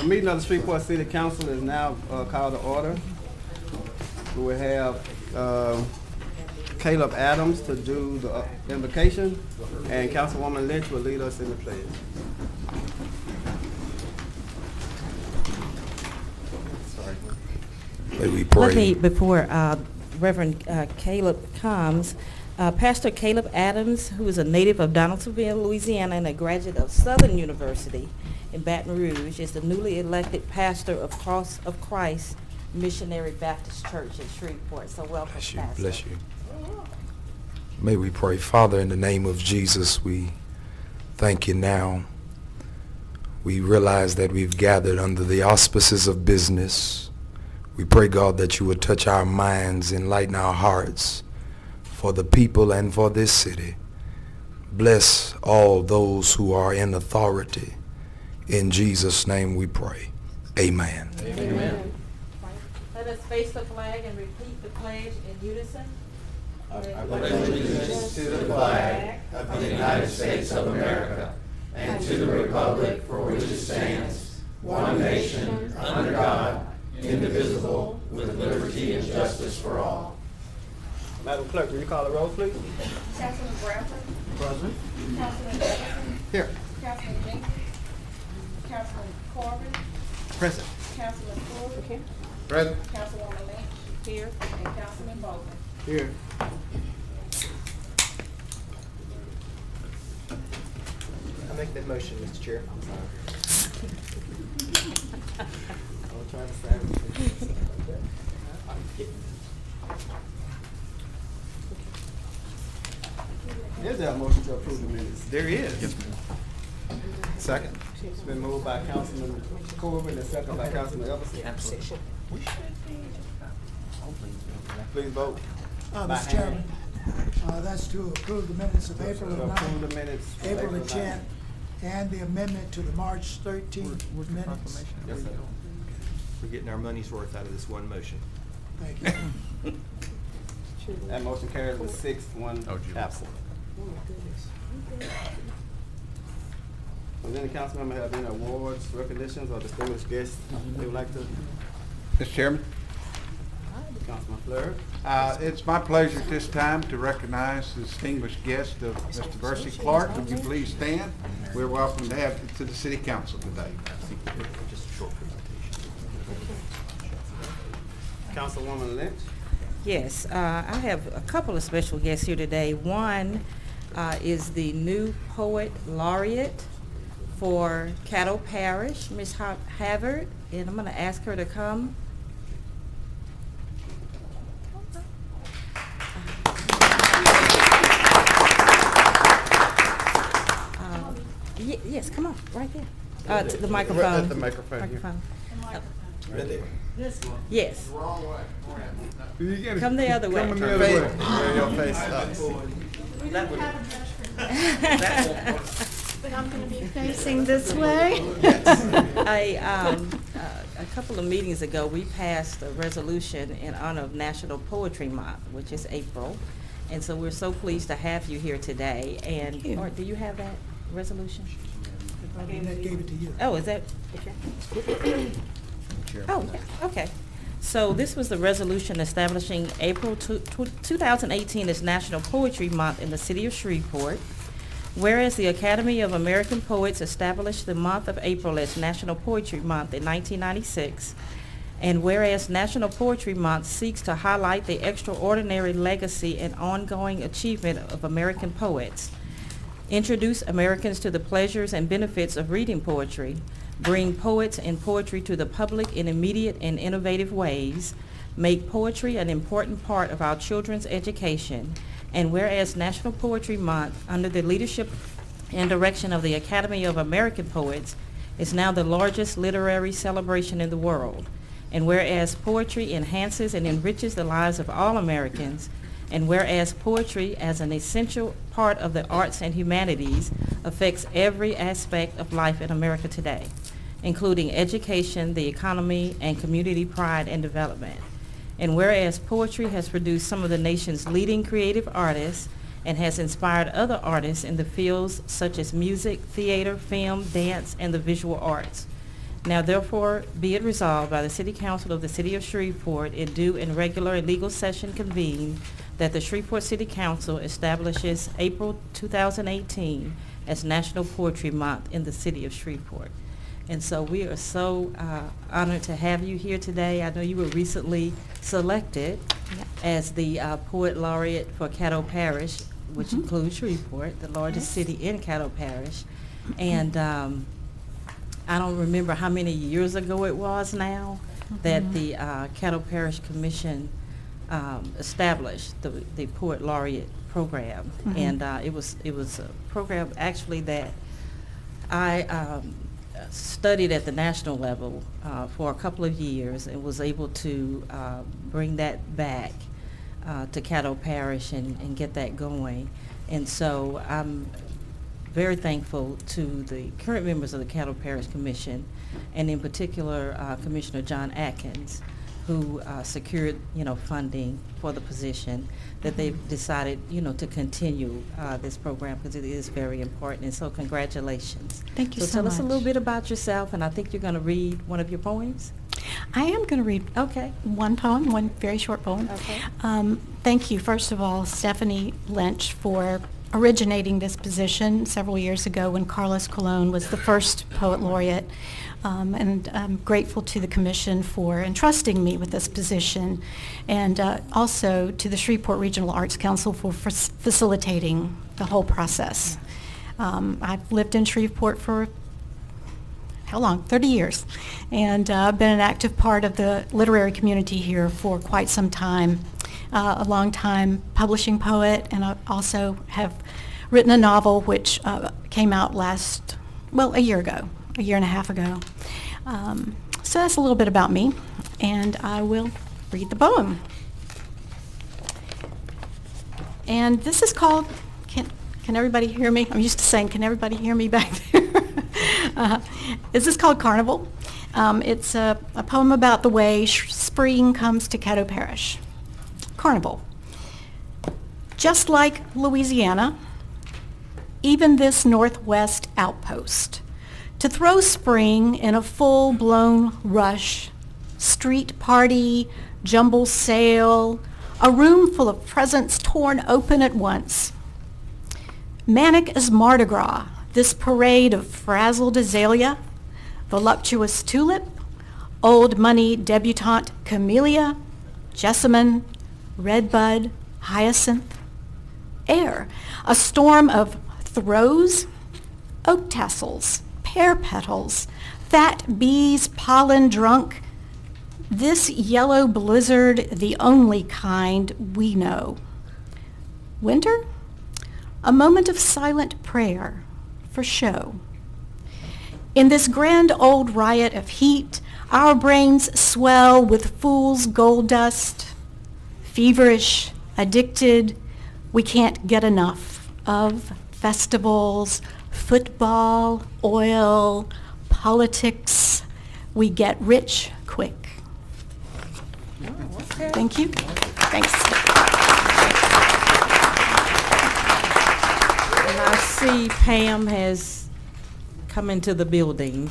meeting of the Shreveport City Council is now called to order. We will have Caleb Adams to do the invocation, and Councilwoman Lynch will lead us in the pledge. May we pray. Let me, before Reverend Caleb comes, Pastor Caleb Adams, who is a native of Donaldsonville, Louisiana, and a graduate of Southern University in Baton Rouge, is the newly elected pastor of Cross of Christ Missionary Baptist Church in Shreveport. So welcome, Bless you. Pastor. Bless you. May we pray. Father, in the name of Jesus, we thank you now. We realize that we've gathered under the auspices of business. We pray, God, that you would touch our minds, enlighten our hearts for the people and for this city. Bless all those who are in authority. In Jesus' name we pray. Amen. Amen. Let us face the flag and repeat the pledge in unison. I pledge allegiance to the flag of the United States of America and to the republic for which it stands, one nation, under God, indivisible, with liberty and justice for all. Madam Clerk, will you call the roll, please? Councilman Bradford. Present. Councilman Jefferson. Here. Councilman Jenkins. Councilman Corbin. Present. Councilman Fuller. Here. Present. Councilwoman Lynch. Here. And Councilman Bowman. Here. I make that motion, Mr. Chair. I'll try to say Is there a motion to approve the minutes? There is. Second. It's been moved by Councilman Corbin and second by Councilman Everson. Please vote. By Mr. Chairman, that's to approve the minutes of April To the approve the 9th, minutes. from April the 9th. 10th, and the amendment to the March 13th minutes. Yes, sir. We're getting our money's worth out of this one motion. Thank you. That motion carries with 6-1 absent. Does any council member have any awards, recognitions, or distinguished guests they would like to? Mr. Chairman, Councilman Fleur. it's my pleasure at this time to recognize the distinguished guest of Mr. Percy Clark. Would you please stand? We're welcome to have it to the City Council today. Just a short presentation. Councilwoman Lynch. Yes, I have a couple of special guests here today. One is the new poet laureate for Caddo Parish, Miss Havard, and I'm going to ask her to come. Yes, come on, right there. To the microphone. At the microphone. Microphone. Right there. Yes. You gotta Come the other way. Come the other way. Turn your face up. But I'm going to be facing this way. A couple of meetings ago, we passed a resolution in honor of National Poetry Month, which is April. And so we're so pleased to have you here today. And, or do you have that resolution? That gave it to you. Oh, is that? Oh, yeah, okay. So this was the resolution establishing April 2018 as National Poetry Month in the city of Shreveport. Whereas the Academy of American Poets established the month of April as National Poetry Month in 1996, and whereas National Poetry Month seeks to highlight the extraordinary legacy and ongoing achievement of American poets, introduce Americans to the pleasures and benefits of reading poetry, bring poets and poetry to the public in immediate and innovative ways, make poetry an important part of our children's education, and whereas National Poetry Month, under the leadership and direction of the Academy of American Poets, is now the largest literary celebration in the world, and whereas poetry enhances and enriches the lives of all Americans, and whereas poetry as an essential part of the arts and humanities affects every aspect of life in America today, including education, the economy, and community pride and development. And whereas poetry has produced some of the nation's leading creative artists and has inspired other artists in the fields such as music, theater, film, dance, and the visual arts. Now therefore be it resolved by the City Council of the City of Shreveport in due and regular and legal session convened that the Shreveport City Council establishes April 2018 as National Poetry Month in the City of Shreveport. And so we are so honored to have you here today. I know you were recently selected as the Poet Laureate for Caddo Parish, which includes Shreveport, the largest city in Caddo Parish. And I don't remember how many years ago it was now that the Caddo Parish Commission established the Poet Laureate program. And it was a program actually that I studied at the national level for a couple of years and was able to bring that back to Caddo Parish and get that going. And so I'm very thankful to the current members of the Caddo Parish Commission, and in particular Commissioner John Atkins, who secured, funding for the position, that they've decided, to continue this program because it is very important. And so congratulations. Thank you so tell us a much. little bit about yourself, and I think you're going to read one of your poems. I am going to read Okay. one poem, one very short poem. Okay. Thank you, first of all, Stephanie Lynch, for originating this position several years ago when Carlos Colon was the first Poet Laureate. And I'm grateful to the Commission for entrusting me with this position, and also to the Shreveport Regional Arts Council for facilitating the whole process. I've lived in Shreveport for, how long? 30 years, and I've been an active part of the literary community here for quite some time. A long time publishing poet, and I also have written a novel which came out a year and a half ago. So that's a little bit about me, and I will read the poem. And this is called, can everybody hear me? I'm used to saying, can everybody hear me back there? This is called Carnival. It's a poem about the way spring comes to Caddo Parish. Carnival. Just like Louisiana, even this Northwest outpost, to throw spring in a full-blown rush, street party, jumble sale, a room full of presents torn open at once. Manic as Mardi Gras, this parade of frazzled azalea, voluptuous tulip, old money debutante camellia, jessamine, redbud, hyacinth. Air, a storm of throws, oak tassels, pear petals, fat bees pollen drunk. This yellow blizzard, the only kind we know. Winter, a moment of silent prayer for show. In this grand old riot of heat, our brains swell with fool's gold dust. Feverish, addicted, we can't get enough of festivals, football, oil, politics. We get rich quick. Okay. Thank you. Thanks. And I see Pam has come into the building.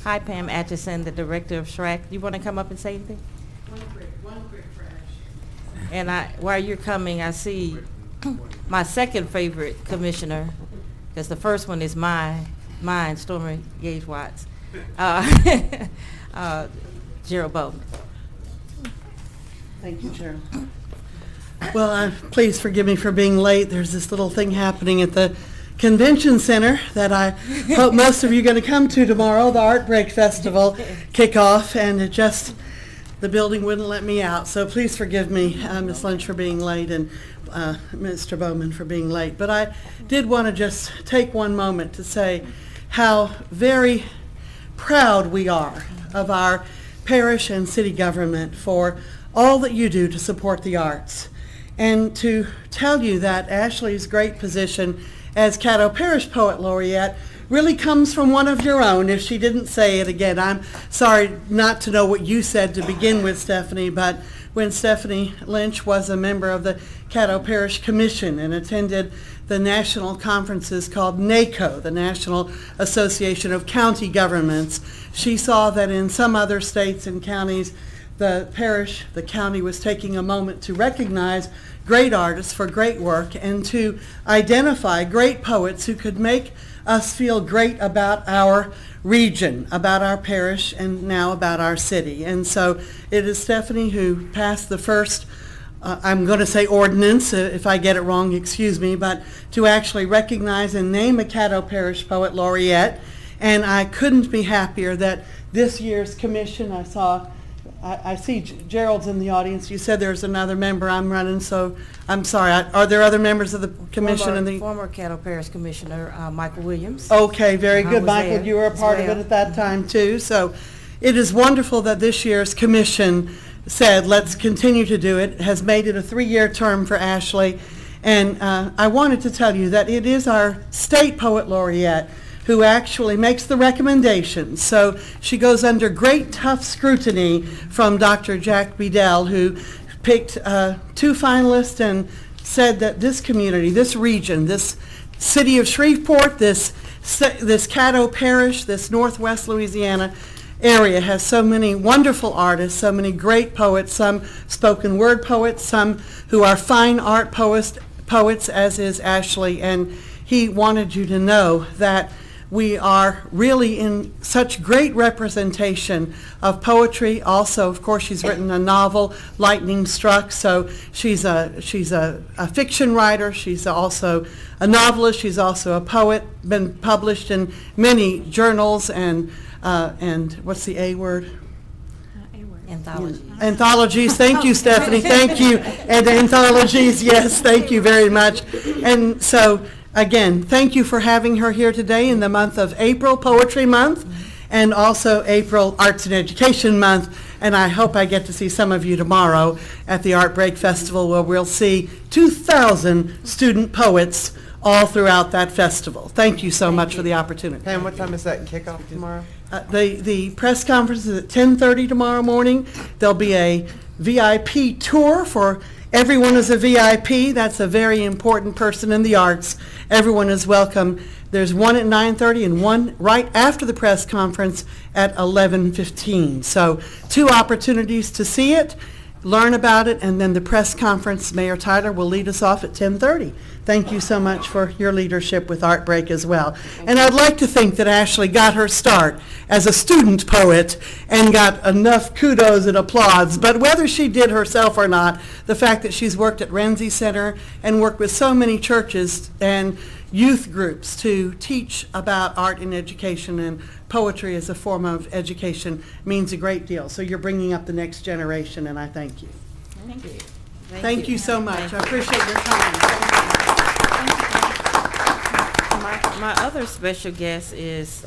Hi, Pam Atchison, the director of SHRAC. You want to come up and say anything? One quick fraction. And while you're coming, I see my second favorite commissioner, because the first one is mine, Stormy Gage Watts, Gerald Bowman. Thank you, Cheryl. Well, please forgive me for being late. There's this little thing happening at the convention center that I hope most of you are going to come to tomorrow, the Art Break Festival kickoff, and the building wouldn't let me out. So please forgive me, Ms. Lynch, for being late, and Mr. Bowman for being late. But I did want to just take one moment to say how very proud we are of our parish and city government for all that you do to support the arts. And to tell you that Ashley's great position as Caddo Parish Poet Laureate really comes from one of your own. If she didn't say it again, I'm sorry not to know what you said to begin with, Stephanie, but when Stephanie Lynch was a member of the Caddo Parish Commission and attended the national conferences called NACO, the National Association of County Governments. She saw that in some other states and counties, the county was taking a moment to recognize great artists for great work and to identify great poets who could make us feel great about our region, about our parish, and now about our city. And so it is Stephanie who passed the first, I'm going to say ordinance, if I get it wrong, excuse me, but to actually recognize and name a Caddo Parish Poet Laureate. And I couldn't be happier that this year's commission, I see Gerald's in the audience. You said there's another member I'm running, so I'm sorry. Are there other members of the commission? Former Caddo Parish Commissioner Michael Williams. Okay, very I good. was Michael, there you were a as part of well. it at that time too. So it is wonderful that this year's commission said, let's continue to do it. It has made it a 3-year term for Ashley. And I wanted to tell you that it is our state poet laureate who actually makes the recommendations. So she goes under great tough scrutiny from Dr. Jack Bedell, who picked 2 finalists and said that this community, this region, this city of Shreveport, this Caddo Parish, this Northwest Louisiana area has so many wonderful artists, so many great poets, some spoken word poets, some who are fine art poets, as is Ashley. And he wanted you to know that we are really in such great representation of poetry. Also, of course, she's written a novel, Lightning Struck, so she's a fiction writer. She's also a novelist. She's also a poet, been published in many journals and what's the A word? Anthologies. Anthologies. Thank you, Stephanie. Thank you. And anthologies, yes, thank you very much. And so, again, thank you for having her here today in the month of April, Poetry Month, and also April Arts and Education Month. And I hope I get to see some of you tomorrow at the Art Break Festival, where we'll see 2,000 student poets all throughout that festival. Thank you so much for the opportunity. Pam, what time is that kickoff tomorrow? The press conference is at 10:30 tomorrow morning. There'll be a VIP tour for everyone is a VIP. That's a very important person in the arts. Everyone is welcome. There's one at 9:30 and one right after the press conference at 11:15. So 2 opportunities to see it, learn about it, and then the press conference, Mayor Tyler will lead us off at 10:30. Thank you so much for your leadership with Art Break as well. And I'd like to think that Ashley got her start as a student poet and got enough kudos and applause. But whether she did herself or not, the fact that she's worked at Renzi Center and worked with so many churches and youth groups to teach about art and education and poetry as a form of education means a great deal. So you're bringing up the next generation, and I thank you. Thank you. Thank you so much. Thank I you. appreciate your time. My other special guest is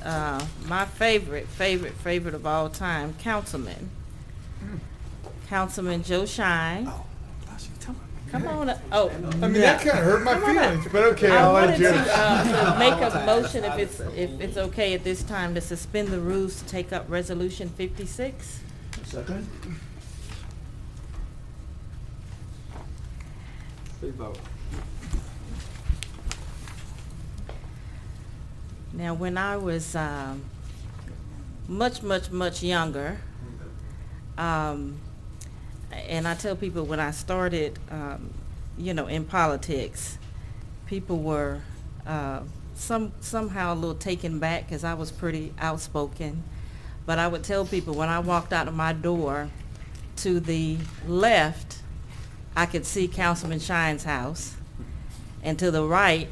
my favorite of all time, Councilman Joe Shine. Come on up. Oh, I mean, that kind of hurt my Come on up. feelings, but okay, I I'll let wanted you. to make a motion, if it's okay at this time, to suspend the rules to take up Resolution 56. Second. Please vote. Now, when I was much younger, and I tell people when I started, in politics, people were somehow a little taken back because I was pretty outspoken. But I would tell people when I walked out of my door, to the left, I could see Councilman Shine's house, and to the right,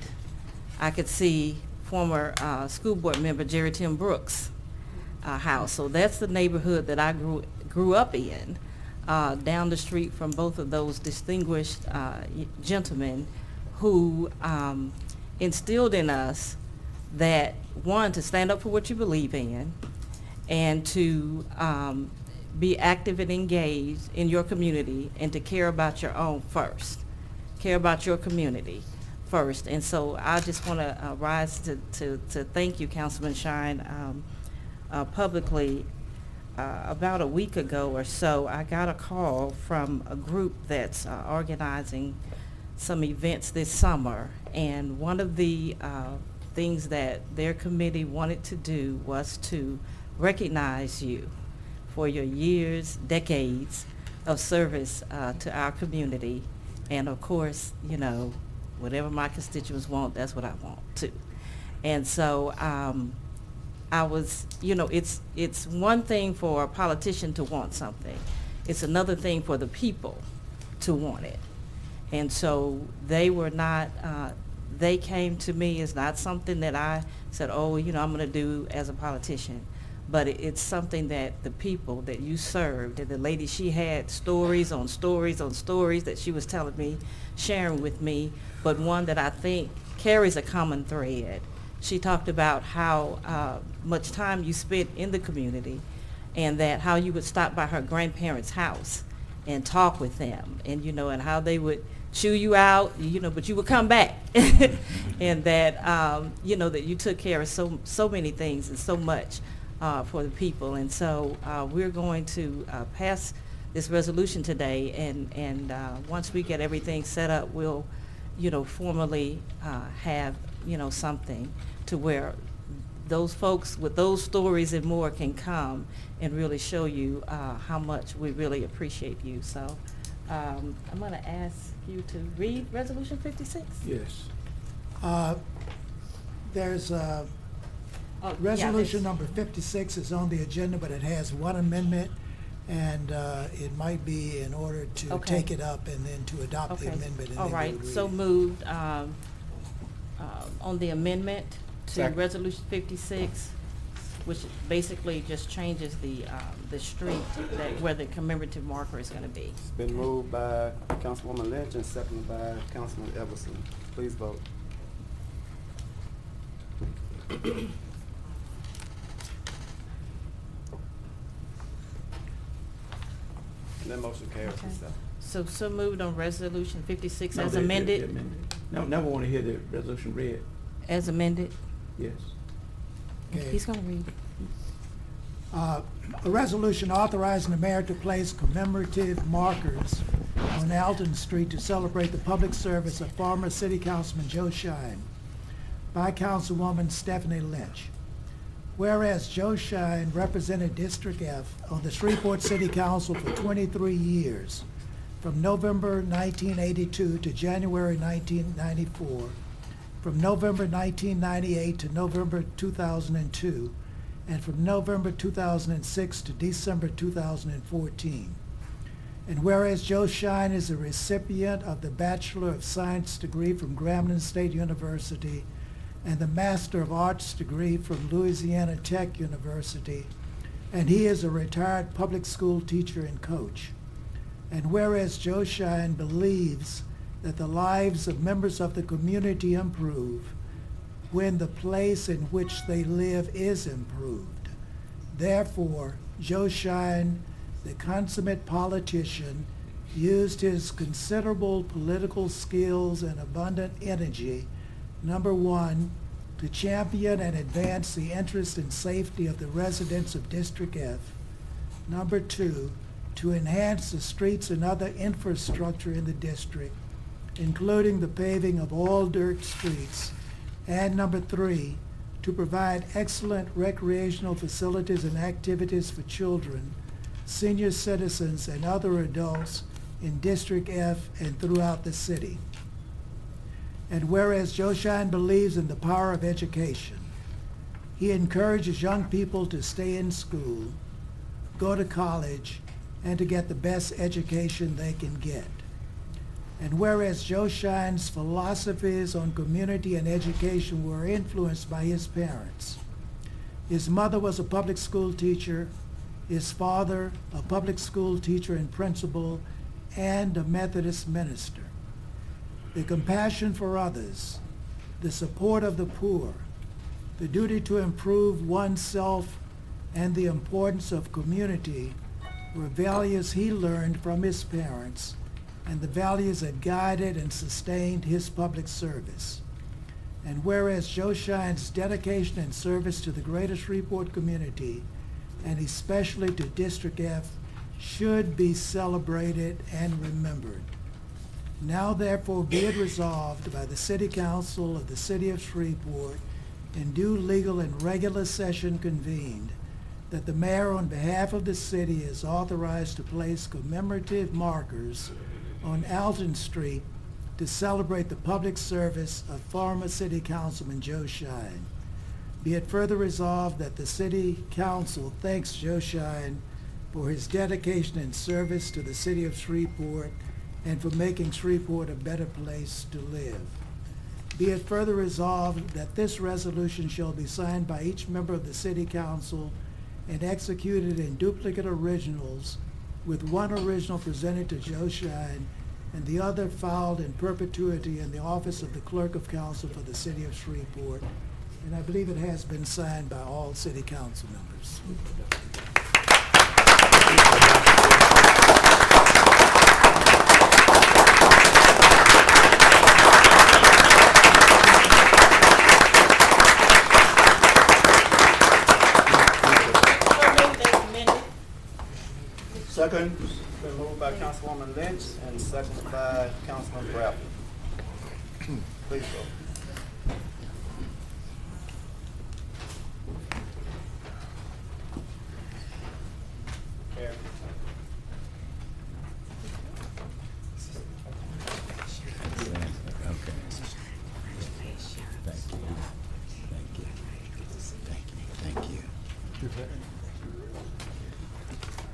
I could see former school board member Jerry Tim Brooks' house. So that's the neighborhood that I grew up in, down the street from both of those distinguished gentlemen who instilled in us that, one, to stand up for what you believe in, and to be active and engaged in your community, and to care about your own first, care about your community first. And so I just want to rise to thank you, Councilman Shine, publicly about a week ago or so, I got a call from a group that's organizing some events this summer, and one of the things that their committee wanted to do was to recognize you for your years, decades of service to our community. And of course, you know, whatever my constituents want, that's what I want too. And so I was, you know, it's one thing for a politician to want something. It's another thing for the people to want it. And so they were not, they came to me. It's not something that I said, oh, you know, I'm going to do as a politician. But it's something that the people that you served, and the lady, she had stories on stories on stories that she was telling me, sharing with me, but one that I think carries a common thread. She talked about how much time you spent in the community, and that how you would stop by her grandparents' house and talk with them, and, you know, and how they would chew you out, you know, but you would come back. And that, you know, that you took care of so many things and so much for the people. And so we're going to pass this resolution today, and once we get everything set up, we'll, you know, formally have, you know, something to where those folks with those stories and more can come and really show you how much we really appreciate you. So I'm going to ask you to read Resolution 56. Yes. There's Oh, yeah, resolution there's- number 56 is on the agenda, but it has one amendment, and it might be in order to Okay. take it up and then to adopt the Okay. amendment. And All then we right, would read so it. moved on the amendment to Second. Resolution 56, which basically just changes the street that, where the commemorative marker is going to be. It's been moved by Councilwoman Lynch and seconded by Councilman Everson. Please vote. And that motion carries. Okay. So. So moved on Resolution 56 No, as they amended? No, never want to hear the resolution read. As amended? Yes. Okay. He's going to read. A resolution authorizing the mayor to place commemorative markers on Alton Street to celebrate the public service of former city councilman Joe Shine by Councilwoman Stephanie Lynch. Whereas Joe Shine represented District F on the Shreveport City Council for 23 years, from November 1982 to January 1994, from November 1998 to November 2002, and from November 2006 to December 2014. And whereas Joe Shine is a recipient of the Bachelor of Science degree from Grambling State University and the Master of Arts degree from Louisiana Tech University, and he is a retired public school teacher and coach. And whereas Joe Shine believes that the lives of members of the community improve when the place in which they live is improved. Therefore, Joe Shine, the consummate politician, used his considerable political skills and abundant energy, number one, to champion and advance the interest and safety of the residents of District F. Number two, to enhance the streets and other infrastructure in the district, including the paving of all dirt streets. And number three, to provide excellent recreational facilities and activities for children, senior citizens, and other adults in District F and throughout the city. And whereas Joe Shine believes in the power of education, he encourages young people to stay in school, go to college, and to get the best education they can get. And whereas Joe Shine's philosophies on community and education were influenced by his parents, his mother was a public school teacher, his father a public school teacher and principal, and a Methodist minister. The compassion for others, the support of the poor, the duty to improve oneself, and the importance of community were values he learned from his parents and the values that guided and sustained his public service. And whereas Joe Shine's dedication and service to the greater Shreveport community and especially to District F, should be celebrated and remembered. Now therefore be it resolved by the City Council of the City of Shreveport in due legal and regular session convened, that the mayor on behalf of the city is authorized to place commemorative markers on Alton Street to celebrate the public service of former City Councilman Joe Shine. Be it further resolved that the City Council thanks Joe Shine for his dedication and service to the City of Shreveport and for making Shreveport a better place to live. Be it further resolved that this resolution shall be signed by each member of the City Council and executed in duplicate originals, with one original presented to Joe Shine and the other filed in perpetuity in the office of the Clerk of Council for the City of Shreveport. And I believe it has been signed by all City Council members. Second, been moved by Councilwoman Lynch and seconded by Councilman Bradford. Please vote. Carried.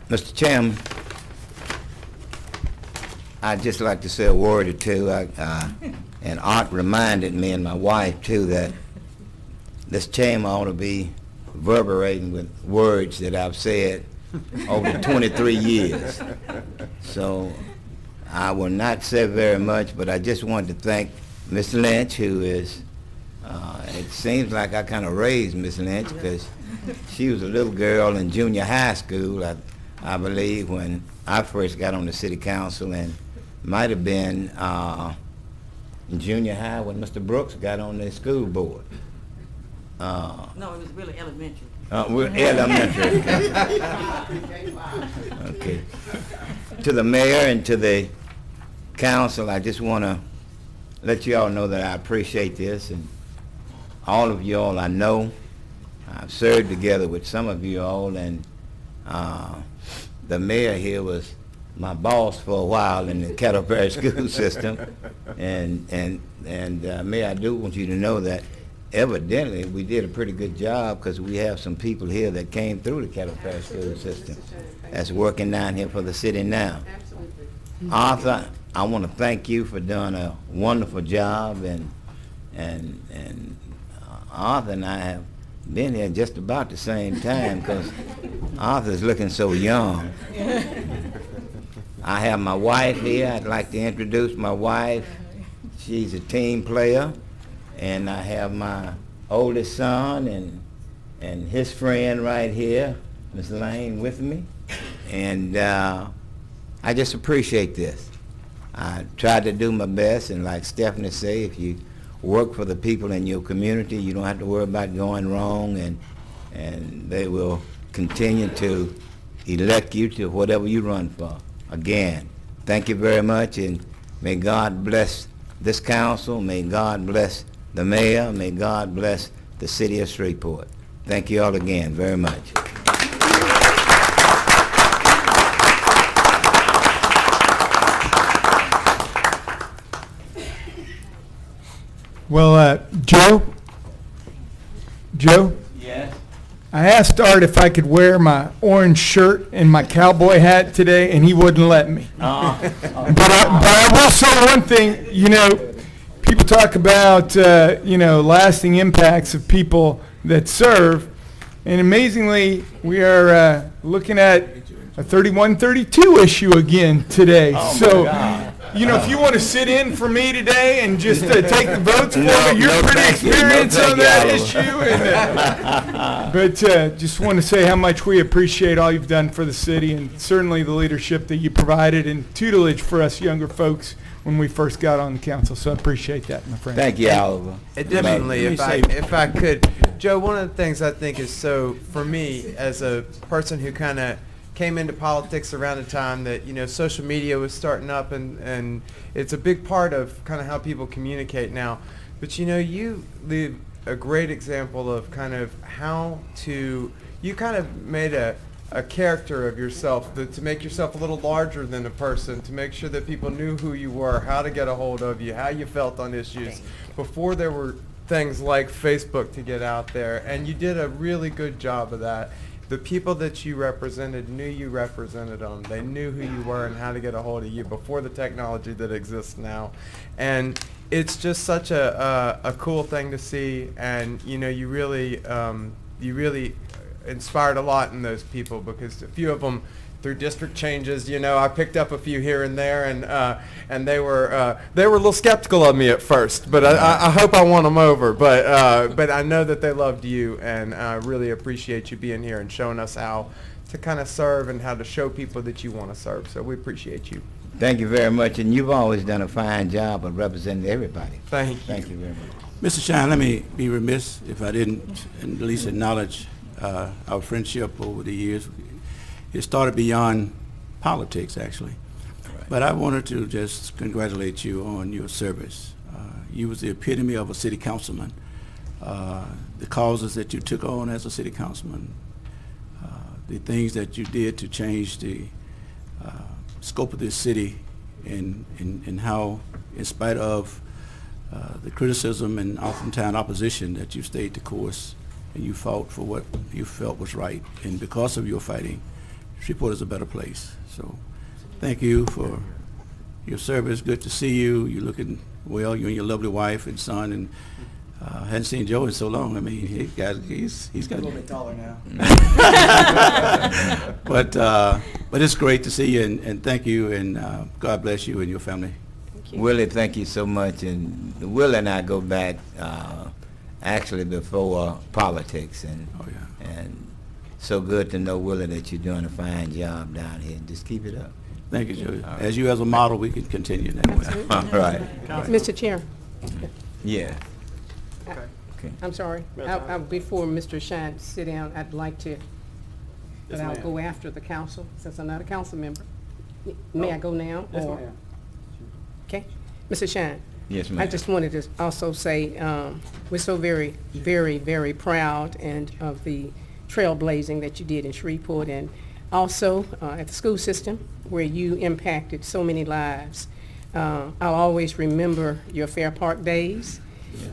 Mr. Chairman, I'd just like to say a word or two. And Art reminded me and my wife, too, that this chamber ought to be reverberating with words that I've said over 23 years. So I will not say very much, but I just wanted to thank Miss Lynch, who is, it seems like I kind of raised Miss Lynch because she was a little girl in junior high school, I believe, when I first got on the city council, and might have been in junior high when Mr. Brooks got on the school board. No, it was really elementary. We're elementary. Okay. To the mayor and to the council, I just want to let you all know that I appreciate this, and all of you all I know. I've served together with some of you all, and the mayor here was my boss for a while in the Cattle Parish school system, and Mayor, I do want you to know that evidently we did a pretty good job because we have some people here that came through the Cattle Parish school system that's working down here for the city now. Arthur, I want to thank you for doing a wonderful job, and Arthur and I have been here just about the same time because Arthur's looking so young. I have my wife here. I'd like to introduce my wife. She's a team player. And I have my oldest son and his friend right here, Ms. Lane, with me. And I just appreciate this. I tried to do my best, and like Stephanie say, if you work for the people in your community, you don't have to worry about going wrong, and they will continue to elect you to whatever you run for. Again, thank you very much, and may God bless this council, may God bless the mayor, may God bless the city of Shreveport. Thank you all again very much. Well, Joe? Yes? I asked Art if I could wear my orange shirt and my cowboy hat today, and he wouldn't let me. But I will say one thing, people talk about, lasting impacts of people that serve, and amazingly, we are looking at a 31-32 issue again today. If you want to sit in for me today and just take the votes for me, you're pretty experienced on that issue. But just want to say how much we appreciate all you've done for the city, and certainly the leadership that you provided and tutelage for us younger folks. when we first got on the council. So I appreciate that, my friend. Thank you, Oliver. Additionally, if I could, Joe, one of the things I think is so, for me, as a person who kind of came into politics around the time that, social media was starting up, and it's a big part of kind of how people communicate now. But, you leave a great example of kind of how to, you kind of made a character of yourself, to make yourself a little larger than a person, to make sure that people knew who you were, how to get a hold of you, how you felt on issues, before there were things like Facebook to get out there. And you did a really good job of that. The people that you represented knew you represented them. They knew who you were and how to get a hold of you before the technology that exists now. And it's just such a cool thing to see. And, you really inspired a lot in those people, because a few of them, through district changes, I picked up a few here and there, and they were a little skeptical of me at first, but I hope I won them over. But I know that they loved you, and I really appreciate you being here and showing us how to kind of serve and how to show people that you want to serve. So we appreciate you. Thank you very much, and you've always done a fine job of representing everybody. Thank you very much. Mr. Shine, let me be remiss if I didn't at least acknowledge our friendship over the years. It started beyond politics, actually. Right. But I wanted to just congratulate you on your service. You was the epitome of a city councilman. The causes that you took on as a city councilman, the things that you did to change the scope of this city, and how, in spite of the criticism and oftentimes opposition, that you stayed the course and you fought for what you felt was right. And because of your fighting, Shreveport is a better place. So thank you for your service. Good to see you. You're looking well, you and your lovely wife and son. And hadn't seen Joe in so long. I mean, he's got a little bit taller now. But it's great to see you, and thank you, and God bless you and your family. Thank you. Willie, thank you so much. And Willie and I go back actually before politics, and so good to know, Willie, that you're doing a fine job down here. Just keep it up. Thank you, Joe. As you as a model, we can continue that way. All right. Mr. Chair. Yeah. Okay. I'm sorry. Before Mr. Shine sit down, I'd like to, but I'll go after the council, since I'm not a council member. May I go now? Yes, or- ma'am. Okay. Mr. Shine. Yes, ma'am. I just wanted to also say, we're so very, very, very proud and of the trailblazing that you did in Shreveport, and also at the school system, where you impacted so many lives. I'll always remember your Fair Park days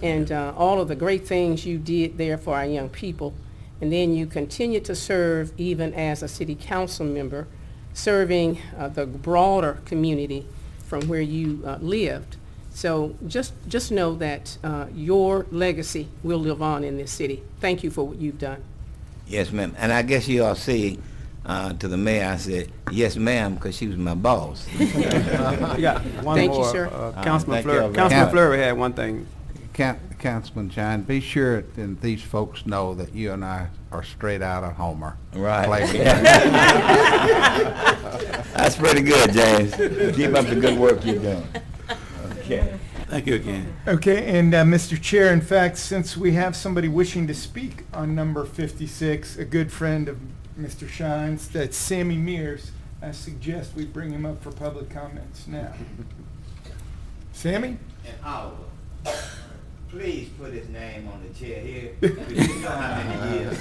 and all of the great things you did there for our young people. And then you continued to serve even as a city council member, serving the broader community from where you lived. So just know that your legacy will live on in this city. Thank you for what you've done. Yes, ma'am. And I guess you all see to the mayor, I said, yes, ma'am, because she was my boss. You got one Thank more. you, sir. Councilman Thank you, Fleury. Albert. Councilman Fleury had one thing. Councilman Shine, be sure that these folks know that you and I are straight out of Homer. Right. Played- That's pretty good, James. Keep up the good work you're doing. Okay. Thank you again. Okay, and Mr. Chair, in fact, since we have somebody wishing to speak on number 56, a good friend of Mr. Shine's, that's Sammy Mears, I suggest we bring him up for public comments now. Sammy? And Oliver, please put his name on the chair here. You know how many years.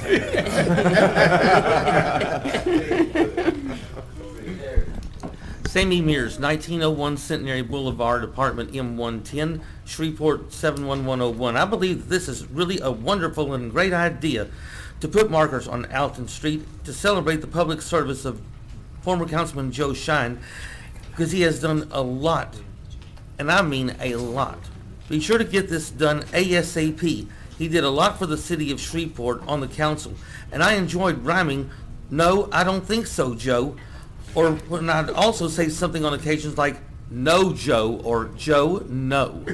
Sammy Mears, 1901 Centenary Boulevard, Apartment M110, Shreveport 71101. I believe that this is really a wonderful and great idea to put markers on Alton Street to celebrate the public service of former Councilman Joe Shine, because he has done a lot, and I mean a lot. Be sure to get this done ASAP. He did a lot for the city of Shreveport on the council, and I enjoyed rhyming, "No, I don't think so, Joe." Or when I'd also say something on occasions like, "No, Joe," or "Joe, no."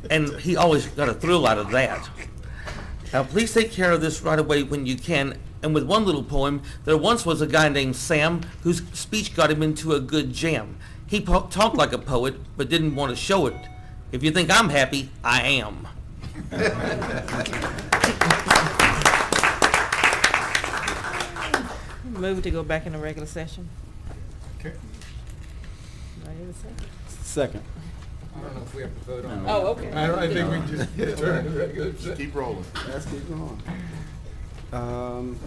And he always got a thrill out of that. Now, please take care of this right away when you can. And with one little poem, there once was a guy named Sam whose speech got him into a good jam. He talked like a poet, but didn't want to show it. If you think I'm happy, I am. Move to go back into regular session. Okay. Do I hear a second? Second. I don't know if we have to vote on Oh, okay. I think we just turn to regular session. Keep rolling. Let's keep going.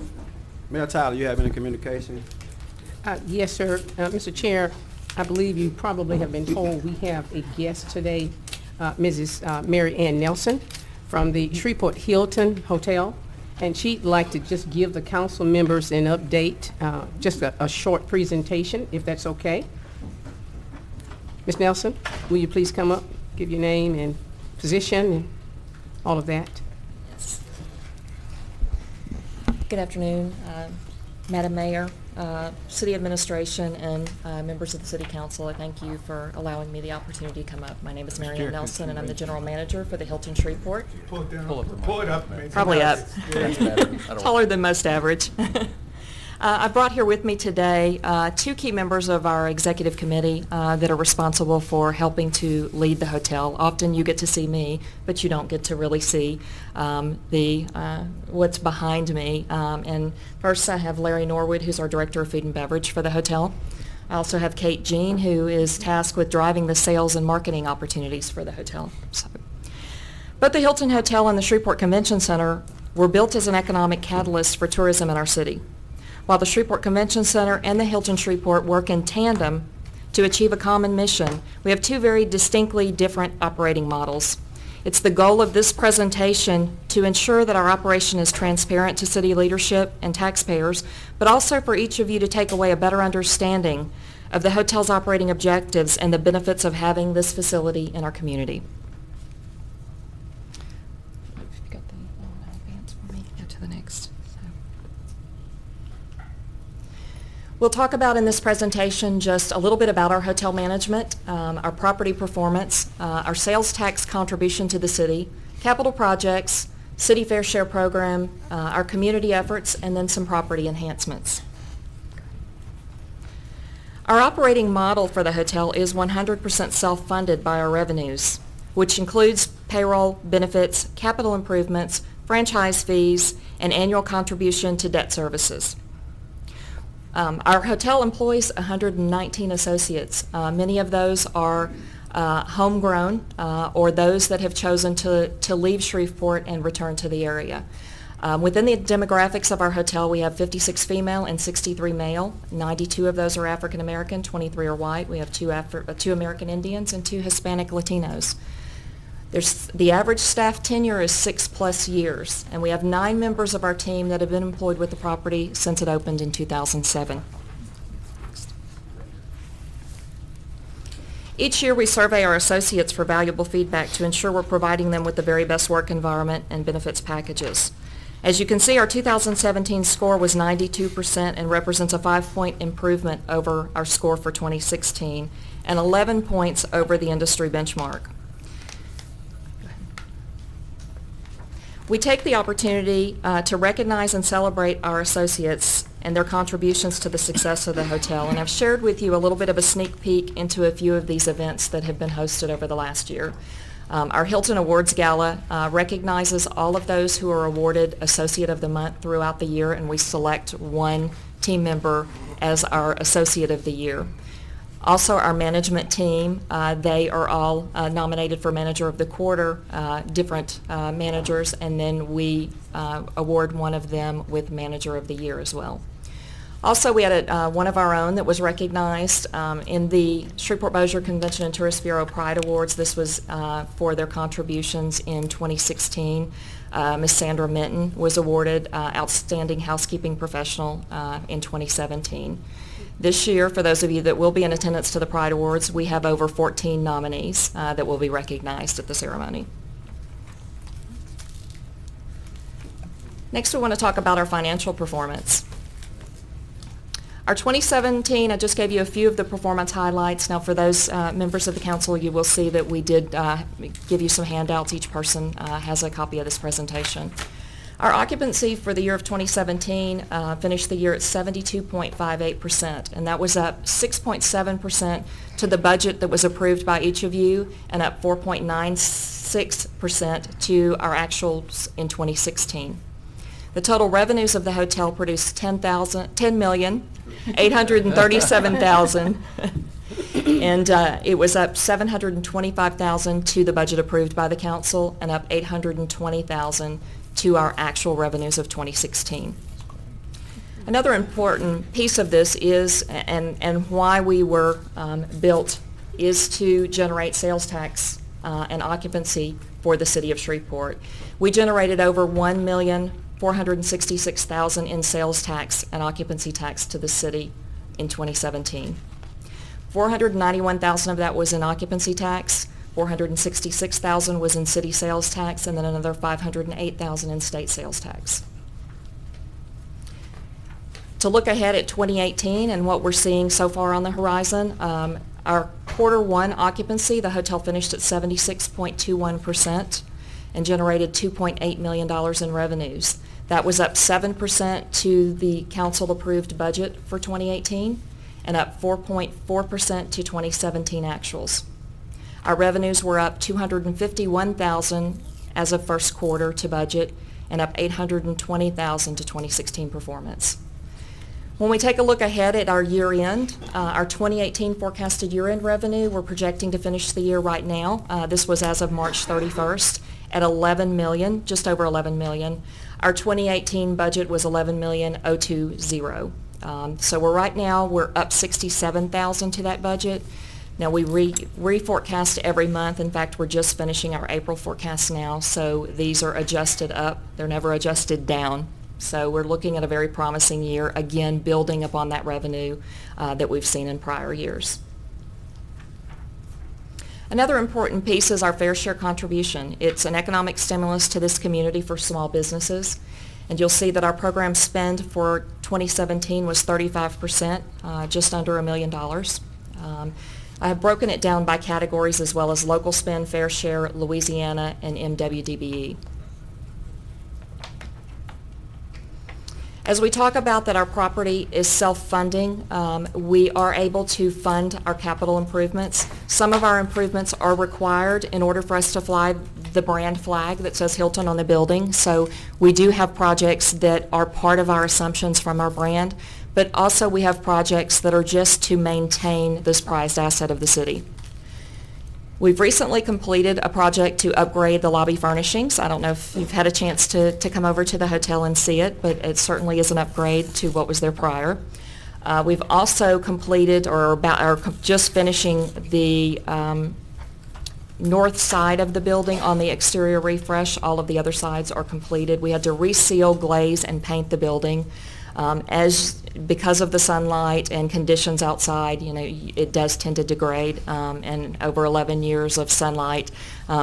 Mayor Tyler, you have any communication? Yes, sir. Mr. Chair, I believe you probably have been told we have a guest today, Mrs. Mary Ann Nelson from the Shreveport Hilton Hotel, and she'd like to just give the council members an update, just a short presentation, if that's okay. Ms. Nelson, will you please come up, give your name and position and all of that? Good afternoon, Madam Mayor, City Administration, and members of the City Council. I thank you for allowing me the opportunity to come up. My name is Mary Ann Nelson, and I'm the General Manager for the Hilton Shreveport. Pull it down. Pull it up. Maybe. Probably up. That's better. Taller than most average. I brought here with me today two key members of our executive committee that are responsible for helping to lead the hotel. Often you get to see me, but you don't get to really see what's behind me. And first I have Larry Norwood, who's our Director of Food and Beverage for the hotel. I also have Kate Jean, who is tasked with driving the sales and marketing opportunities for the hotel. So, both the Hilton Hotel and the Shreveport Convention Center were built as an economic catalyst for tourism in our city. While the Shreveport Convention Center and the Hilton Shreveport work in tandem to achieve a common mission, we have two very distinctly different operating models. It's the goal of this presentation to ensure that our operation is transparent to city leadership and taxpayers, but also for each of you to take away a better understanding of the hotel's operating objectives and the benefits of having this facility in our community. You've got the advance for me. Go to the next. We'll talk about in this presentation just a little bit about our hotel management, our property performance, our sales tax contribution to the city, capital projects, city fair share program, our community efforts, and then some property enhancements. Our operating model for the hotel is 100% self-funded by our revenues, which includes payroll, benefits, capital improvements, franchise fees, and annual contribution to debt services. Our hotel employs 119 associates. Many of those are homegrown or those that have chosen to leave Shreveport and return to the area. Within the demographics of our hotel, we have 56 female and 63 male. 92 of those are African American, 23 are white. We have two American Indians and 2 Hispanic Latinos. The average staff tenure is 6+ years, and we have 9 members of our team that have been employed with the property since it opened in 2007. Each year we survey our associates for valuable feedback to ensure we're providing them with the very best work environment and benefits packages. As you can see, our 2017 score was 92% and represents a 5-point improvement over our score for 2016 and 11 points over the industry benchmark. We take the opportunity to recognize and celebrate our associates and their contributions to the success of the hotel, and I've shared with you a little bit of a sneak peek into a few of these events that have been hosted over the last year. Our Hilton Awards Gala recognizes all of those who are awarded Associate of the Month throughout the year, and we select one team member as our Associate of the Year. Also, our management team, they are all nominated for Manager of the Quarter, different managers, and then we award one of them with Manager of the Year as well. Also, we had one of our own that was recognized in the Shreveport-Bossier Convention and Tourist Bureau Pride Awards. This was for their contributions in 2016. Ms. Sandra Minton was awarded Outstanding Housekeeping Professional in 2017. This year, for those of you that will be in attendance to the Pride Awards, we have over 14 nominees that will be recognized at the ceremony. Next, we want to talk about our financial performance. Our 2017, I just gave you a few of the performance highlights. Now, for those members of the council, you will see that we did give you some handouts. Each person has a copy of this presentation. Our occupancy for the year of 2017 finished the year at 72.58%, and that was up 6.7% to the budget that was approved by each of you, and up 4.96% to our actuals in 2016. The total revenues of the hotel produced $10,837,000, and it was up $725,000 to the budget approved by the council, and up $820,000 to our actual revenues of 2016. Another important piece of this is, and why we were built, is to generate sales tax and occupancy for the city of Shreveport. We generated over $1,466,000 in sales tax and occupancy tax to the city in 2017. $491,000 of that was in occupancy tax, $466,000 was in city sales tax, and then another $508,000 in state sales tax. To look ahead at 2018 and what we're seeing so far on the horizon, our quarter one occupancy, the hotel finished at 76.21% and generated $2.8 million in revenues. That was up 7% to the council-approved budget for 2018 and up 4.4% to 2017 actuals. Our revenues were up $251,000 as of first quarter to budget and up $820,000 to 2016 performance. When we take a look ahead at our year-end, our 2018 forecasted year-end revenue, we're projecting to finish the year right now. This was as of March 31st at $11 million, just over $11 million. Our 2018 budget was $11,020,000. So we're up $67,000 to that budget. Now we reforecast every month. In fact, we're just finishing our April forecast now, so these are adjusted up. They're never adjusted down. So we're looking at a very promising year, again, building upon that revenue that we've seen in prior years. Another important piece is our fair share contribution. It's an economic stimulus to this community for small businesses. And you'll see that our program spend for 2017 was 35%, just under $1 million. I have broken it down by categories as well as local spend, fair share, Louisiana, and MWDBE. As we talk about that our property is self-funding, we are able to fund our capital improvements. Some of our improvements are required in order for us to fly the brand flag that says Hilton on the building. So we do have projects that are part of our assumptions from our brand, but also we have projects that are just to maintain this prized asset of the city. We've recently completed a project to upgrade the lobby furnishings. I don't know if you've had a chance to come over to the hotel and see it, but it certainly is an upgrade to what was there prior. We've also completed or just finishing the north side of the building on the exterior refresh. All of the other sides are completed. We had to reseal, glaze, and paint the building. Because of the sunlight and conditions outside, it does tend to degrade, and over 11 years of sunlight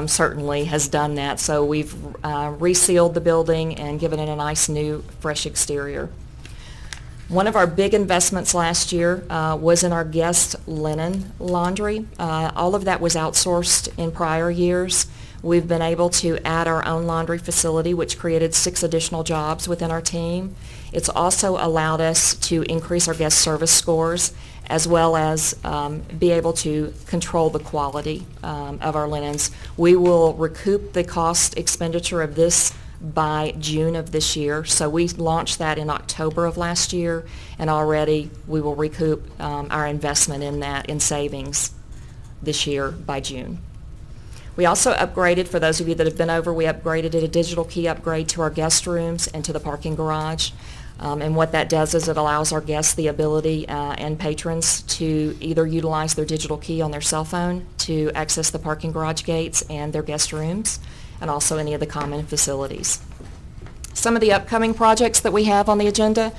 certainly has done that. So we've resealed the building and given it a nice new fresh exterior. One of our big investments last year was in our guest linen laundry. All of that was outsourced in prior years. We've been able to add our own laundry facility, which created 6 additional jobs within our team. It's also allowed us to increase our guest service scores, as well as be able to control the quality of our linens. We will recoup the cost expenditure of this by June of this year. So we launched that in October of last year, and already we will recoup our investment in that in savings this year by June. We also upgraded, for those of you that have been over, we upgraded a digital key upgrade to our guest rooms and to the parking garage. And what that does is it allows our guests the ability and patrons to either utilize their digital key on their cell phone to access the parking garage gates and their guest rooms, and also any of the common facilities. Some of the upcoming projects that we have on the agenda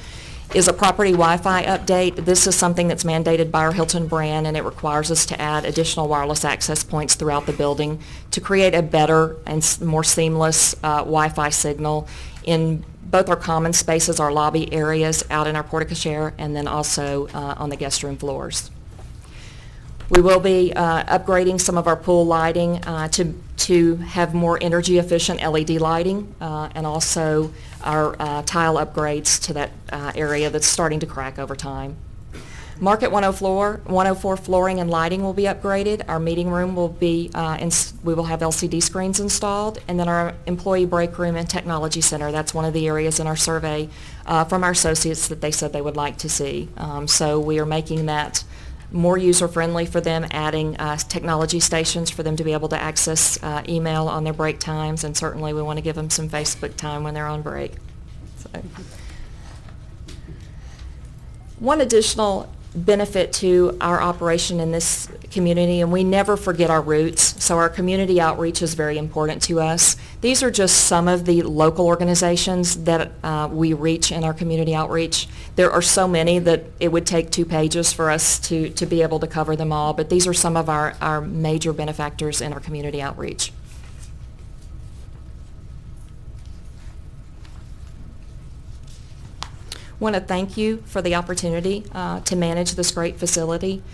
is a property Wi-Fi update. This is something that's mandated by our Hilton brand, and it requires us to add additional wireless access points throughout the building to create a better and more seamless Wi-Fi signal in both our common spaces, our lobby areas, out in our porte-cochere, and then also on the guest room floors. We will be upgrading some of our pool lighting to have more energy efficient LED lighting, and also our tile upgrades to that area that's starting to crack over time. Market 104 flooring and lighting will be upgraded. Our meeting room will be, we will have LCD screens installed, and then our employee break room and technology center. That's one of the areas in our survey from our associates that they said they would like to see. So we are making that more user-friendly for them, adding technology stations for them to be able to access email on their break times, and certainly we want to give them some Facebook time when they're on break. So. One additional benefit to our operation in this community, and we never forget our roots, so our community outreach is very important to us. These are just some of the local organizations that we reach in our community outreach. There are so many that it would take 2 pages for us to be able to cover them all, but these are some of our major benefactors in our community outreach. Want to thank you for the opportunity to manage this great facility.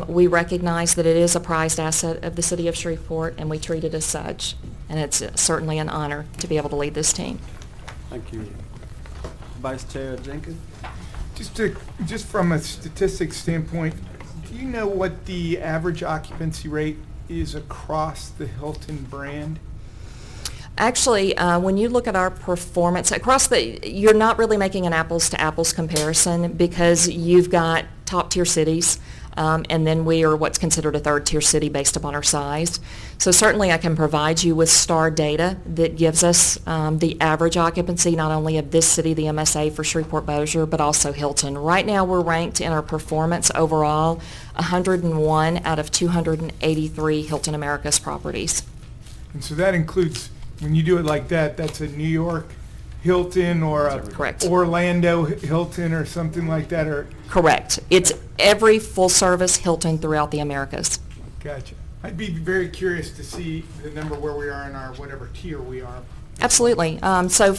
We recognize that it is a prized asset of the city of Shreveport, and we treat it as such. And it's certainly an honor to be able to lead this team. Thank you. Vice Chair Jenkins? Just from a statistics standpoint, do you know what the average occupancy rate is across the Hilton brand? Actually, when you look at our performance across you're not really making an apples to apples comparison, because you've got top tier cities, and then we are what's considered a third tier city based upon our size. So certainly I can provide you with STAR data that gives us the average occupancy not only of this city, the MSA for Shreveport Bossier, but also Hilton. Right now we're ranked in our performance overall 101 out of 283 Hilton Americas properties. And so that includes, when you do it like that, that's a New York Hilton or a Correct. Orlando Hilton or something like that, or? Correct. It's every full-service Hilton throughout the Americas. Gotcha. I'd be very curious to see the number where we are in our whatever tier we are. Absolutely. So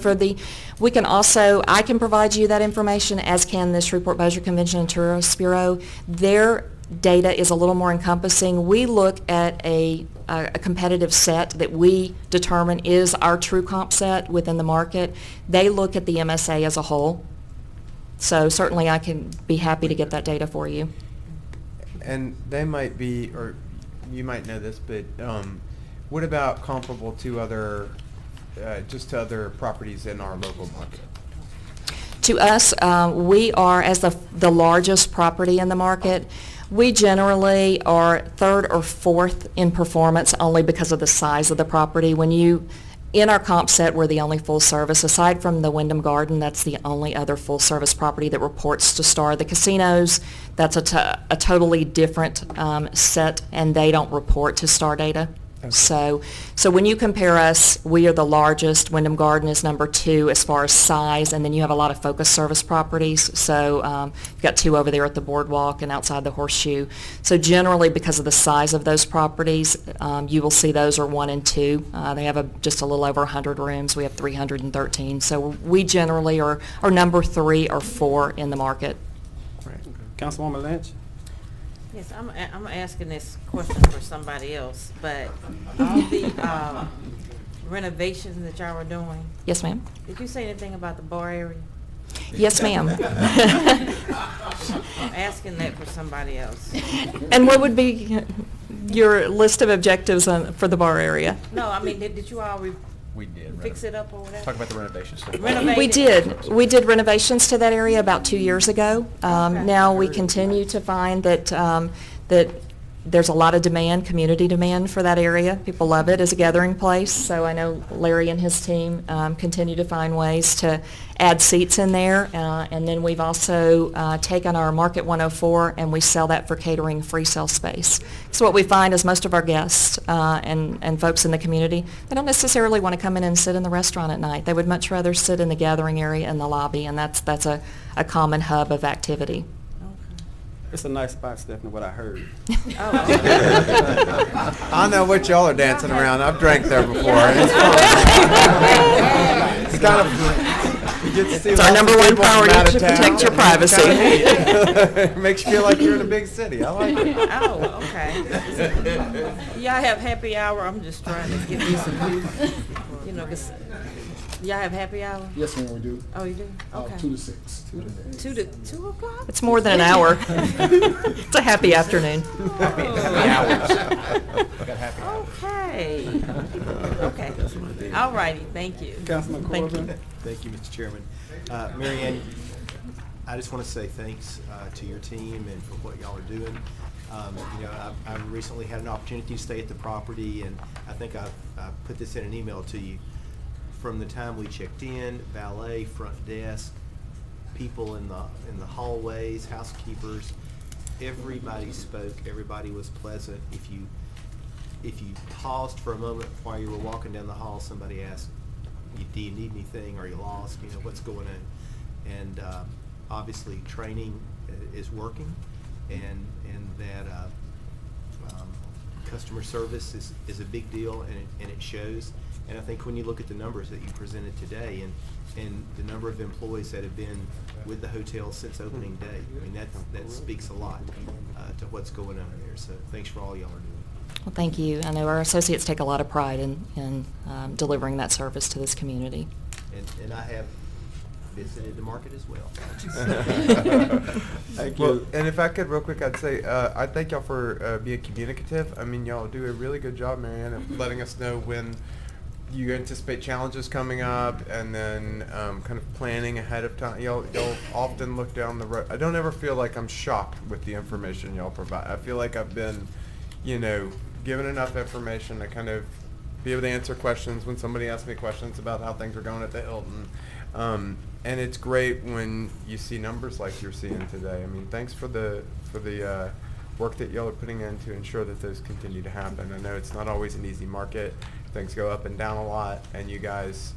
we can also, I can provide you that information, as can the Shreveport Bossier Convention and Tourist Bureau. Their data is a little more encompassing. We look at a competitive set that we determine is our true comp set within the market. They look at the MSA as a whole. So certainly I can be happy to get that data for you. And they might be, or you might know this, but what about comparable to other, just to other properties in our local market? To us, we are, as the largest property in the market, we generally are third or fourth in performance only because of the size of the property. In our comp set, we're the only full service. Aside from the Wyndham Garden, that's the only other full service property that reports to STAR. The casinos, that's a totally different set, and they don't report to STAR data. Okay. So when you compare us, we are the largest. Wyndham Garden is number 2 as far as size, and then you have a lot of focus service properties. So you've got 2 over there at the boardwalk and outside the Horseshoe. So generally, because of the size of those properties, you will see those are 1 and 2. They have just a little over 100 rooms. We have 313. So we generally are number 3 or 4 in the market. Right. Councilwoman Lynch? Yes, I'm asking this question for somebody else, but all the renovations that y'all were doing. Yes, ma'am. Did you say anything about the bar area? Yes, ma'am. I'm asking that for somebody else. And what would be your list of objectives for the bar area? No, I mean, did you all We did. fix it up or whatever? Talk about the renovations. We did. We did renovations to that area about 2 years ago. Now we continue to find that there's a lot of demand, community demand for that area. People love it as a gathering place. So I know Larry and his team continue to find ways to add seats in there. And then we've also taken our Market 104 and we sell that for catering free sale space. So what we find is most of our guests and folks in the community, they don't necessarily want to come in and sit in the restaurant at night. They would much rather sit in the gathering area in the lobby, and that's a common hub of activity. It's a nice spot, Stephanie, what I heard. I know what y'all are dancing around. I've drank there before. It's kind of You get to see It's our lots of number one people from priority out of to town, protect your and it's privacy. kinda neat. Makes you feel like you're in a big city. I like it. Oh, okay. Y'all have happy hour? I'm just trying to get me some, you know, 'cause y'all have happy hour? Yes, ma'am, we do. Oh, you do? Okay. 2 to 6. 2 o'clock? It's more than an hour. It's a happy afternoon. Okay. Okay. All righty, thank you. Councilman Corbin? Thank you, Mr. Chairman. Mary Ann, I just want to say thanks to your team and for what y'all are doing. You know, I recently had an opportunity to stay at the property, and I think I put this in an email to you. From the time we checked in, valet, front desk, people in the hallways, housekeepers, everybody spoke. Everybody was pleasant. If you paused for a moment while you were walking down the hall, somebody asked, do you need anything? Are you lost? You know, what's going on? And obviously training is working, and that customer service is a big deal, and it shows. And I think when you look at the numbers that you presented today, and the number of employees that have been with the hotel since opening day, I mean, that speaks a lot to what's going on there. So thanks for all y'all are doing. Well, thank you. I know our associates take a lot of pride in delivering that service to this community. And I have visited the market as well. Thank you. Well, and if I could real quick, I'd say I thank y'all for being communicative. I mean, y'all do a really good job, Marianne, of letting us know when you anticipate challenges coming up, and then kind of planning ahead of time. Y'all often look down the road. I don't ever feel like I'm shocked with the information y'all provide. I feel like I've been, you know, given enough information to kind of be able to answer questions when somebody asks me questions about how things are going at the Hilton. And it's great when you see numbers like you're seeing today. I mean, thanks for the work that y'all are putting in to ensure that those continue to happen. I know it's not always an easy market. Things go up and down a lot, and you guys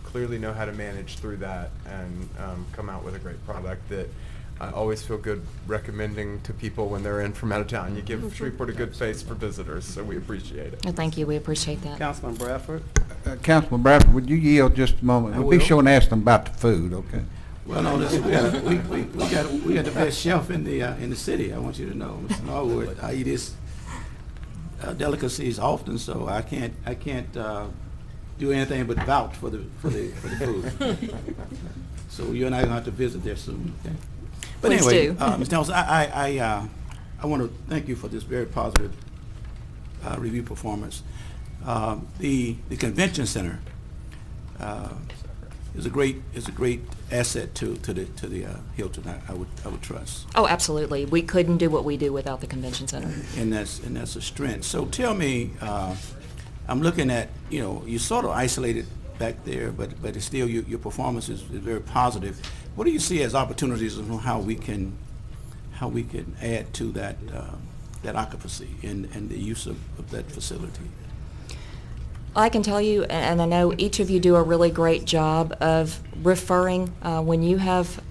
clearly know how to manage through that and come out with a great product that I always feel good recommending to people when they're in from out of town. You give Shreveport a good face for visitors, so we appreciate it. Well, thank you. We appreciate that. Councilman Bradford? Councilman Bradford, would you yield just a moment? I We'll be will. sure and ask them about the food, okay? Well, no, listen, we got the best chef in the city. I want you to know, Mr. Norwood. I eat his delicacies often, so I can't do anything but vouch for the food. So you and I are gonna have to visit there soon, okay? But Please anyway, do. Ms. Nelson, I want to thank you for this very positive review performance. The convention center is a great asset to the Hilton. I would trust. Oh, absolutely. We couldn't do what we do without the convention center. And that's a strength. So tell me, I'm looking at, you know, you sort of isolated back there, but it's still your performance is very positive. What do you see as opportunities on how we can add to that occupancy and the use of that facility? I can tell you, and I know each of you do a really great job of referring when you have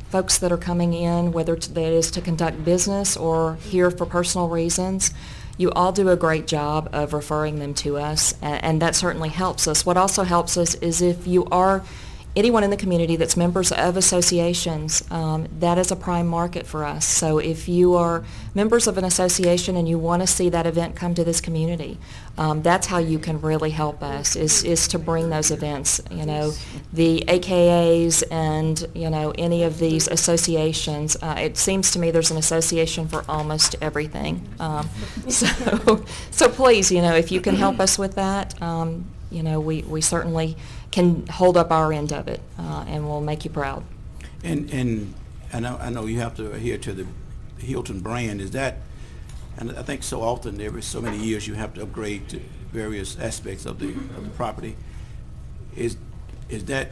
folks that are coming in, whether that is to conduct business or here for personal reasons. You all do a great job of referring them to us, and that certainly helps us. What also helps us is if you are anyone in the community that's members of associations, that is a prime market for us. So if you are members of an association and you want to see that event come to this community, that's how you can really help us, is to bring those events. You know, the AKAs and, you know, any of these associations. It seems to me there's an association for almost everything. So please, you know, if you can help us with that, you know, we certainly can hold up our end of it, and we'll make you proud. And I know you have to adhere to the Hilton brand. Is that, and I think so often every so many years you have to upgrade to various aspects of the property. Is that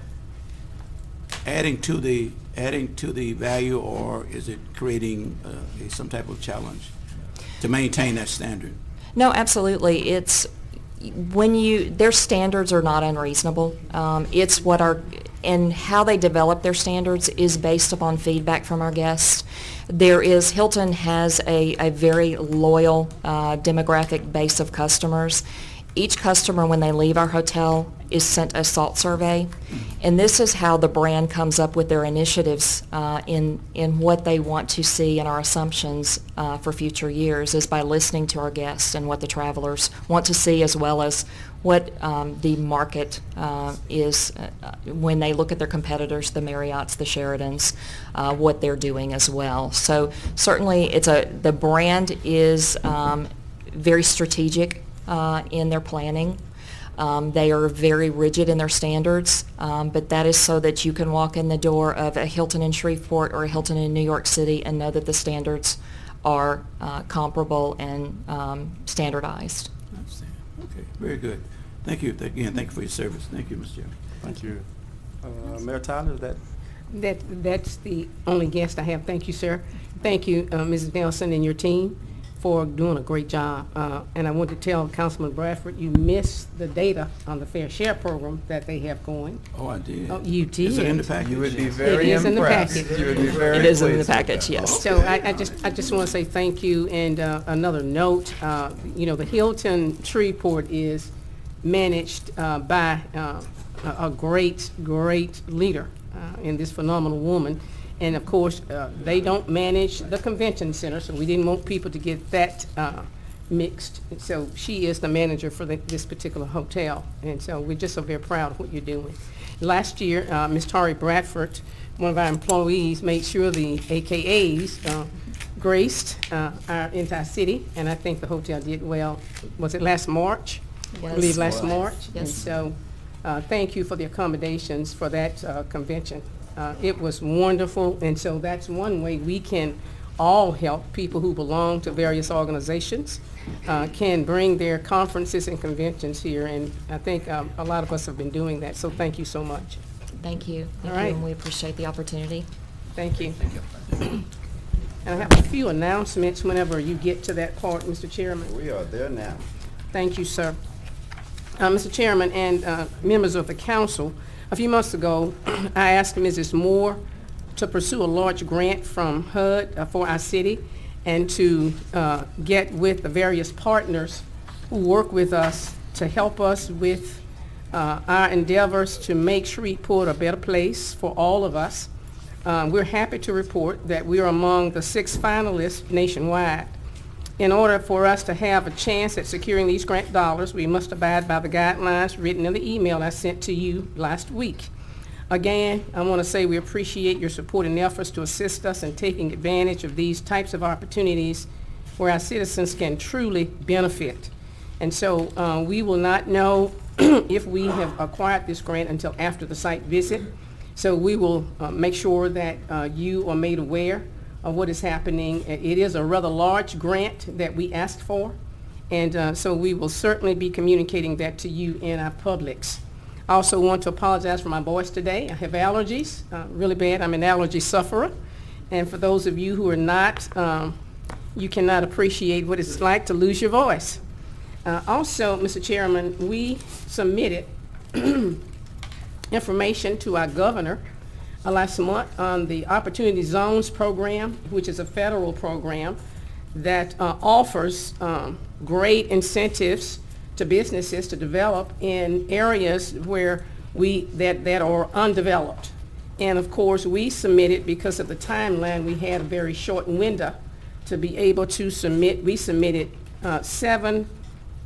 adding to the value, or is it creating some type of challenge to maintain that standard? No, absolutely. It's their standards are not unreasonable. It's and how they develop their standards is based upon feedback from our guests. Hilton has a very loyal demographic base of customers. each customer, when they leave our hotel, is sent a SALT survey. And this is how the brand comes up with their initiatives in what they want to see and our assumptions for future years, is by listening to our guests and what the travelers want to see, as well as what the market is when they look at their competitors, the Marriotts, the Sheratons, what they're doing as well. So certainly the brand is very strategic in their planning. They are very rigid in their standards, but that is so that you can walk in the door of a Hilton in Shreveport or a Hilton in New York City and know that the standards are comparable and standardized. Okay, very good. Thank you. Again, thank you for your service. Thank you, Mr. Chairman. Thank you. Mayor Tyler, is that? That's the only guest I have. Thank you, sir. Thank you, Mrs. Nelson and your team, for doing a great job. And I want to tell Councilman Bradford, you missed the data on the Fair Share program that they have going. Oh, I did. Oh, you did. Is it in the package? You would be very It is in the impressed. package. You would be very It is in the pleased with package, that. yes. So I just want to say thank you. And another note, the Hilton Shreveport is managed by a great leader in this phenomenal woman. And of course, they don't manage the convention center, so we didn't want people to get that mixed. So she is the manager for this particular hotel. And so we're just so very proud of what you're doing. Last year, Ms. Tari Bradford, one of our employees, made sure the AKAs graced our entire city, and I think the hotel did well. Was it last March? Yes. I believe last March. Yes. And so thank you for the accommodations for that convention. It was wonderful, and so that's one way we can all help. People who belong to various organizations can bring their conferences and conventions here, and I think a lot of us have been doing that, so thank you so much. Thank you. All Thank right. you, and we appreciate the opportunity. Thank you. And I have a few announcements whenever you get to that part, Mr. Chairman. We are there now. Thank you, sir. Mr. Chairman and members of the council, a few months ago, I asked Mrs. Moore to pursue a large grant from HUD for our city and to get with the various partners who work with us to help us with our endeavors to make Shreveport a better place for all of us. We're happy to report that we are among the 6 finalists nationwide. In order for us to have a chance at securing these grant dollars, we must abide by the guidelines written in the email I sent to you last week. Again, I want to say we appreciate your support and efforts to assist us in taking advantage of these types of opportunities where our citizens can truly benefit. And so we will not know if we have acquired this grant until after the site visit. So we will make sure that you are made aware of what is happening. It is a rather large grant that we asked for, and so we will certainly be communicating that to you in our Publix. I also want to apologize for my voice today. I have allergies, really bad. I'm an allergy sufferer, and for those of you who are not, you cannot appreciate what it's like to lose your voice. Also, Mr. Chairman, we submitted information to our governor last month on the Opportunity Zones program, which is a federal program that offers great incentives to businesses to develop in areas where that are undeveloped. And of course, we submitted, because of the timeline, we had a very short window to be able to submit. We submitted 7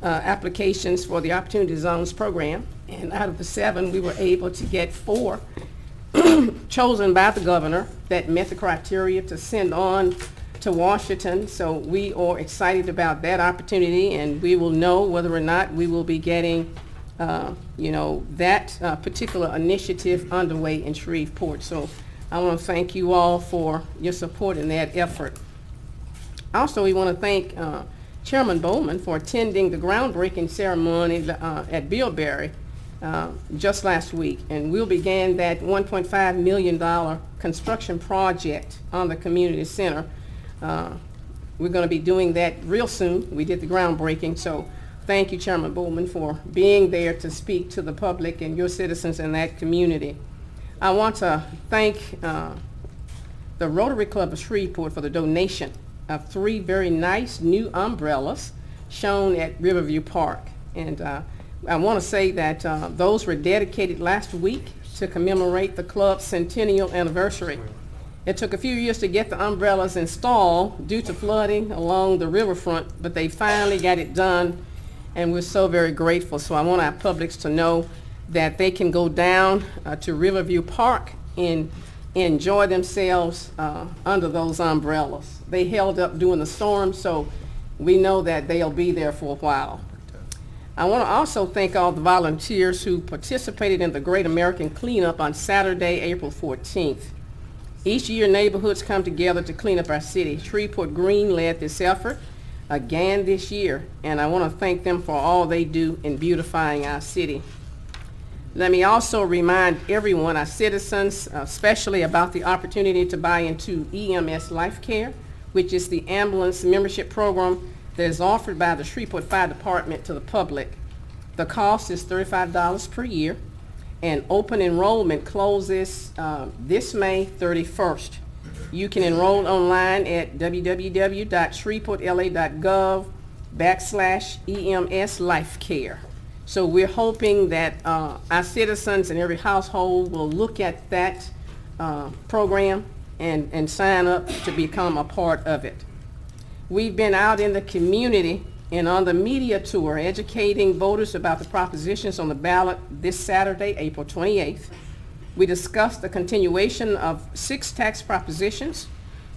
applications for the Opportunity Zones program, and out of the 7, we were able to get 4 chosen by the governor that met the criteria to send on to Washington. So we are excited about that opportunity, and we will know whether or not we will be getting that particular initiative underway in Shreveport. So I want to thank you all for your support in that effort. Also, we want to thank Chairman Bowman for attending the groundbreaking ceremony at Bilberry just last week, and we'll begin that $1.5 million construction project on the community center. We're going to be doing that real soon. We did the groundbreaking, so thank you, Chairman Bowman, for being there to speak to the public and your citizens in that community. I want to thank the Rotary Club of Shreveport for the donation of 3 very nice new umbrellas shown at Riverview Park. And I want to say that those were dedicated last week to commemorate the club's centennial anniversary. It took a few years to get the umbrellas installed due to flooding along the riverfront, but they finally got it done, and we're so very grateful. So I want our publics to know that they can go down to Riverview Park and enjoy themselves under those umbrellas. They held up during the storm, so we know that they'll be there for a while. I want to also thank all the volunteers who participated in the Great American Cleanup on Saturday, April 14th. Each year, neighborhoods come together to clean up our city. Shreveport Green led this effort again this year, and I want to thank them for all they do in beautifying our city. Let me also remind everyone, our citizens, especially about the opportunity to buy into EMS Life Care, which is the ambulance membership program that is offered by the Shreveport Fire Department to the public. The cost is $35 per year, and open enrollment closes this May 31st. You can enroll online at www.shreveportla.gov/EMS Life Care. So we're hoping that our citizens in every household will look at that program and sign up to become a part of it. We've been out in the community and on the media tour educating voters about the propositions on the ballot this Saturday, April 28th. We discussed the continuation of 6 tax propositions,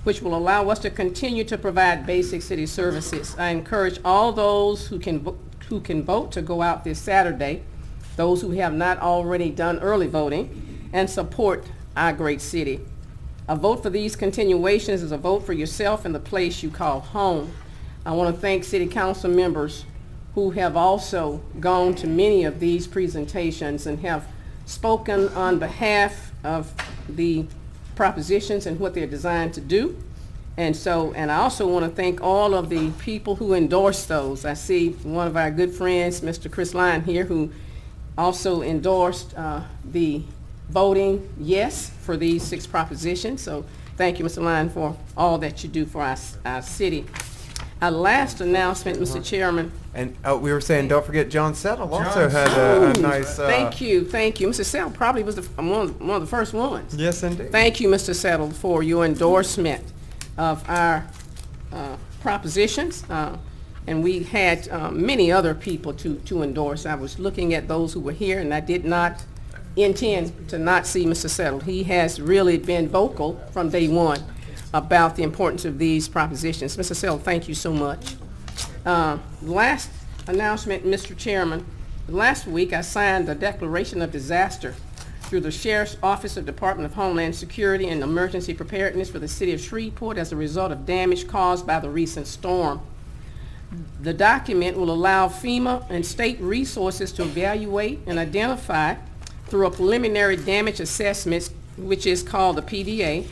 which will allow us to continue to provide basic city services. I encourage all those who can vote to go out this Saturday, those who have not already done early voting, and support our great city. A vote for these continuations is a vote for yourself and the place you call home. I want to thank City Council members who have also gone to many of these presentations and have spoken on behalf of the propositions and what they're designed to do. And I also want to thank all of the people who endorsed those. I see one of our good friends, Mr. Chris Lyon here, who also endorsed the voting yes for these 6 propositions. So thank you, Mr. Lyon, for all that you do for our city. Our last announcement, Mr. Chairman. And we were saying, don't forget John Settle also had a nice... Thank you. Mr. Settle probably was one of the first ones. Yes, indeed. Thank you, Mr. Settle, for your endorsement of our propositions. And we had many other people to endorse. I was looking at those who were here, and I did not intend to not see Mr. Settle. He has really been vocal from day one about the importance of these propositions. Mr. Settle, thank you so much. Last announcement, Mr. Chairman. Last week I signed a declaration of disaster through the Sheriff's Office of Department of Homeland Security and Emergency Preparedness for the City of Shreveport as a result of damage caused by the recent storm. The document will allow FEMA and state resources to evaluate and identify through a preliminary damage assessment, which is called the PDA,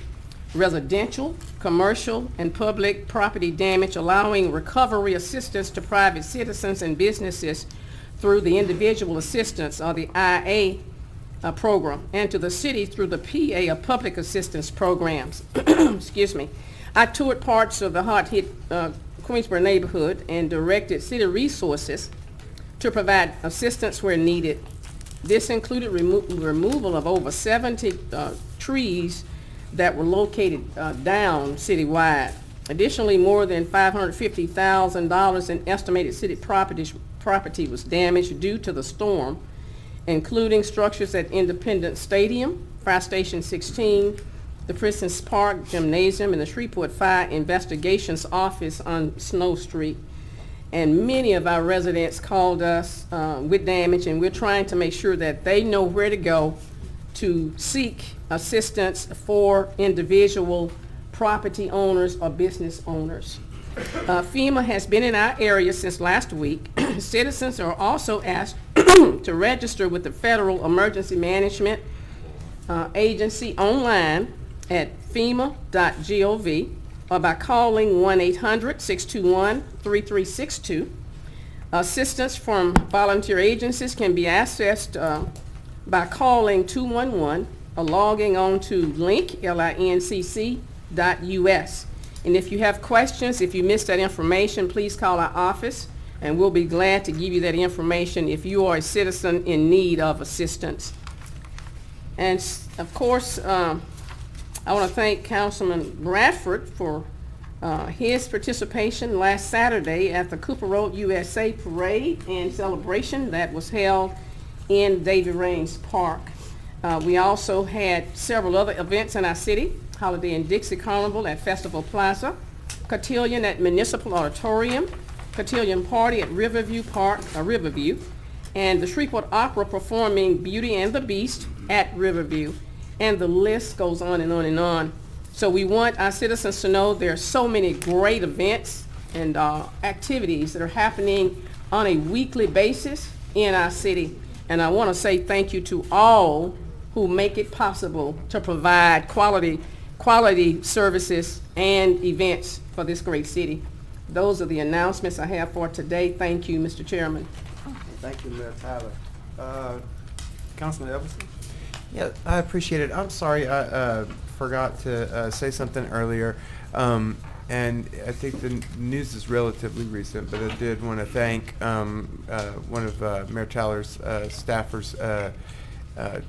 residential, commercial, and public property damage, allowing recovery assistance to private citizens and businesses through the Individual Assistance, or the IA program, and to the city through the PA, or Public Assistance Programs. Excuse me. I toured parts of the hard-hit Queensboro neighborhood and directed city resources to provide assistance where needed. This included removal of over 70 trees that were located down citywide. Additionally, more than $550,000 in estimated city property was damaged due to the storm, including structures at Independence Stadium, Fire Station 16, the Princess Park Gymnasium, and the Shreveport Fire Investigations Office on Snow Street. And many of our residents called us with damage, and we're trying to make sure that they know where to go to seek assistance for individual property owners or business owners. FEMA has been in our area since last week. Citizens are also asked to register with the Federal Emergency Management Agency online at fema.gov or by calling 1-800-621-3362. Assistance from volunteer agencies can be accessed by calling 211 or logging on to lincc.us. And if you have questions, if you missed that information, please call our office and we'll be glad to give you that information if you are a citizen in need of assistance. And of course, I want to thank Councilman Bradford for his participation last Saturday at the Cooper Road USA Parade and celebration that was held in David Raines Park. We also had several other events in our city: Holiday and Dixie Carnival at Festival Plaza, Cotillion at Municipal Auditorium, Cotillion Party at Riverview Park, Riverview, and the Shreveport Opera performing Beauty and the Beast at Riverview. And the list goes on and on and on. So we want our citizens to know there are so many great events and activities that are happening on a weekly basis in our city. And I want to say thank you to all who make it possible to provide quality services and events for this great city. Those are the announcements I have for today. Thank you, Mr. Chairman. Thank you, Mayor Tyler. Councilman Everson? Yeah, I appreciate it. I'm sorry, I forgot to say something earlier. And I think the news is relatively recent, but I did want to thank one of Mayor Tyler's staffers,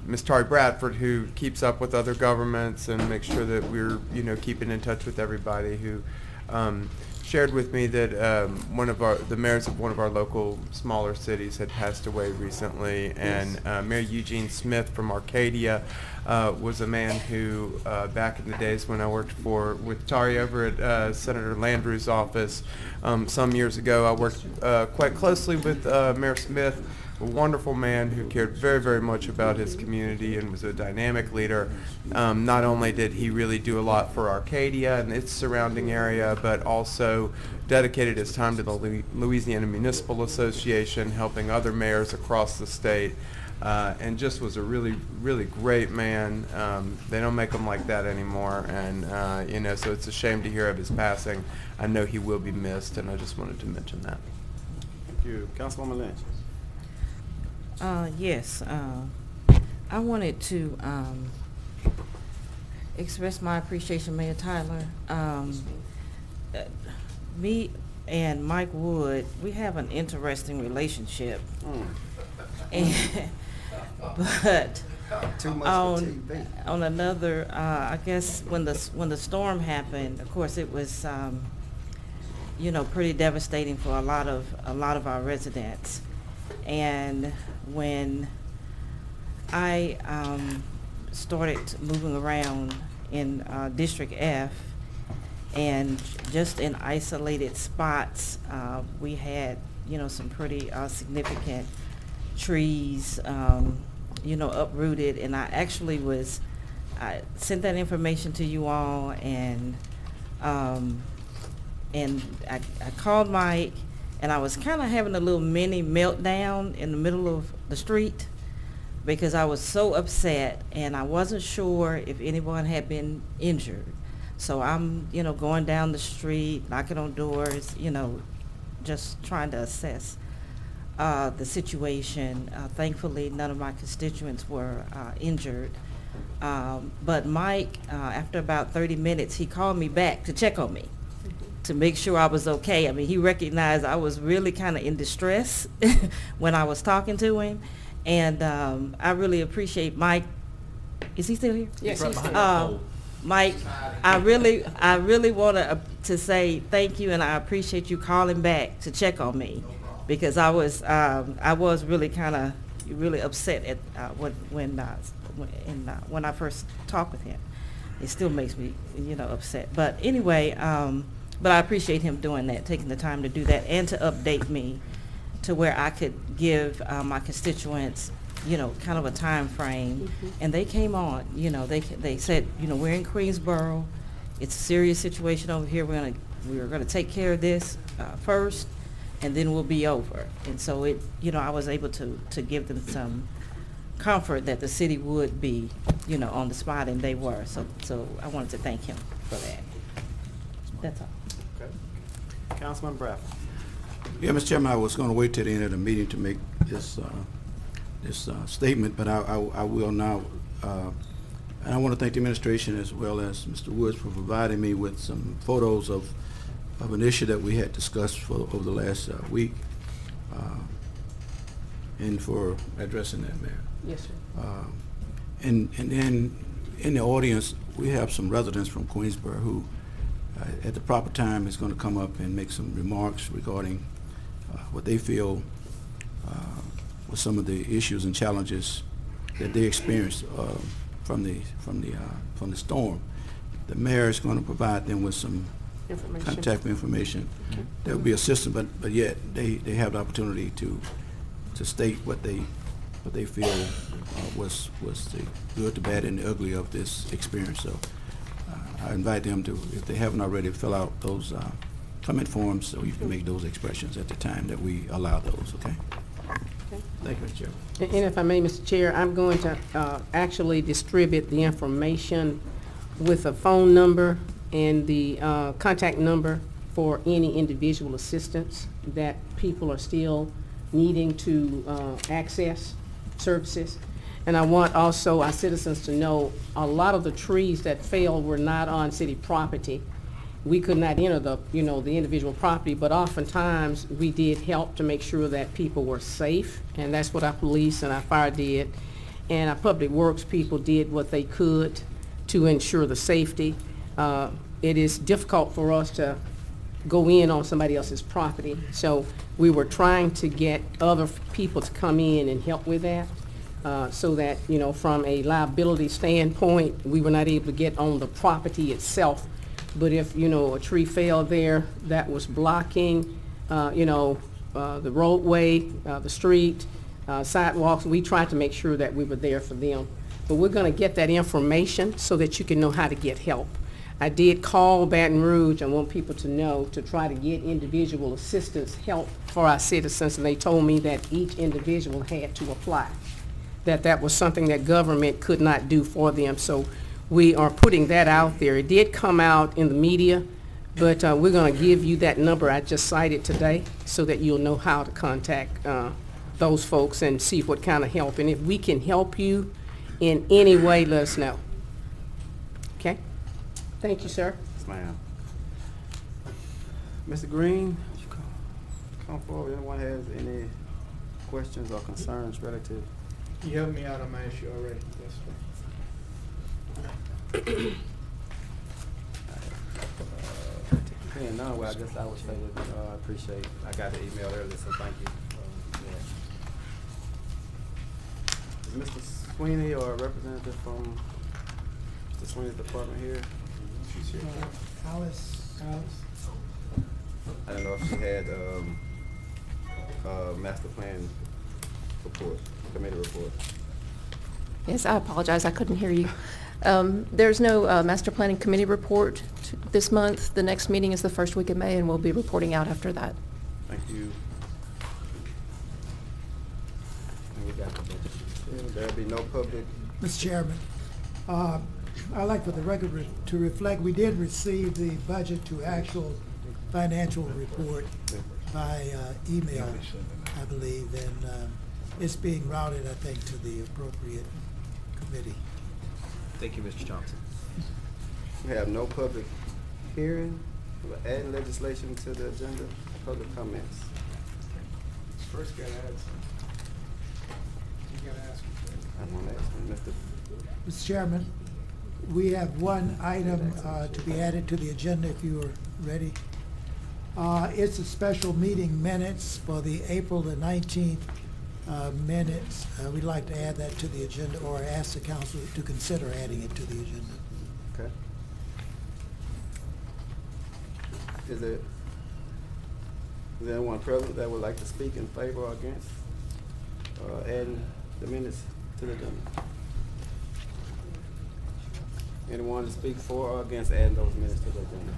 Ms. Tari Bradford, who keeps up with other governments and makes sure that we're, keeping in touch with everybody, who shared with me that the mayors of one of our local smaller cities had passed away recently, and Mayor Eugene Smith from Arcadia was a man who, back in the days when I worked with Tari over at Senator Landrieu's office, some years ago, I worked quite closely with Mayor Smith, a wonderful man who cared very, very much about his community and was a dynamic leader. Not only did he really do a lot for Arcadia and its surrounding area, but also dedicated his time to the Louisiana Municipal Association, helping other mayors across the state, and just was a really, really great man. They don't make them like that anymore, and so it's a shame to hear of his passing. I know he will be missed, and I just wanted to mention that. Thank you. Councilwoman Lynch? Yes, I wanted to express my appreciation, Mayor Tyler. Me and Mike Wood, we have an interesting relationship. But Too much for TV. on another, I guess when the storm happened, of course it was pretty devastating for a lot of our residents. And when I started moving around in District F, and just in isolated spots, we had some pretty significant trees uprooted, and I sent that information to you all, and I called Mike. And I was kind of having a little mini meltdown in the middle of the street because I was so upset, and I wasn't sure if anyone had been injured. So I'm, going down the street, knocking on doors, just trying to assess the situation. Thankfully, none of my constituents were injured. But Mike, after about 30 minutes, he called me back to check on me, to make sure I was okay. I mean, he recognized I was really kind of in distress when I was talking to him, and I really appreciate Mike. Is he still here? Yes, he's still Mike, I really want to say thank you, and I appreciate you calling back to check on me, because I was really kind of really upset at when I first talked with him. It still makes me upset. But anyway. But I appreciate him doing that, taking the time to do that, and to update me to where I could give my constituents, kind of a time frame. Mm-hmm. And they came on, they said, we're in Queensboro. It's a serious situation over here. We're gonna take care of this first, and then we'll be over. And so I was able to give them some comfort that the city would be, on the spot, and they were. So I wanted to thank him for that. That's all. Okay. Councilman Bradford? Yeah, Mr. Chairman, I was going to wait till the end of the meeting to make this statement, but I will now. And I want to thank the administration as well as Mr. Woods for providing me with some photos of an issue that we had discussed over the last week. and for addressing that, Mayor. Yes, sir. And then in the audience, we have some residents from Queensboro who, at the proper time, is going to come up and make some remarks regarding what they feel with some of the issues and challenges that they experienced from the storm. The mayor is going to provide them with some contact information that will be assistant, but yet they have the opportunity to state what they feel was the good, the bad, and the ugly of this experience. So I invite them to, if they haven't already, fill out those comment forms so you can make those expressions at the time that we allow those, okay? Thank you, Mr. Chairman. And if I may, Mr. Chair, I'm going to actually distribute the information with a phone number and the contact number for any individual assistance that people are still needing to access services. And I want also our citizens to know a lot of the trees that fell were not on city property. We could not enter the individual property, but oftentimes we did help to make sure that people were safe, and that's what our police and our fire did. And our public works people did what they could to ensure the safety. It is difficult for us to go in on somebody else's property, so we were trying to get other people to come in and help with that, so that, from a liability standpoint, we were not able to get on the property itself. But if, a tree fell there that was blocking, the roadway, the street, sidewalks, we tried to make sure that we were there for them. But we're going to get that information so that you can know how to get help. I did call Baton Rouge. I want people to know to try to get individual assistance help for our citizens, and they told me that each individual had to apply, that was something that government could not do for them. So we are putting that out there. It did come out in the media, but we're going to give you that number I just cited today so that you'll know how to contact those folks and see what kind of help. And if we can help you in any way, let us know. Okay? Thank you, sir. Yes, ma'am. Mr. Green, come forward. Anyone has any questions or concerns relative? You helped me out on my issue already. Yes, sir. Seeing none, well, I guess I would say that I appreciate, I got the email earlier, so thank you. Is Mr. Sweeney or a representative from Mr. Sweeney's department here? She's here. Alice. I don't know if she had master plan report, committee report. Yes, I apologize, I couldn't hear you. There's no master planning committee report this month. The next meeting is the first week of May, and we'll be reporting out after that. Thank you. And we got the budget. There'll be no public. Mr. Chairman, I'd like for the record to reflect, we did receive the budget to actual financial report by email, I believe, and it's being routed, I think, to the appropriate committee. Thank you, Mr. Johnson. We have no public hearing. We're adding legislation to the agenda. Public comments. First gotta add something. You gotta ask him. I want to ask Mr. Mr. Chairman, we have one item to be added to the agenda if you are ready. It's a special meeting minutes for the April the 19th minutes. We'd like to add that to the agenda, or ask the council to consider adding it to the agenda. Okay. Is there anyone present that would like to speak in favor or against adding the minutes to the agenda? Anyone to speak for or against adding those minutes to the agenda?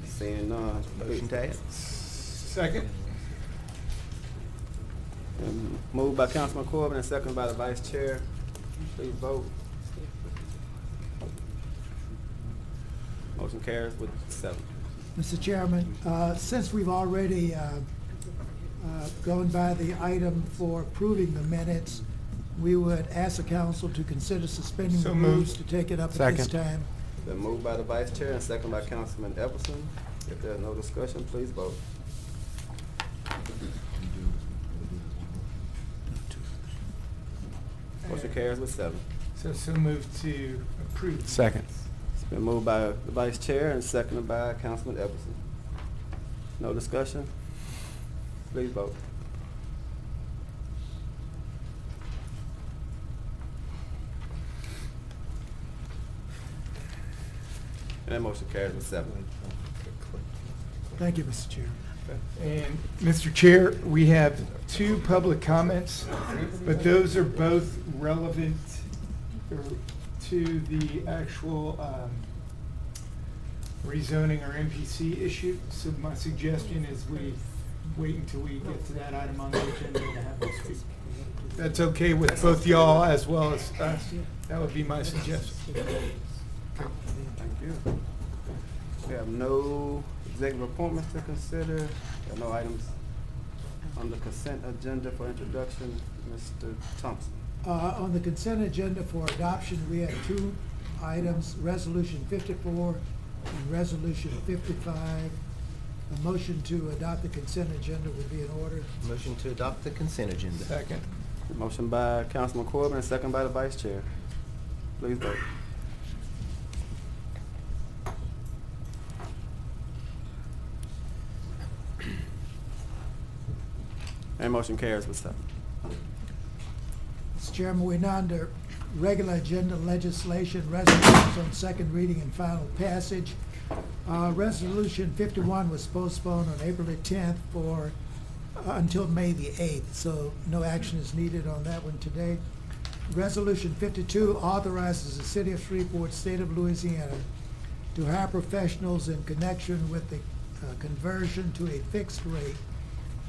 Seeing none. Motion to add. Second. Moved by Councilman Corbin and seconded by the Vice Chair. Please vote. Motion carries with 7. Mr. Chairman, since we've already gone by the item for approving the minutes, we would ask the council to consider suspending the rules to take it up at this time. Been moved by the Vice Chair and seconded by Councilman Epperson. If there's no discussion, please vote. Motion carries with 7. So moved to approve. Second. It's been moved by the Vice Chair and seconded by Councilman Everson. No discussion? Please vote. And that motion carries with 7. Thank you, Mr. Chair. And Mr. Chair, we have 2 public comments, but those are both relevant to the actual rezoning or MPC issue. So my suggestion is we wait until we get to that item on the agenda to have them speak. That's okay with both y'all as well as us. That would be my suggestion. Thank you. We have no executive appointments to consider. There are no items on the consent agenda for introduction. Mr. Thompson. On the consent agenda for adoption, we have 2 items, Resolution 54 and Resolution 55. A motion to adopt the consent agenda would be in order. Motion to adopt the consent agenda. Second. Motion by Councilman Corbin and second by the Vice Chair. Please vote. And motion carries with 7. Mr. Chairman, we're now under regular agenda legislation, resolutions on second reading and final passage. Resolution 51 was postponed on April the 10th for until May the 8th, so no action is needed on that one today. Resolution 52 authorizes the City of Shreveport, State of Louisiana, to hire professionals in connection with the conversion to a fixed rate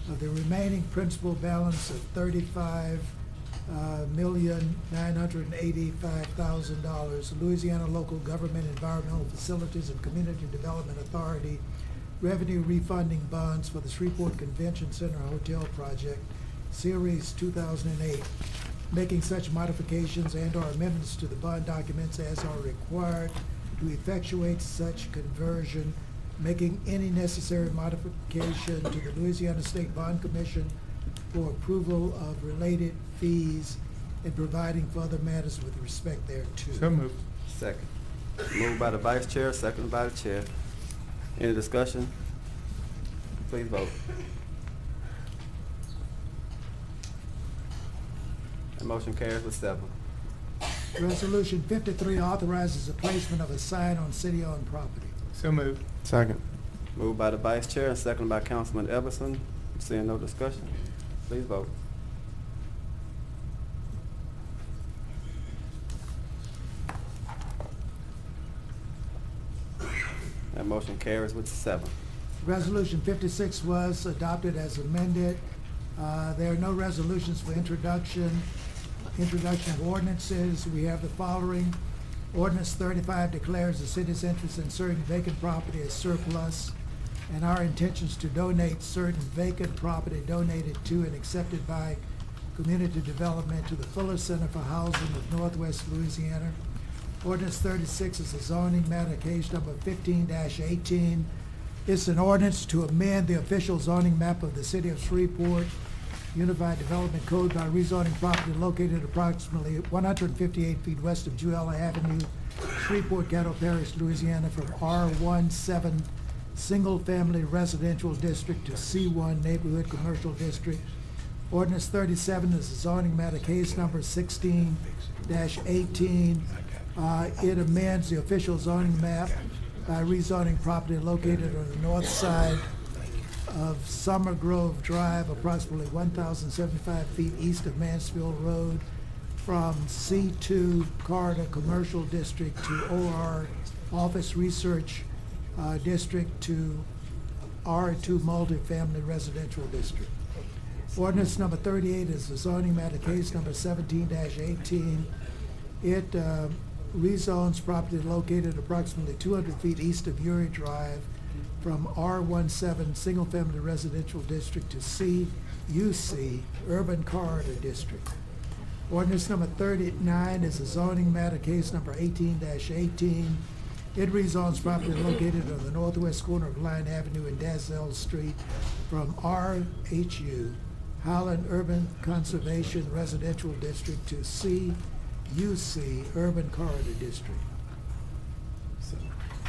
of the remaining principal balance of $35,985,000, Louisiana Local Government Environmental Facilities and Community Development Authority revenue refunding bonds for the Shreveport Convention Center Hotel Project, Series 2008, making such modifications and/or amendments to the bond documents as are required to effectuate such conversion, making any necessary modification to the Louisiana State Bond Commission for approval of related fees, and providing for other matters with respect thereto. So moved. Second. Moved by the Vice Chair, seconded by the Chair. Any discussion? Please vote. And motion carries with 7. Resolution 53 authorizes the placement of a sign on city-owned property. So moved. Second. Moved by the Vice Chair and seconded by Councilman Everson. Seeing no discussion, please vote. That motion carries with 7. Resolution 56 was adopted as amended. There are no resolutions for introduction of ordinances. We have the following. Ordinance 35 declares the city's interest in certain vacant property as surplus, and our intentions to donate certain vacant property donated to and accepted by community development to the Fuller Center for Housing of Northwest Louisiana. Ordinance 36 is a zoning matter, case number 15-18. It's an ordinance to amend the official zoning map of the City of Shreveport Unified Development Code by rezoning property located approximately 158 feet west of Jewella Avenue, Shreveport, Caddo Parish, Louisiana, from R17 Single Family Residential District to C1 Neighborhood Commercial District. Ordinance 37 is a zoning matter, case number 16-18. It amends the official zoning map by rezoning property located on the north side of Summer Grove Drive, approximately 1,075 feet east of Mansfield Road, from C2 Corridor Commercial District to OR Office Research District to R2 Multifamily Residential District. Ordinance number 38 is the zoning matter, case number 17-18. It rezones property located approximately 200 feet east of Uri Drive from R17 Single Family Residential District to CUC Urban Corridor District. Ordinance number 39 is a zoning matter, case number 18-18. It rezones property located on the northwest corner of Line Avenue and Dazzell Street from RHU Highland Urban Conservation Residential District to CUC Urban Corridor District.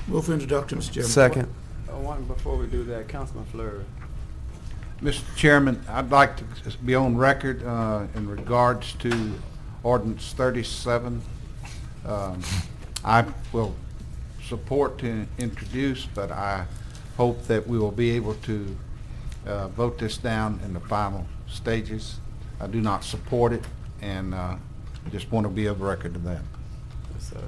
Move for introduction, Mr. Chairman. Second. One before we do that, Councilman Fleury. Mr. Chairman, I'd like to be on record in regards to ordinance 37. I will support to introduce, but I hope that we will be able to vote this down in the final stages. I do not support it, and just want to be of record of that. Yes, sir.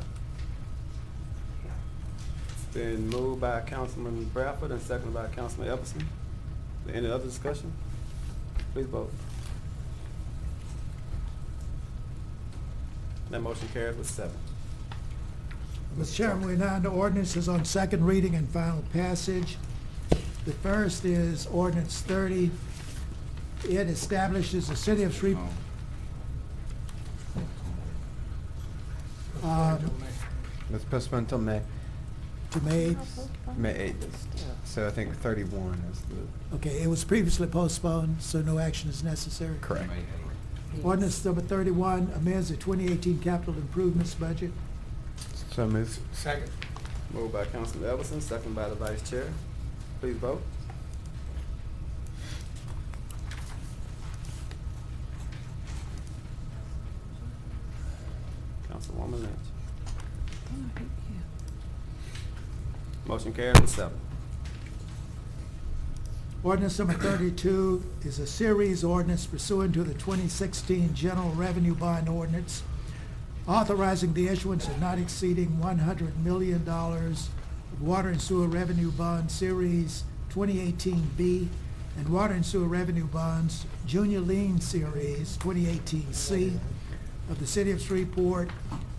It's been moved by Councilman Bradford and seconded by Councilman Everson. Any other discussion? Please vote. That motion carries with 7. Mr. Chairman, we're now into ordinances on second reading and final passage. The first is ordinance 30. It establishes the city of Shreveport. Let's postpone until May. To May. May 8th. So I think 31 is the. Okay, it was previously postponed, so no action is necessary. Correct. Ordinance number 31 amends the 2018 capital improvements budget. So moved. Second. Moved by Councilman Everson, seconded by the Vice Chair. Please vote. Councilwoman Lynch. Motion carries with 7. Ordinance number 32 is a series ordinance pursuant to the 2016 General Revenue Bond Ordinance, authorizing the issuance of not exceeding $100 million of Water and Sewer Revenue Bond Series 2018B and Water and Sewer Revenue Bonds Junior Lien Series 2018C of the City of Shreveport,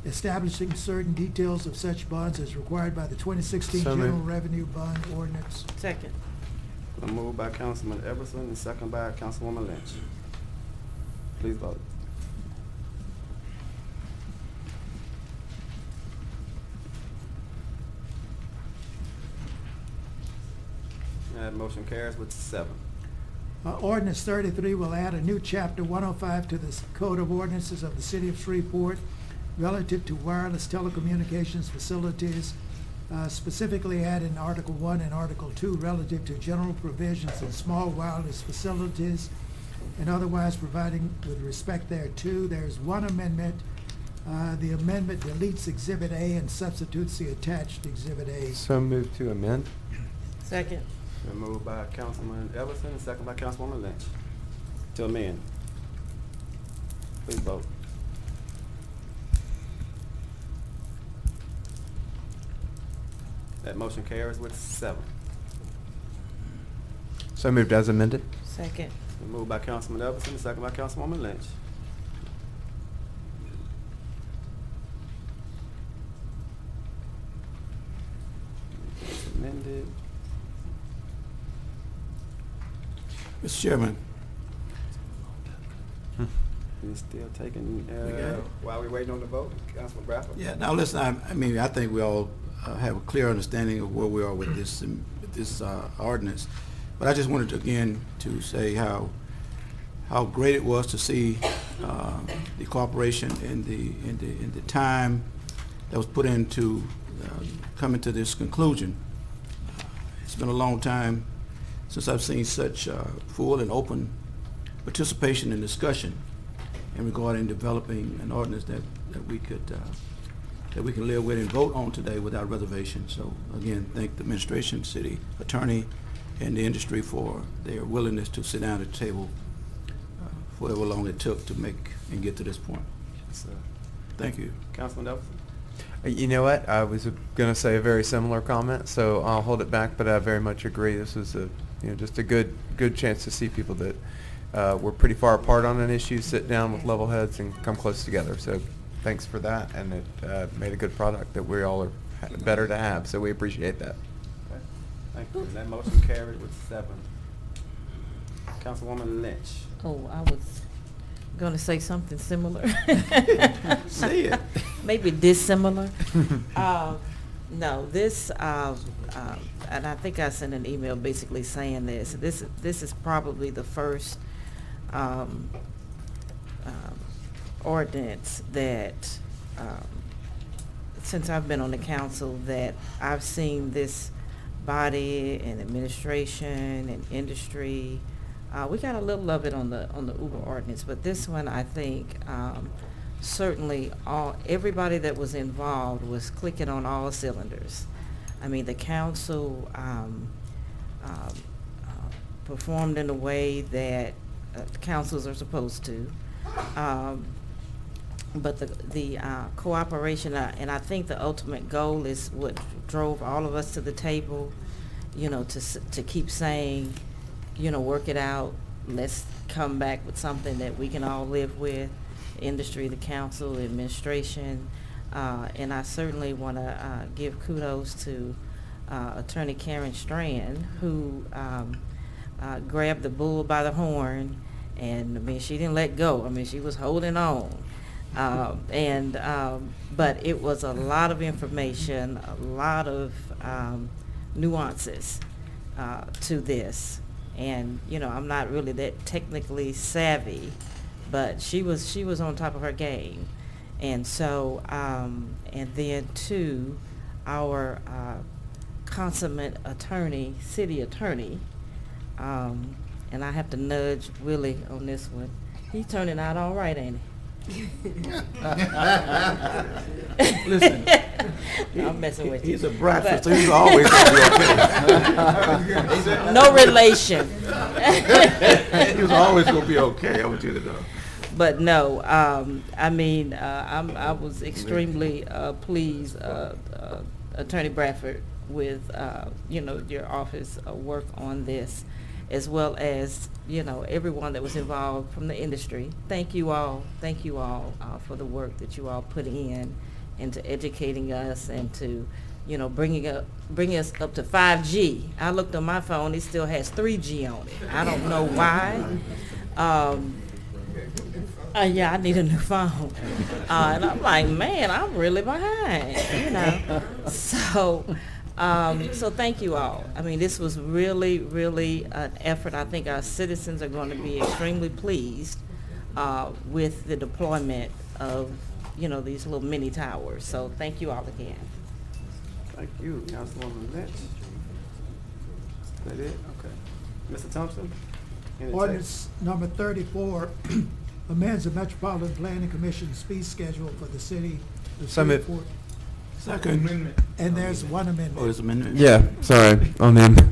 establishing certain details of such bonds as required by the 2016 So moved. General Revenue Bond Ordinance. Second. Moved by Councilman Everson and seconded by Councilwoman Lynch. Please vote. That motion carries with 7. Ordinance 33 will add a new chapter 105 to the Code of Ordinances of the City of Shreveport relative to wireless telecommunications facilities, specifically add in Article 1 and Article 2 relative to general provisions in small wireless facilities and otherwise providing with respect thereto. There's one amendment. The amendment deletes Exhibit A and substitutes the attached Exhibit A. So moved to amend. Second. Been moved by Councilman Everson and seconded by Councilwoman Lynch. To amend. Please vote. That motion carries with 7. So moved as amended. Second. Been moved by Councilman Everson and seconded by Councilwoman Lynch. It's amended. Mr. Chairman, It's still taking, got it. while we're waiting on the vote, Councilman Bradford. yeah, now listen, I mean, I think we all have a clear understanding of where we are with this ordinance. But I just wanted to, again, to say how great it was to see the cooperation and the time that was put into coming to this conclusion. It's been a long time since I've seen such full and open participation and discussion in regarding developing an ordinance that we could that we can live with and vote on today without reservation. So again, thank the administration, city attorney, and the industry for their willingness to sit down at the table for however long it took to make and get to this point. Yes, sir. Thank you. Councilman Everson. You know what? I was going to say a very similar comment, so I'll hold it back. But I very much agree. This was just a good chance to see people that were pretty far apart on an issue sit down with level heads and come close together. So thanks for that, and it made a good product that we all are better to have. So we appreciate that. Okay. Thank you. That motion carried with 7. Councilwoman Lynch. Oh, I was going to say something similar. Say it. Maybe dissimilar. No, this, and I think I sent an email basically saying this. This is probably the first um, ordinance that, since I've been on the council, that I've seen this body and administration and industry. We got a little of it on the Uber ordinance, but this one, I think, certainly everybody that was involved was clicking on all cylinders. I mean, the council performed in a way that councils are supposed to. But the cooperation, and I think the ultimate goal is what drove all of us to the table, to keep saying, work it out. Let's come back with something that we can all live with, industry, the council, the administration. And I certainly want to give kudos to Attorney Karen Strand, who grabbed the bull by the horn, and I mean, she didn't let go. I mean, she was holding on. But it was a lot of information, a lot of nuances to this. And, I'm not really that technically savvy, but she was on top of her game. And so, and then too, our consummate attorney, city attorney, and I have to nudge Willie on this one. He's turning out all right, ain't he? Listen, I'm messing with you. He's a Bradford, so he's always going to be okay. No relation. He was always going to be okay, I want you to know. But no, I was extremely pleased, Attorney Bradford, with your office work on this, as well as everyone that was involved from the industry. Thank you all for the work that you all put in, into educating us and to bringing us up to 5G. I looked on my phone; it still has 3G on it. I don't know why. Yeah, I need a new phone. And I'm like, man, I'm really behind, So, so thank you all. I mean, this was really, really an effort. I think our citizens are going to be extremely pleased with the deployment of, these little mini towers. So thank you all again. Thank you, Councilwoman Lynch. Is that it? Okay. Mr. Thompson? Any Ordinance number 34 amends the Metropolitan Planning Commission's fee schedule for the city of So moved. Shreveport. Second. And there's one amendment. Oh, there's an amendment? Yeah, sorry, on the,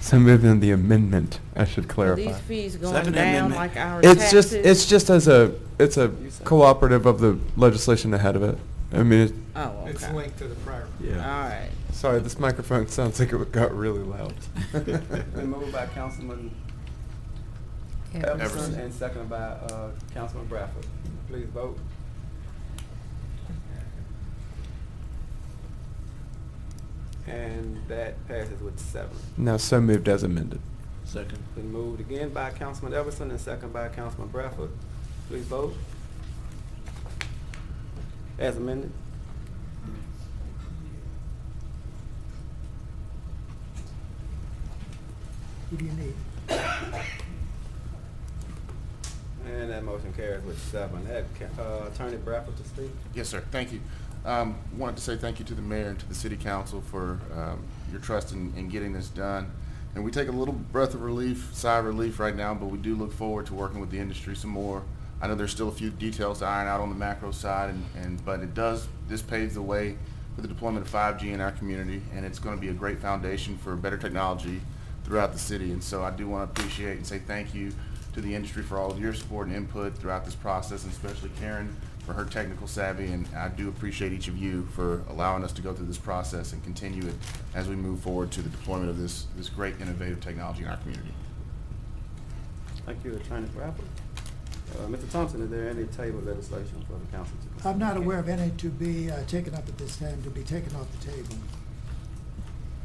so moving on the amendment, I should Are clarify. these fees going Second down amendment. like our It's taxes? just as it's a cooperative of the legislation ahead of it. I mean, Oh, okay. It's linked to the prior. Yeah. All right. sorry, this microphone sounds like it got really loud. Been moved by Councilman Everson and seconded by Councilman Bradford. Please vote. And that passes with 7. Now, so moved as amended. Second. Been moved again by Councilman Everson and seconded by Councilman Bradford. Please vote. As amended. Who do you need? And that motion carries with 7. Attorney Bradford to speak. Yes, sir. Thank you. Wanted to say thank you to the mayor and to the city council for your trust in getting this done. And we take a little breath of relief, sigh of relief right now, but we do look forward to working with the industry some more. I know there's still a few details to iron out on the macro side, but this paves the way for the deployment of 5G in our community, and it's going to be a great foundation for better technology throughout the city. And so I do want to appreciate and say thank you to the industry for all of your support and input throughout this process, and especially Karen for her technical savvy. And I do appreciate each of you for allowing us to go through this process and continue it as we move forward to the deployment of this great innovative technology in our community. Thank you, Attorney Bradford. Mr. Thompson, is there any table legislation for the council to consider? I'm not aware of any to be taken up at this time, to be taken off the table.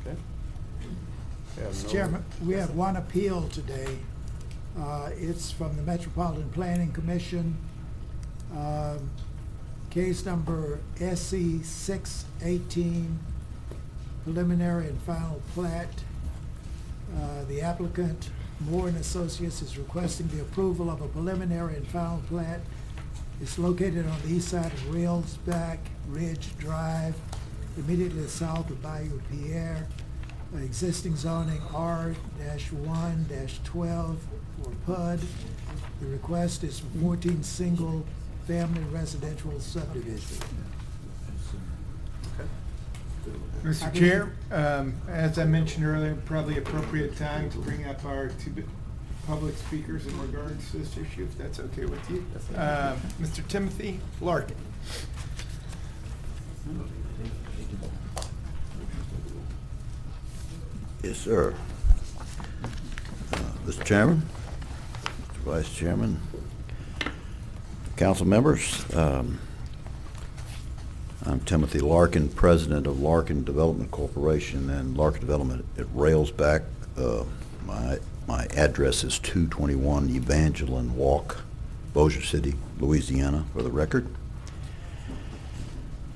Okay. We have Mr. no- Chairman, we have one appeal today. It's from the Metropolitan Planning Commission. Case number SC 618, preliminary and final plat. The applicant Moore and Associates is requesting the approval of a preliminary and final plat. It's located on the east side of Railsback Ridge Drive, immediately south of Bayou Pierre. Existing zoning R-1-12 for PUD. The request is for 14 single-family residential subdivision. Mr. Chair, as I mentioned earlier, probably appropriate time to bring up our two public speakers in regards to this issue, if that's okay with you. Mr. Timothy Larkin. Yes, sir. Mr. Chairman, Mr. Vice Chairman, council members, I'm Timothy Larkin, president of Larkin Development Corporation and Larkin Development at Railsback. My address is 221 Evangeline Walk, Bossier City, Louisiana, for the record.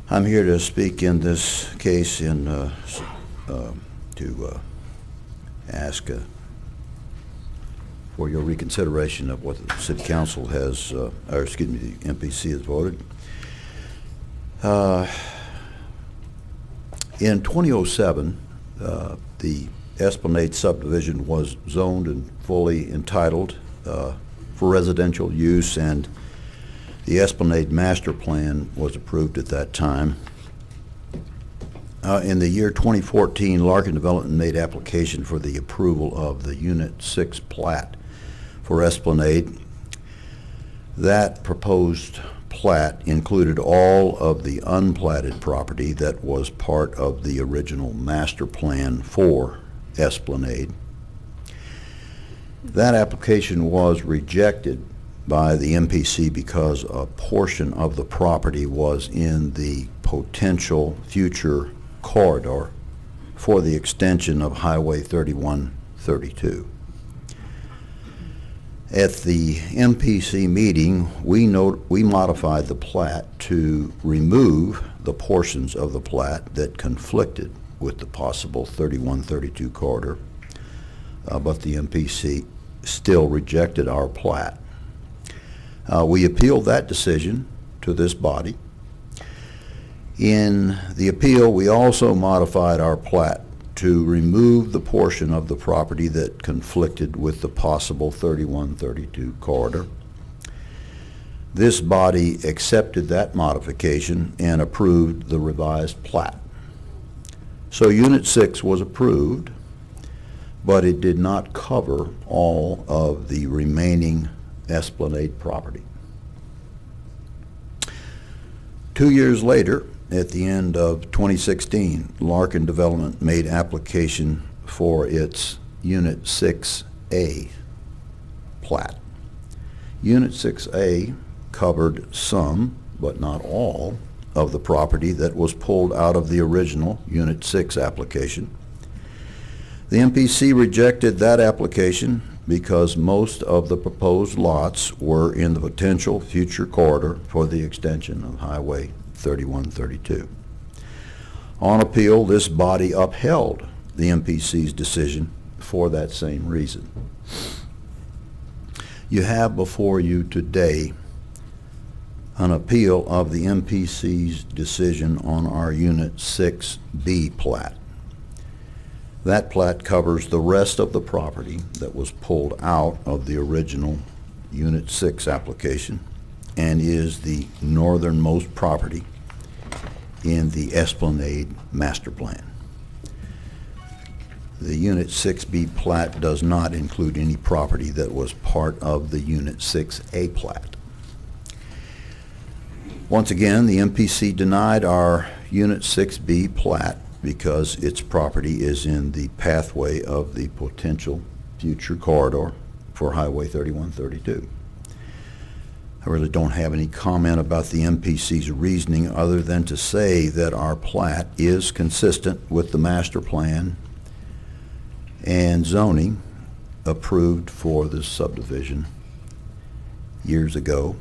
I'm here to speak in this case to ask for your reconsideration of what the City Council has, or excuse me, the MPC has voted. In 2007, the Esplanade subdivision was zoned and fully entitled for residential use, and the Esplanade master plan was approved at that time. In the year 2014, Larkin Development made application for the approval of the Unit 6 plat for Esplanade. That proposed plat included all of the unplatted property that was part of the original master plan for Esplanade. That application was rejected by the MPC because a portion of the property was in the potential future corridor for the extension of Highway 3132. At the MPC meeting, we modified the plat to remove the portions of the plat that conflicted with the possible 3132 corridor, but the MPC still rejected our plat. We appealed that decision to this body. In the appeal, we also modified our plat to remove the portion of the property that conflicted with the possible 3132 corridor. This body accepted that modification and approved the revised plat. So Unit 6 was approved, but it did not cover all of the remaining Esplanade property. 2 years later, at the end of 2016, Larkin Development made application for its Unit 6A plat. Unit 6A covered some, but not all, of the property that was pulled out of the original Unit 6 application. The MPC rejected that application because most of the proposed lots were in the potential future corridor for the extension of Highway 3132. On appeal, this body upheld the MPC's decision for that same reason. You have before you today an appeal of the MPC's decision on our Unit 6B plat. That plat covers the rest of the property that was pulled out of the original Unit 6 application and is the northernmost property in the Esplanade master plan. The Unit 6B plat does not include any property that was part of the Unit 6A plat. Once again, the MPC denied our Unit 6B plat because its property is in the pathway of the potential future corridor for Highway 3132. I really don't have any comment about the MPC's reasoning other than to say that our plat is consistent with the master plan and zoning approved for this subdivision years ago,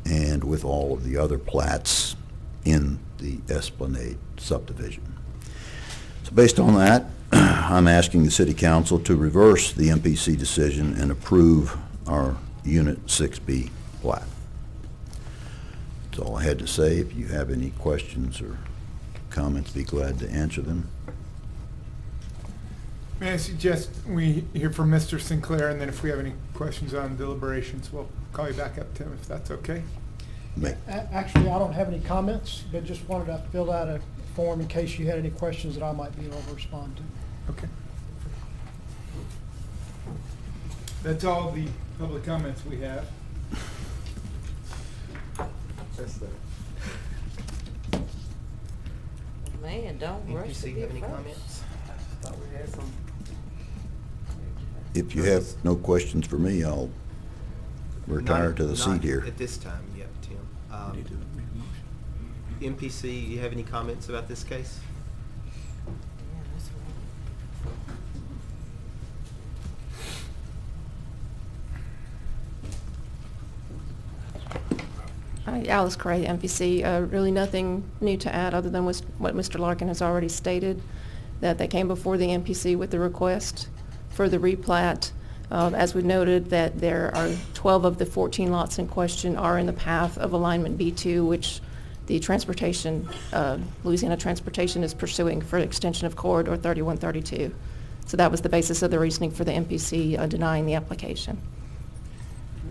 and with all of the other plats in the Esplanade subdivision. So based on that, I'm asking the city council to reverse the MPC decision and approve our Unit 6B plat. That's all I had to say. If you have any questions or comments, be glad to answer them. May I suggest we hear from Mr. Sinclair, and then if we have any questions on deliberations, we'll call you back up, Tim, if that's okay? Actually, I don't have any comments, but just wanted to fill out a form in case you had any questions that I might be able to respond to. Okay. That's all the public comments we have. Man, don't rush to NPC be have any first. comments? Thought we had some. If you have no questions for me, I'll retire to the seat Not here. at this time yet, Tim. MPC, you have any comments about this case? Yeah, that's right. Hi, Alice Cray, MPC. Really nothing new to add other than what Mr. Larkin has already stated, that they came before the MPC with the request for the replat. As we noted, that there are 12 of the 14 lots in question are in the path of alignment B2, which the transportation, Louisiana Transportation is pursuing for extension of corridor 3132. So that was the basis of the reasoning for the MPC denying the application.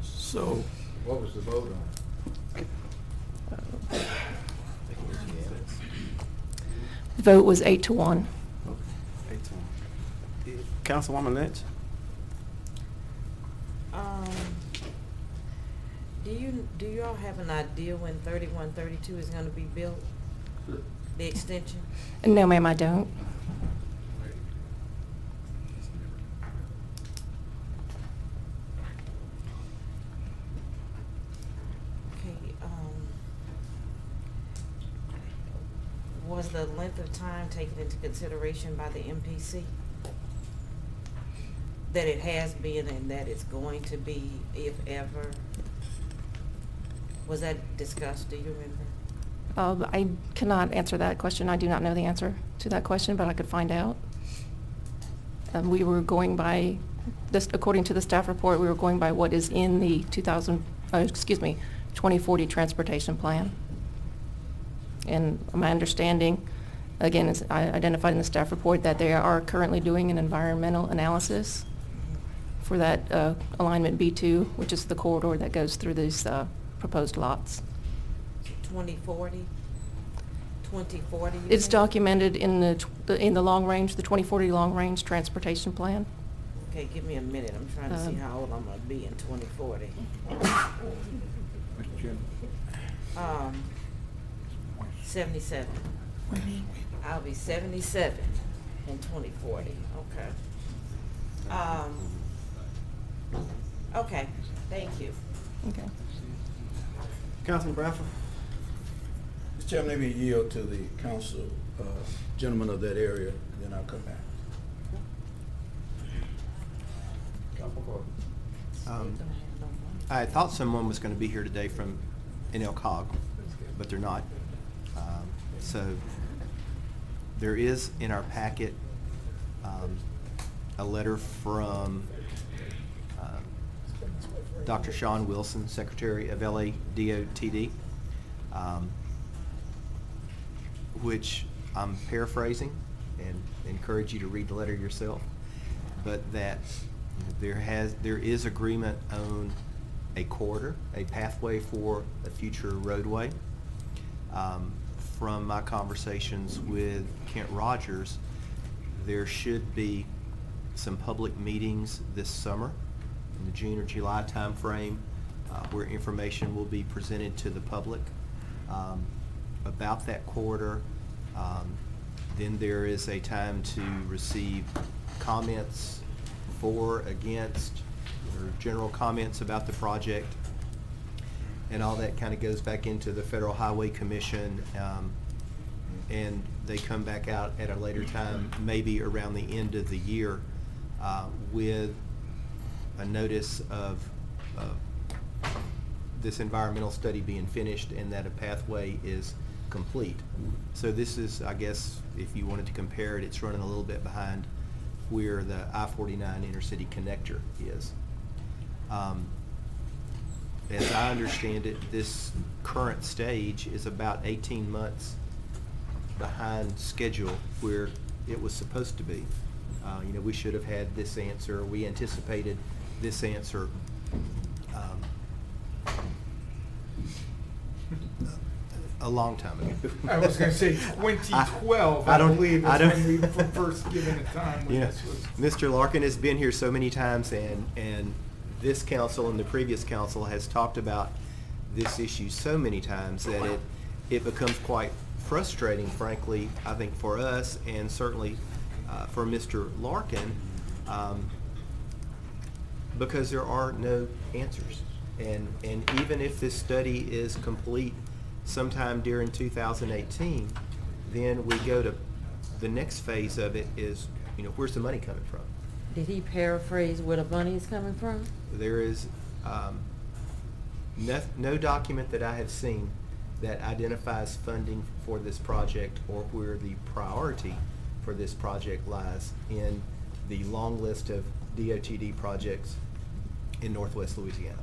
So, What was the vote on? The vote was 8-1. 8-1. Councilwoman Lynch? Do you all have an idea when 3132 is going to be built? The extension? No, ma'am, I don't. Okay, was the length of time taken into consideration by the MPC? That it has been and that it's going to be, if ever? Was that discussed, do you remember? I cannot answer that question. I do not know the answer to that question, but I could find out. We were going by, this, according to the staff report, we were going by what is in the 2040 transportation plan. And my understanding, again, is identified in the staff report that they are currently doing an environmental analysis for that alignment B2, which is the corridor that goes through these proposed lots. 2040? 2040? you It's think? documented in the long range, the 2040 long range transportation plan. Okay, give me a minute. I'm trying to see how old I'm gonna be in 2040. Mr. Chairman. 77. I'll be 77 in 2040. Okay. Okay. Thank you. Okay. Councilman Bradford? Mr. Chairman, let me yield to the council, gentleman of that area, and then I'll come back. I thought someone was going to be here today from NLCOG, but they're not. So there is in our packet a letter from Dr. Sean Wilson, Secretary of LADOTD, which I'm paraphrasing and encourage you to read the letter yourself, but that there is agreement on a corridor, a pathway for a future roadway. From my conversations with Kent Rogers, there should be some public meetings this summer in the June or July timeframe where information will be presented to the public about that corridor. Then there is a time to receive comments for, against, or general comments about the project. And all that kind of goes back into the Federal Highway Commission, and they come back out at a later time, maybe around the end of the year, with a notice of this environmental study being finished and that a pathway is complete. So this is, I guess, if you wanted to compare it, it's running a little bit behind where the I-49 intercity connector is. As I understand it, this current stage is about 18 months behind schedule where it was supposed to be. We should have had this answer. We anticipated this answer a long time ago. I was going to say 2012, I believe, is when we were first given a time when this was. Mr. Larkin has been here so many times, and this council and the previous council has talked about this issue so many times that it becomes quite frustrating, frankly, I think, for us and certainly for Mr. Larkin, because there are no answers. And even if this study is complete sometime during 2018, then we go to the next phase of it is, where's the money coming from? Did he paraphrase where the money is coming from? There is no document that I have seen that identifies funding for this project or where the priority for this project lies in the long list of DOTD projects in Northwest Louisiana.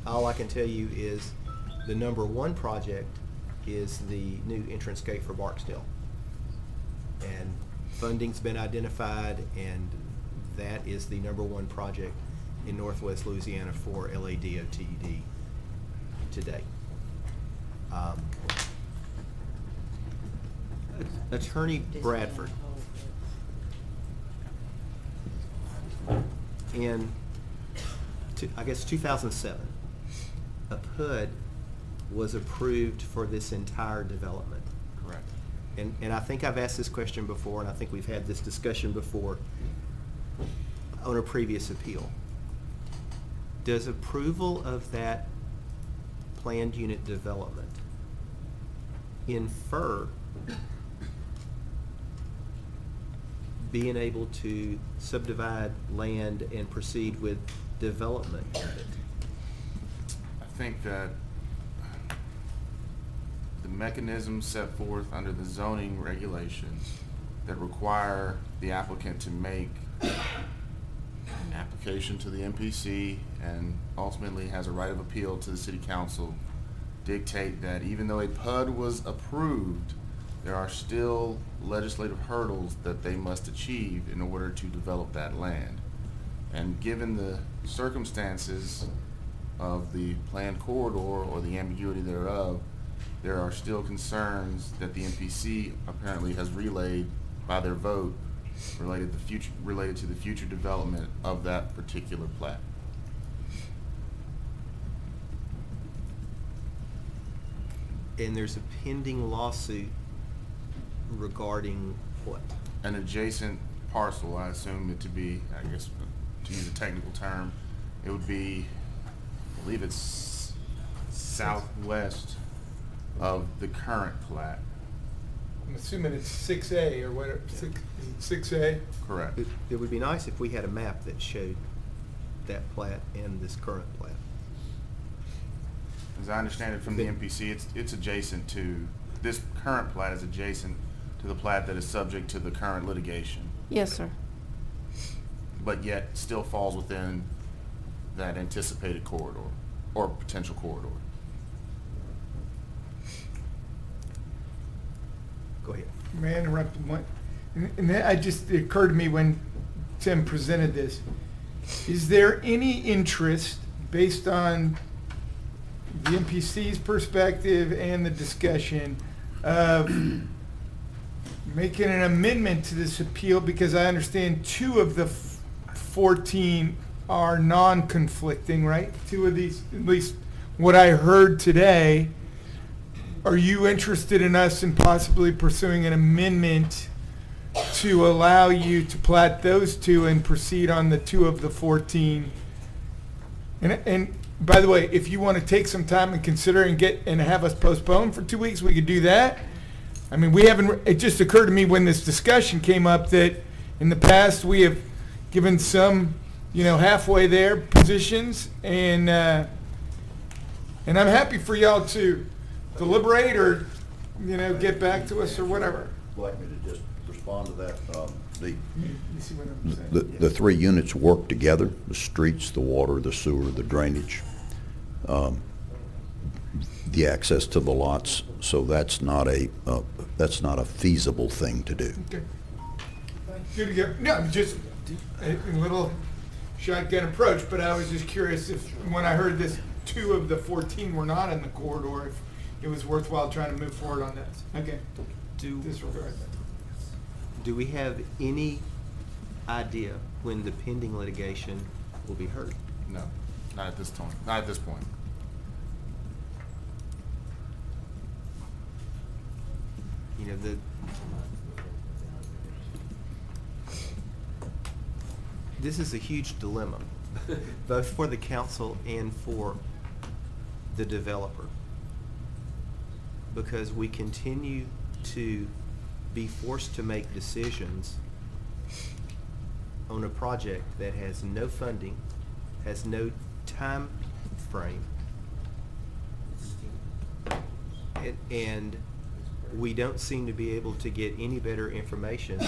All I can tell you is the number one project is the new entrance gate for Barksdale. And funding's been identified, and that is the number one project in Northwest Louisiana for LADOTD today. Attorney Bradford, in, I guess, 2007, a PUD was approved for this entire development. Correct. And I think I've asked this question before, and I think we've had this discussion before on a previous appeal. Does approval of that planned unit development infer being able to subdivide land and proceed with development of it? I think that the mechanisms set forth under the zoning regulations that require the applicant to make an application to the MPC and ultimately has a right of appeal to the city council dictate that even though a PUD was approved, there are still legislative hurdles that they must achieve in order to develop that land. And given the circumstances of the planned corridor or the ambiguity thereof, there are still concerns that the MPC apparently has relayed by their vote related to the future development of that particular plat. And there's a pending lawsuit regarding what? An adjacent parcel, I assume it to be, I guess, to use a technical term, it would be, I believe it's southwest of the current plat. I'm assuming it's 6A or whatever, 6A? Correct. It would be nice if we had a map that showed that plat and this current plat. As I understand it from the MPC, it's adjacent to, this current plat is adjacent to the plat that is subject to the current litigation, Yes, sir. but yet still falls within that anticipated corridor or potential corridor. Go ahead. May I interrupt one? And that it occurred to me when Tim presented this. Is there any interest, based on the MPC's perspective and the discussion, of making an amendment to this appeal? Because I understand 2 of the 14 are non-conflicting, right? 2 of these, at least what I heard today. Are you interested in us in possibly pursuing an amendment to allow you to plat those 2 and proceed on the 2 of the 14? And by the way, if you want to take some time and consider and have us postpone for 2 weeks, we could do that. I mean, it just occurred to me when this discussion came up that in the past we have given some, halfway there positions, and I'm happy for y'all to deliberate or, get back to us or whatever. Like me to just respond to that? You see what I'm saying? The three units work together, the streets, the water, the sewer, the drainage, the access to the lots, so that's not a feasible thing to do. Okay. Good to go. No, just a little shotgun approach, but I was just curious if, when I heard this, 2 of the 14 were not in the corridor, if it was worthwhile trying to move forward on this. Okay. Disregard that. Do we have any idea when the pending litigation will be heard? No, not at this time, not at this point. You know, this is a huge dilemma, both for the council and for the developer, because we continue to be forced to make decisions on a project that has no funding, has no time frame, and we don't seem to be able to get any better information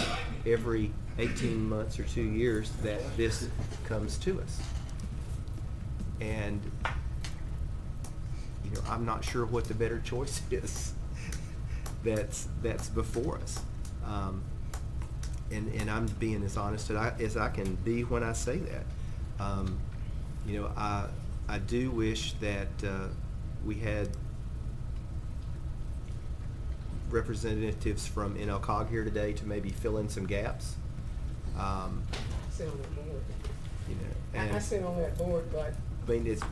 every 18 months or 2 years that this comes to us. And, you know, I'm not sure what the better choice is that's before us. And I'm being as honest as I can be when I say that. You know, I do wish that we had representatives from NLCOG here today to maybe fill in some gaps. Sit on that board. You know, I and sit on that board, but I mean, it's,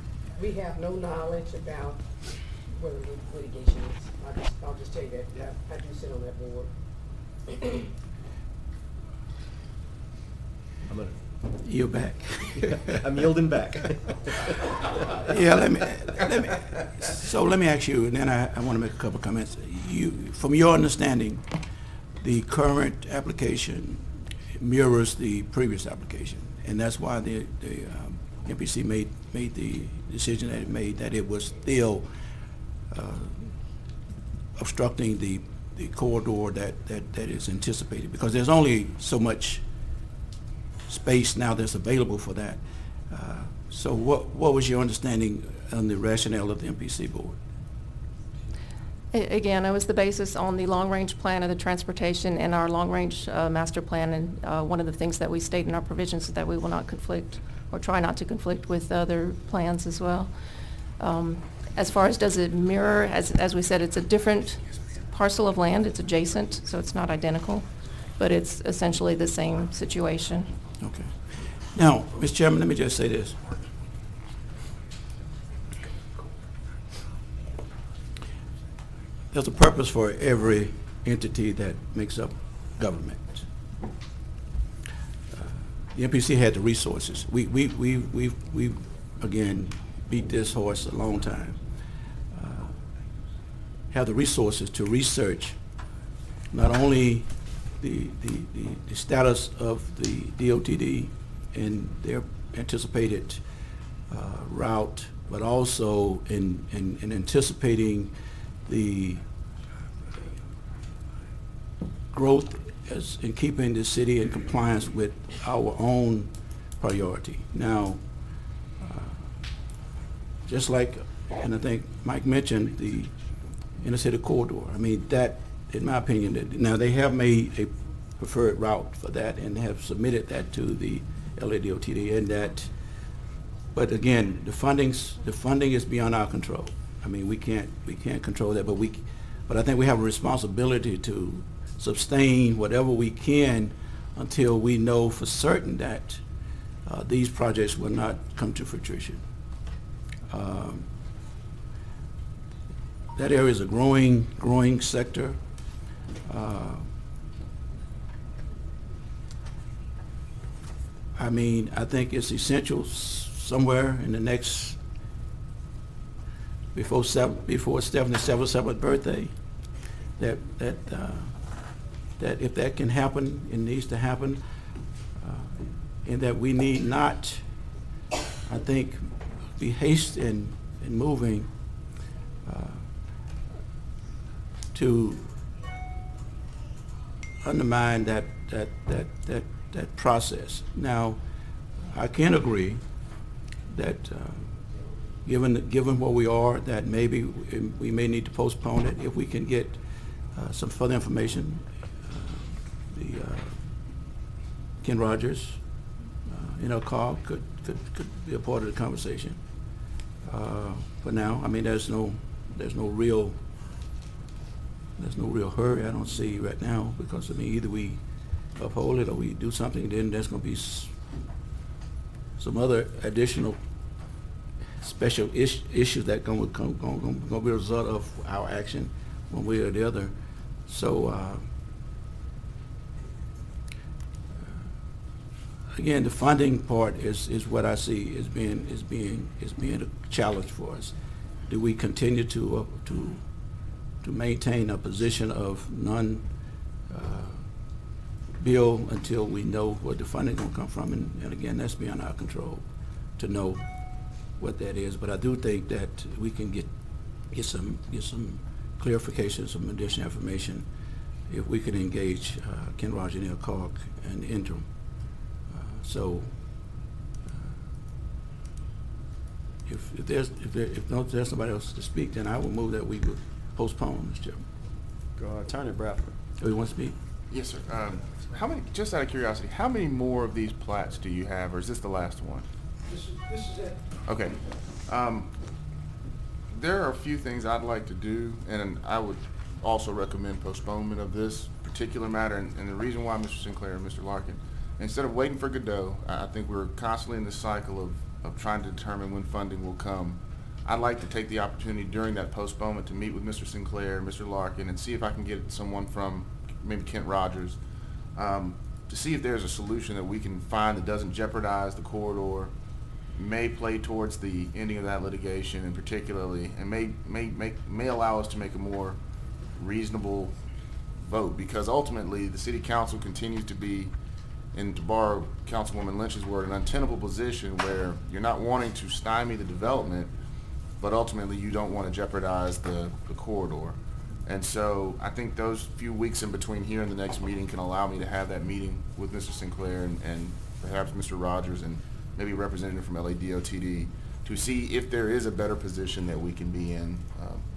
we have no knowledge about whether litigation is. I'll just tell you that. Yeah. I do sit on that board. I'm gonna. You're back. I'm yielding back. Yeah, let me ask you, and then I want to make a couple comments. From your understanding, the current application mirrors the previous application, and that's why the MPC made the decision that it made, that it was still obstructing the corridor that is anticipated, because there's only so much space now that's available for that. So what was your understanding on the rationale of the MPC board? Again, it was the basis on the long-range plan of the transportation and our long-range master plan, and one of the things that we state in our provisions is that we will not conflict or try not to conflict with other plans as well. As far as does it mirror, as we said, it's a different parcel of land, it's adjacent, so it's not identical, but it's essentially the same situation. Okay. Now, Mr. Chairman, let me just say this. There's a purpose for every entity that makes up government. The MPC had the resources. We've again beat this horse a long time. Have the resources to research not only the status of the DOTD and their anticipated route, but also in anticipating the growth as in keeping the city in compliance with our own priority. Now, just like, and I think Mike mentioned the inner city corridor. I mean, that, in my opinion, now they have made a preferred route for that and have submitted that to the LADOTD, and that, but again, the funding is beyond our control. I mean, we can't control that, but I think we have a responsibility to sustain whatever we can until we know for certain that these projects will not come to fruition. That area is a growing sector. I mean, I think it's essential somewhere in the next, before Stephanie's 77th birthday, that if that can happen, it needs to happen, and that we need not, I think, be hasty in moving to undermine that that process. Now, I can agree that given where we are, that maybe we may need to postpone it if we can get some further information. Ken Rogers, call could be a part of the conversation. For now, I mean, there's no real hurry. I don't see right now, because I mean, either we uphold it or we do something. Then there's going to be some other additional special issues that going to be a result of our action, one way or the other. So again, the funding part is what I see as being a challenge for us. Do we continue to maintain a position of bill until we know where the funding going to come from? And again, that's beyond our control to know what that is. But I do think that we can get some clarification, some additional information, if we could engage Ken Roger, Neil Clark, and the interim. So if there's somebody else to speak, then I will move that we would postpone, Mr. Chairman. Attorney Bradford. Oh, you want to speak? Yes, sir. How many, just out of curiosity, how many more of these plats do you have, or is this the last one? This is it. Okay. There are a few things I'd like to do, and I would also recommend postponement of this particular matter. And the reason why, Mr. Sinclair and Mr. Larkin, instead of waiting for Godot, I think we're constantly in this cycle of trying to determine when funding will come. I'd like to take the opportunity during that postponement to meet with Mr. Sinclair, Mr. Larkin, and see if I can get someone from maybe Kent Rogers to see if there's a solution that we can find that doesn't jeopardize the corridor, may play towards the ending of that litigation, and particularly, and may allow us to make a more reasonable vote, because ultimately the city council continues to be, and to borrow Councilwoman Lynch's word, an untenable position where you're not wanting to stymie the development, but ultimately you don't want to jeopardize the corridor. And so I think those few weeks in between here and the next meeting can allow me to have that meeting with Mr. Sinclair and perhaps Mr. Rogers and maybe a representative from LADOTD to see if there is a better position that we can be in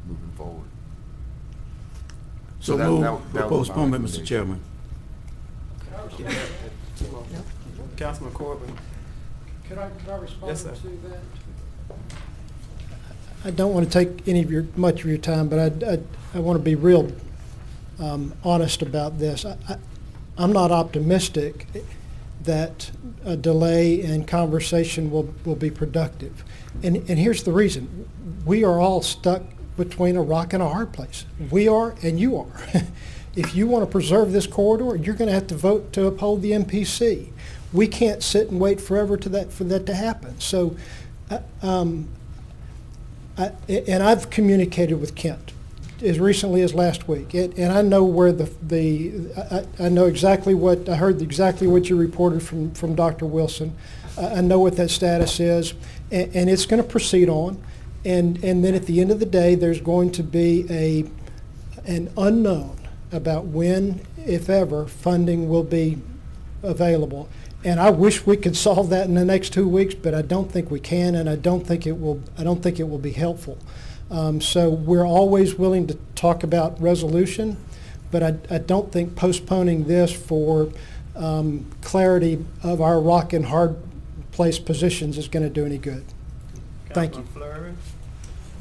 moving forward. So move for postponement, Mr. Chairman. Councilman Corbin. Could I respond Yes, sir. to that? I don't want to take much of your time, but I want to be real honest about this. I'm not optimistic that a delay in conversation will be productive. And here's the reason. We are all stuck between a rock and a hard place. We are, and you are. If you want to preserve this corridor, you're going to have to vote to uphold the MPC. We can't sit and wait forever for that to happen. So, and I've communicated with Kent as recently as last week, and I know where I know exactly what I heard, exactly what you reported from Dr. Wilson. I know what that status is, and it's going to proceed on. And then at the end of the day, there's going to be an unknown about when, if ever, funding will be available. And I wish we could solve that in the next 2 weeks, but I don't think we can, and I don't think it will be helpful. So we're always willing to talk about resolution, but I don't think postponing this for clarity of our rock and hard place positions is going to do any good. Thank you. Fleury.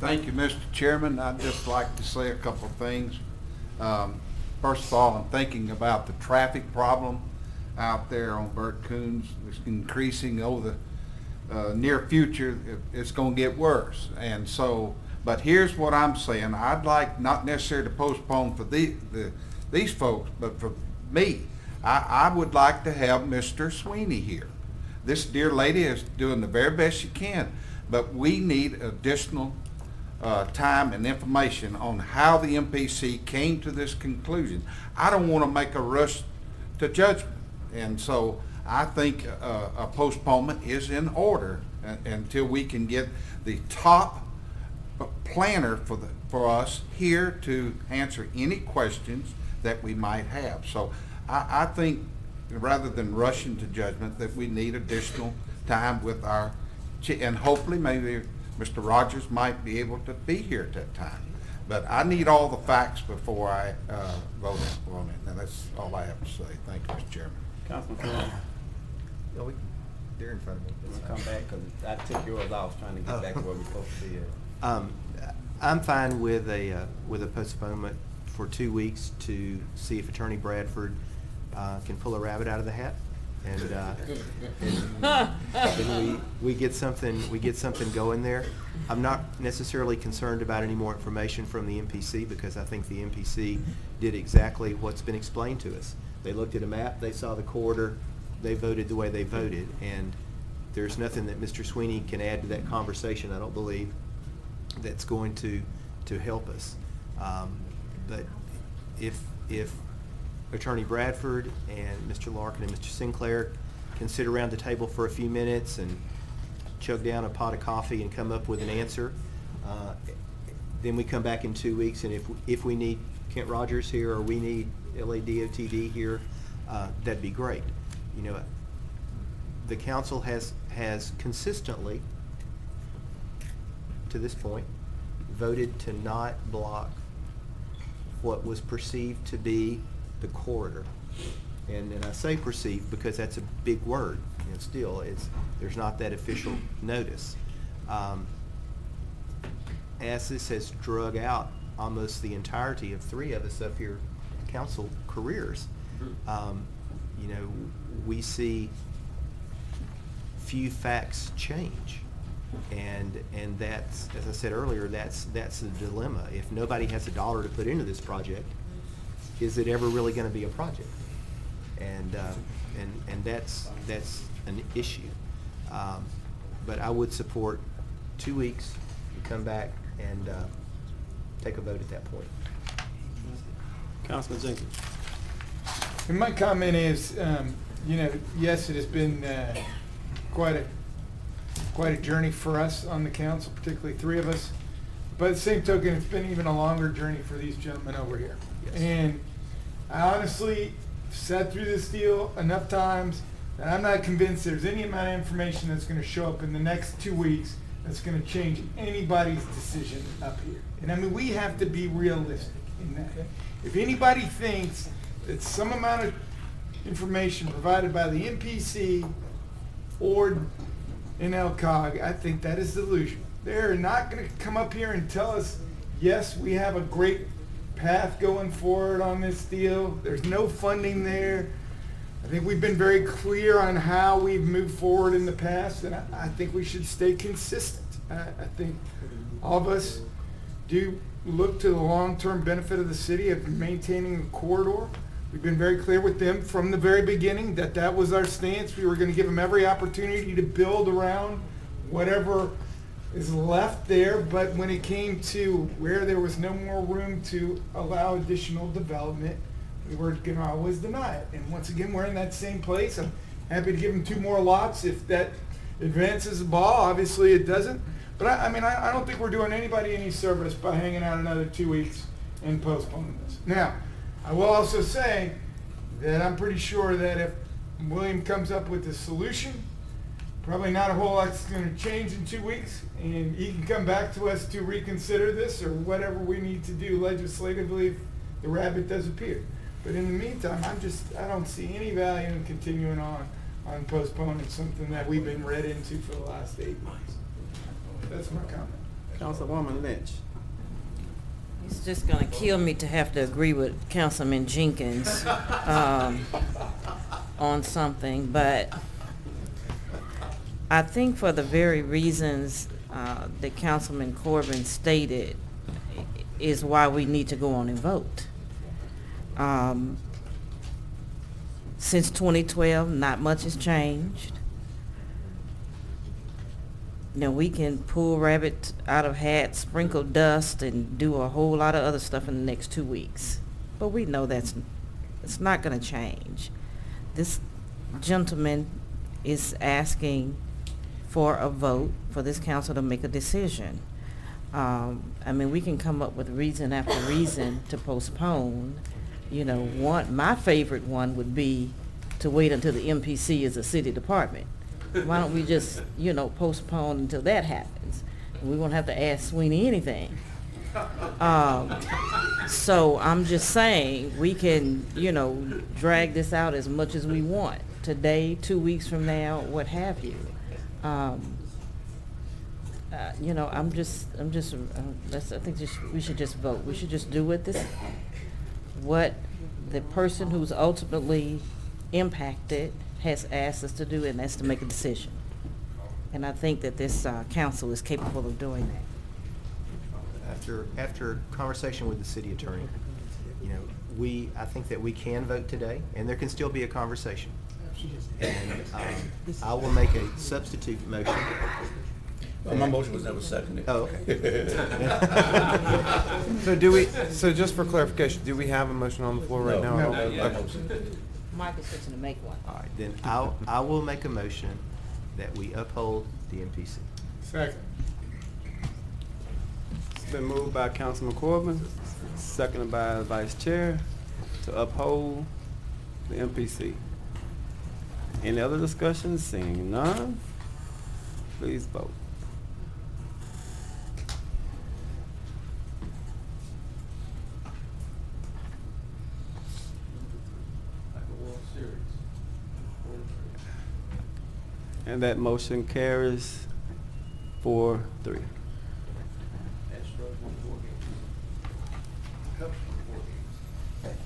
Thank you, Mr. Chairman. I'd just like to say a couple of things. First of all, I'm thinking about the traffic problem out there on Bert Coons. It's increasing over the near future. It's going to get worse. And so, but here's what I'm saying. I'd like not necessarily to postpone for these folks, but for me, I would like to have Mr. Sweeney here. This dear lady is doing the very best she can, but we need additional time and information on how the MPC came to this conclusion. I don't want to make a rush to judgment, and so I think a postponement is in order until we can get the top planner for us here to answer any questions that we might have. So I think rather than rushing to judgment, that we need additional time with our, and hopefully maybe Mr. Rogers might be able to be here at that time. But I need all the facts before I vote on it, and that's all I have to say. Thank you, Mr. Chairman. Councilman Floyd. They're in front of me. You wanna come back, because I took yours off trying to get back to where we're supposed to be at. I'm fine with a postponement for 2 weeks to see if Attorney Bradford can pull a rabbit out of the hat, and then we get something going there. I'm not necessarily concerned about any more information from the MPC, because I think the MPC did exactly what's been explained to us. They looked at a map, they saw the corridor, they voted the way they voted, and there's nothing that Mr. Sweeney can add to that conversation, I don't believe, that's going to help us. But if Attorney Bradford and Mr. Larkin and Mr. Sinclair can sit around the table for a few minutes and chug down a pot of coffee and come up with an answer, then we come back in 2 weeks, and if we need Kent Rogers here or we need LADOTD here, that'd be great. You know, the council has consistently, to this point, voted to not block what was perceived to be the corridor. And I say perceived because that's a big word. You know, still, there's not that official notice. As this has drug out almost the entirety of 3 of us up here council careers, you know, we see few facts change. And that's, as I said earlier, that's the dilemma. If nobody has a dollar to put into this project, is it ever really going to be a project? And that's an issue. But I would support 2 weeks, you come back and take a vote at that point. Councilman Jenkins. And my comment is, you know, yes, it has been quite a journey for us on the council, particularly 3 of us. But at the same token, it's been even a longer journey for these gentlemen over here. Yes. And I honestly sat through this deal enough times that I'm not convinced there's any amount of information that's going to show up in the next 2 weeks that's going to change anybody's decision up here. And I mean, we have to be realistic in that. If anybody thinks that some amount of information provided by the MPC or NLCOG, I think that is delusional. They're not going to come up here and tell us, yes, we have a great path going forward on this deal. There's no funding there. I think we've been very clear on how we've moved forward in the past, and I think we should stay consistent. I think all of us do look to the long-term benefit of the city of maintaining the corridor. We've been very clear with them from the very beginning that that was our stance. We were going to give them every opportunity to build around whatever is left there, but when it came to where there was no more room to allow additional development, we were going to always deny it. And once again, we're in that same place. I'm happy to give them 2 more lots if that advances the ball. Obviously, it doesn't. But I mean, I don't think we're doing anybody any service by hanging out another 2 weeks and postponing this. Now, I will also say that I'm pretty sure that if William comes up with a solution, probably not a whole lot's going to change in 2 weeks, and he can come back to us to reconsider this or whatever we need to do legislatively if the rabbit does appear. But in the meantime, I don't see any value in continuing on postponing something that we've been read into for the last 8 months. That's my comment. Councilwoman Lynch. It's just gonna kill me to have to agree with Councilman Jenkins on something, but I think for the very reasons that Councilman Corbin stated is why we need to go on and vote. Since 2012, not much has changed. You know, we can pull rabbits out of hats, sprinkle dust, and do a whole lot of other stuff in the next 2 weeks. But we know it's not going to change. This gentleman is asking for a vote for this council to make a decision. I mean, we can come up with reason after reason to postpone. You know, my favorite one would be to wait until the MPC is a city department. Why don't we just, postpone until that happens? We won't have to ask Sweeney anything. So I'm just saying, we can, drag this out as much as we want. Today, 2 weeks from now, what have you. I think we should just vote. We should just do what the person who's ultimately impacted has asked us to do, and that's to make a decision. And I think that this council is capable of doing that. After conversation with the city attorney, I think that we can vote today, and there can still be a conversation. And I will make a substitute motion. Well, my motion was never seconded. Oh, okay. So just for clarification, do we have a motion on the floor right now? No. Mike is fixing to make one. All right, then I will make a motion that we uphold the MPC. Second. It's been moved by Councilman Corbin, seconded by the Vice Chair, to uphold the MPC. Any other discussion? Seeing none, please vote. And that motion carries 4-3.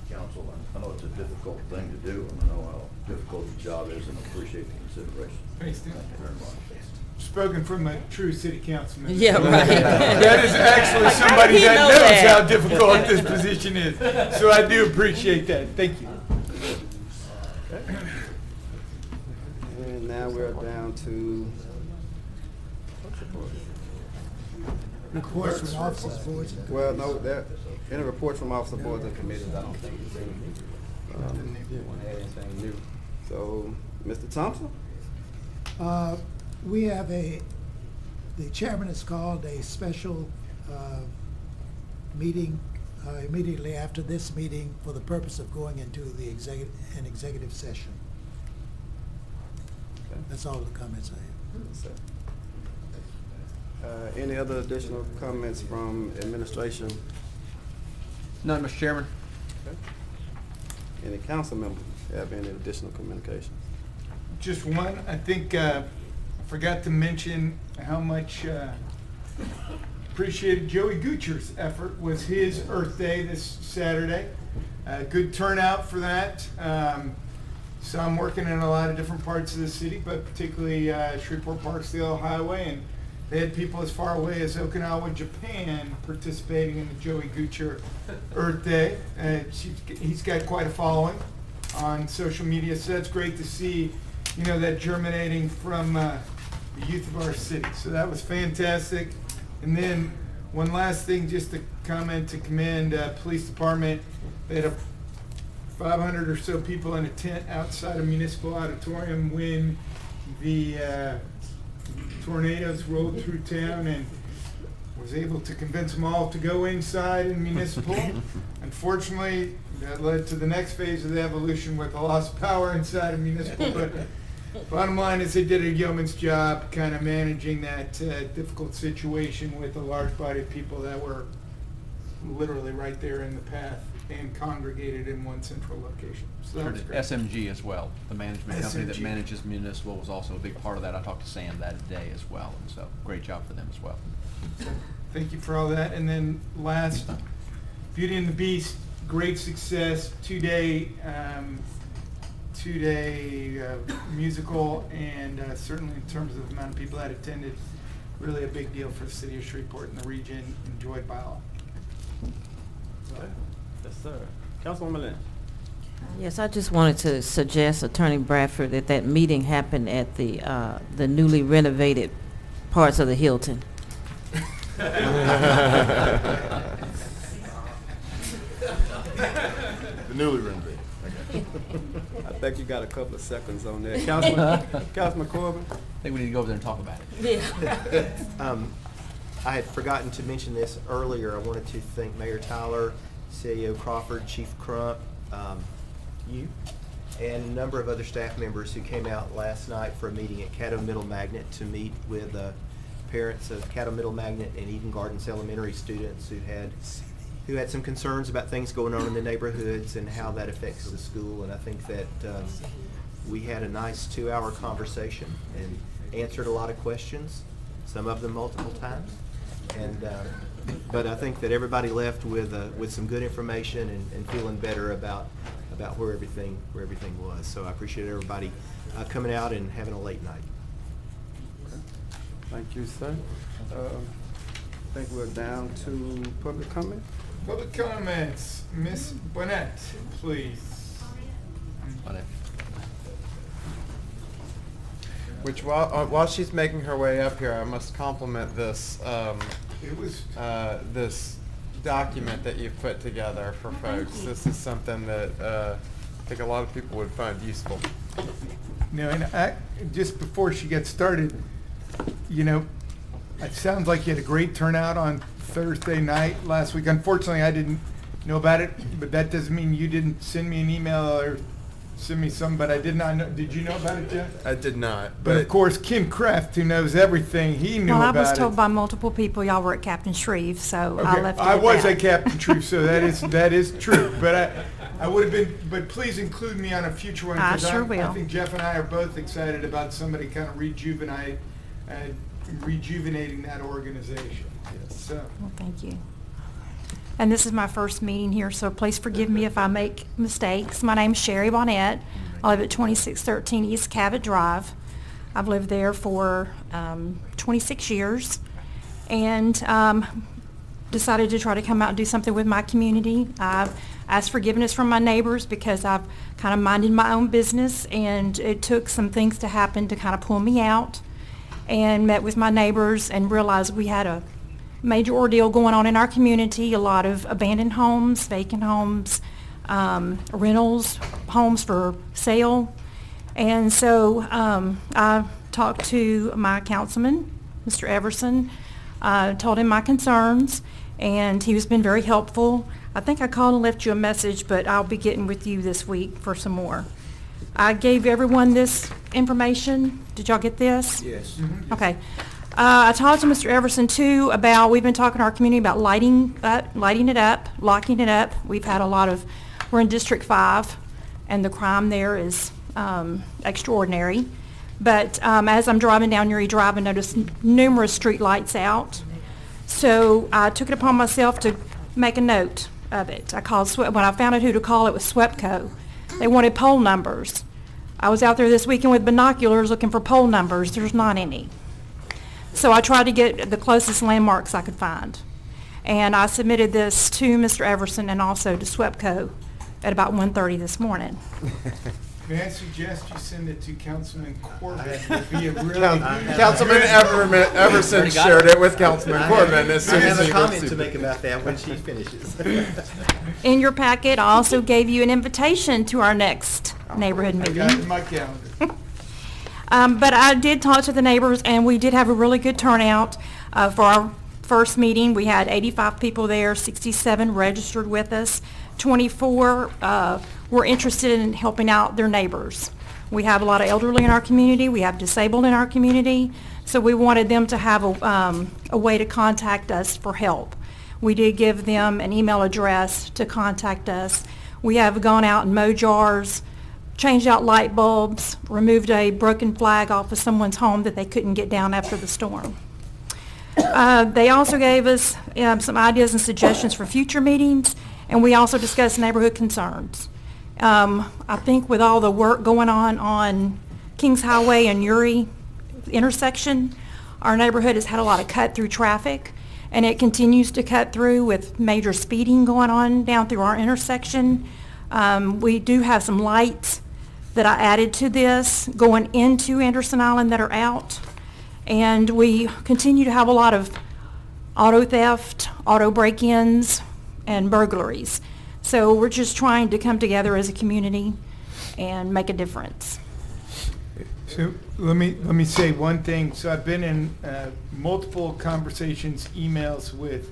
Council, I know it's a difficult thing to do, and I know how difficult the job is, and appreciate the consideration. Thanks, Tim. Thank you very much. Spoken from a true city councilman. Yeah, right. That is actually somebody that knows how difficult this position is. So I do appreciate that. Thank you. And now we're down to Reports from officers, boards, and well, no, any reports from officer boards and committees, I don't think there's any. Want to add anything new? So, Mr. Thompson? we have the chairman has called a special meeting immediately after this meeting for the purpose of going into the executive session. Okay. That's all the comments I have. Any other additional comments from administration? None, Mr. Chairman. Okay. Any council members have any additional communications? Just one, I think I forgot to mention how much appreciated Joey Gucher's effort. Was his Earth Day this Saturday. Good turnout for that. So I'm working in a lot of different parts of the city, but particularly Shreveport Parksdale Highway, and they had people as far away as Okinawa, Japan, participating in the Joey Gucher Earth Day. He's got quite a following on social media, so that's great to see, that germinating from the youth of our city. So that was fantastic. And then one last thing, just to comment to commend police department. They had 500 or so people in a tent outside a municipal auditorium when the tornadoes rolled through town, and was able to convince them all to go inside in municipal. Unfortunately, that led to the next phase of the evolution with the loss of power inside of municipal. But bottom line is they did a yeoman's job kind of managing that difficult situation with a large body of people that were literally right there in the path and congregated in one central location. So that was great. SMG as well, the management company that SMG. manages municipal, was also a big part of that. I talked to Sam that day as well, and so great job for them as well. So, thank you for all that. And then last, Beauty and the Beast, great success, two-day musical, and certainly in terms of the amount of people that attended, really a big deal for the city of Shreveport and the region, enjoyed by all. Yes, sir. Councilwoman Lynch. Yes, I just wanted to suggest, Attorney Bradford, that meeting happened at the newly renovated parts of the Hilton. The newly renovated. I think you got a couple of seconds on that. Councilman Corbin? I think we need to go over there and talk about it. Yeah. I had forgotten to mention this earlier. I wanted to thank Mayor Tyler, CEO Crawford, Chief Crump, you, and a number of other staff members who came out last night for a meeting at Caddo Middle Magnet to meet with parents of Caddo Middle Magnet and Eden Gardens Elementary students who had some concerns about things going on in the neighborhoods and how that affects the school. And I think that we had a nice 2-hour conversation and answered a lot of questions, some of them multiple times. And but I think that everybody left with some good information and feeling better about where everything was. So I appreciate everybody coming out and having a late night. Thank you, sir. I think we're down to public comment. Public comments, Ms. Bonnet, please. Which while she's making her way up here, I must compliment this this document that you've put together for folks. This is something that I think a lot of people would find useful. No, and just before she gets started, you know, it sounds like you had a great turnout on Thursday night last week. Unfortunately, I didn't know about it, but that doesn't mean you didn't send me an email or send me some, but I did not know. Did you know about it, Jeff? I did not. But of course, Kim Kraft, who knows everything, he knew about it. Well, I was told by multiple people y'all were at Captain Shreve, so I left it I at was that. at Captain Shreve, so that is true. But I would have been, but please include me on a future one. I sure will. I think Jeff and I are both excited about somebody kind of rejuvenating that organization. Yes. So. Well, thank you. And this is my first meeting here, so please forgive me if I make mistakes. My name's Sherry Bonnet. I live at 2613 East Cabot Drive. I've lived there for 26 years and decided to try to come out and do something with my community. I've asked forgiveness from my neighbors because I've kind of minded my own business, and it took some things to happen to kind of pull me out, and met with my neighbors and realized we had a major ordeal going on in our community, a lot of abandoned homes, vacant homes, rentals, homes for sale. And so I talked to my councilman, Mr. Everson, told him my concerns, and he has been very helpful. I think I called and left you a message, but I'll be getting with you this week for some more. I gave everyone this information. Did y'all get this? Yes. Mm-hmm. Okay. I talked to Mr. Everson too about, we've been talking to our community about lighting it up, locking it up. We've had a lot of, we're in District 5 and the crime there is extraordinary. But as I'm driving down Uri Drive, I noticed numerous street lights out. So I took it upon myself to make a note of it. I called, when I found out who to call, it was SWEPCO. They wanted poll numbers. I was out there this weekend with binoculars looking for poll numbers. There's not any. So I tried to get the closest landmarks I could find. And I submitted this to Mr. Everson and also to SWEPCO at about 1:30 this morning. May I suggest you send it to Councilman Corbett? Would be a really Councilman Everson shared it with Councilman Corbett as soon I as have he a comment received to it. make about that when she finishes. In your packet, I also gave you an invitation to our next neighborhood I meeting. got it in my calendar. But I did talk to the neighbors, and we did have a really good turnout for our first meeting. We had 85 people there, 67 registered with us, 24 were interested in helping out their neighbors. We have a lot of elderly in our community. We have disabled in our community. So we wanted them to have a way to contact us for help. We did give them an email address to contact us. We have gone out and mowed jars, changed out light bulbs, removed a broken flag off of someone's home that they couldn't get down after the storm. They also gave us some ideas and suggestions for future meetings, and we also discussed neighborhood concerns. I think with all the work going on Kings Highway and Uri intersection, our neighborhood has had a lot of cut-through traffic, and it continues to cut through with major speeding going on down through our intersection. We do have some lights that I added to this going into Anderson Island that are out. And we continue to have a lot of auto theft, auto break-ins, and burglaries. So we're just trying to come together as a community and make a difference. So let me say one thing. So I've been in multiple conversations, emails with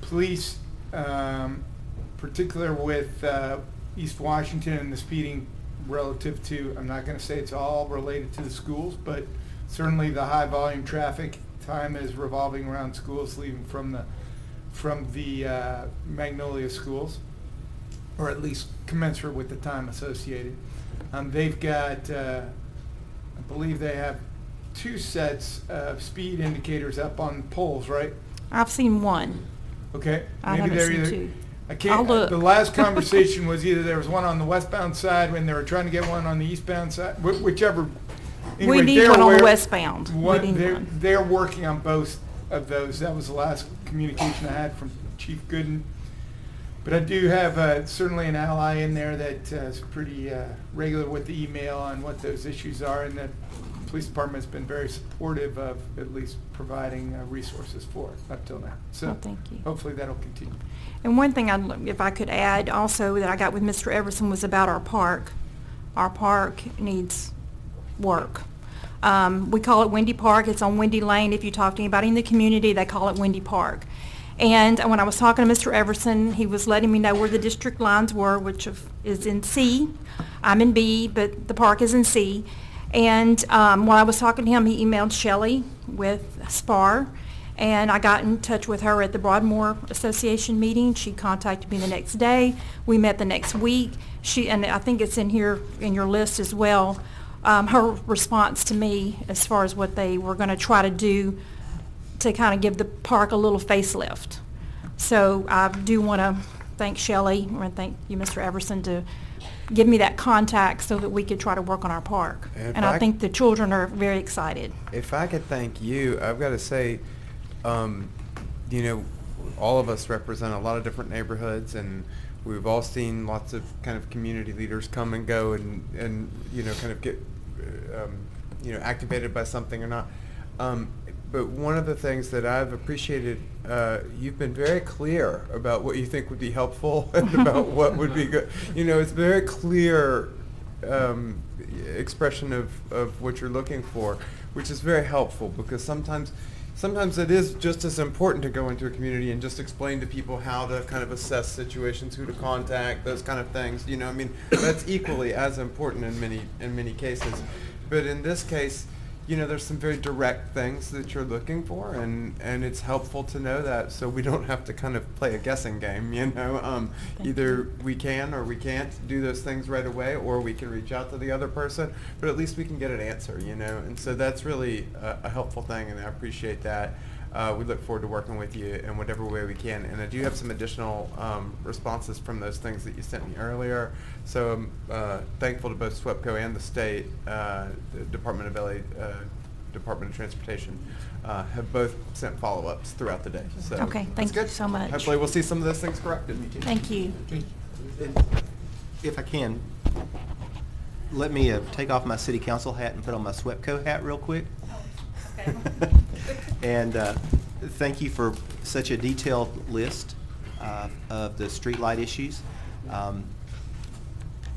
police, particular with East Washington and the speeding relative to, I'm not going to say it's all related to the schools, but certainly the high volume traffic time is revolving around schools leaving from the Magnolia schools, or at least commensurate with the time associated. They've got, I believe they have 2 sets of speed indicators up on poles, right? I've seen one. Okay. I Maybe haven't they're seen either, 2. I can't, I'll look. the last conversation was either there was one on the westbound side when they were trying to get one on the eastbound side, whichever. Anyway, We need they're one on the aware- westbound. We need they're, one. they're working on both of those. That was the last communication I had from Chief Gooden. But I do have certainly an ally in there that is pretty regular with the email on what those issues are, and the police department has been very supportive of at least providing resources for it up till now. So Oh, thank you. hopefully that'll continue. And one thing, if I could add also that I got with Mr. Everson was about our park. Our park needs work. We call it Windy Park. It's on Windy Lane. If you talk to anybody in the community, they call it Windy Park. And when I was talking to Mr. Everson, he was letting me know where the district lines were, which is in C. I'm in B, but the park is in C. And while I was talking to him, he emailed Shelley with SPAR, and I got in touch with her at the Broadmoor Association meeting. She contacted me the next day. We met the next week. And I think it's in here in your list as well, her response to me as far as what they were going to try to do to kind of give the park a little facelift. So I do want to thank Shelley and thank you, Mr. Everson, to give me that contact so that we could try to work on our park. And I think the children are very excited. If I could thank you, I've got to say, you know, all of us represent a lot of different neighborhoods, and we've all seen lots of kind of community leaders come and go and you know, kind of get, you know, activated by something or not. But one of the things that I've appreciated, you've been very clear about what you think would be helpful and about what would be good. You know, it's very clear expression of what you're looking for, which is very helpful, because sometimes it is just as important to go into a community and just explain to people how to kind of assess situations, who to contact, those kind of things. You know, I mean, that's equally as important in many cases. But in this case, you know, there's some very direct things that you're looking for, and it's helpful to know that, so we don't have to kind of play a guessing game, you know. Either we can or we can't do those things right away, or we can reach out to the other person, but at least we can get an answer, you know. And so that's really a helpful thing, and I appreciate that. We look forward to working with you in whatever way we can. And I do have some additional responses from those things that you sent me earlier. So I'm thankful to both SWEPCO and the state, the Department of LA, Department of Transportation, have both sent follow-ups throughout the day. So Okay, thank you so much. hopefully we'll see some of those things corrected. Thank you. If I can, let me take off my city council hat and put on my SWEPCO hat real quick. And thank you for such a detailed list of the streetlight issues.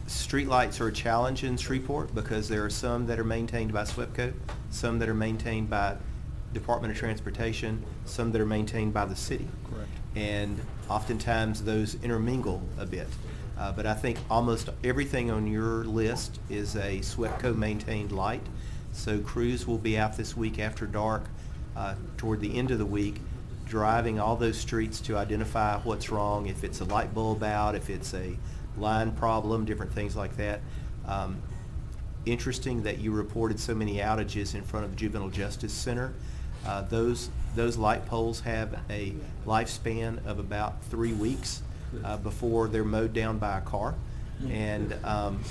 Streetlights are a challenge in Shreveport because there are some that are maintained by SWEPCO, some that are maintained by Department of Transportation, some that are maintained by the city. Correct. And oftentimes those intermingle a bit. But I think almost everything on your list is a SWEPCO maintained light. So crews will be out this week after dark, toward the end of the week, driving all those streets to identify what's wrong, if it's a light bulb out, if it's a line problem, different things like that. Interesting that you reported so many outages in front of the Juvenile Justice Center. Those light poles have a lifespan of about 3 weeks before they're mowed down by a car. And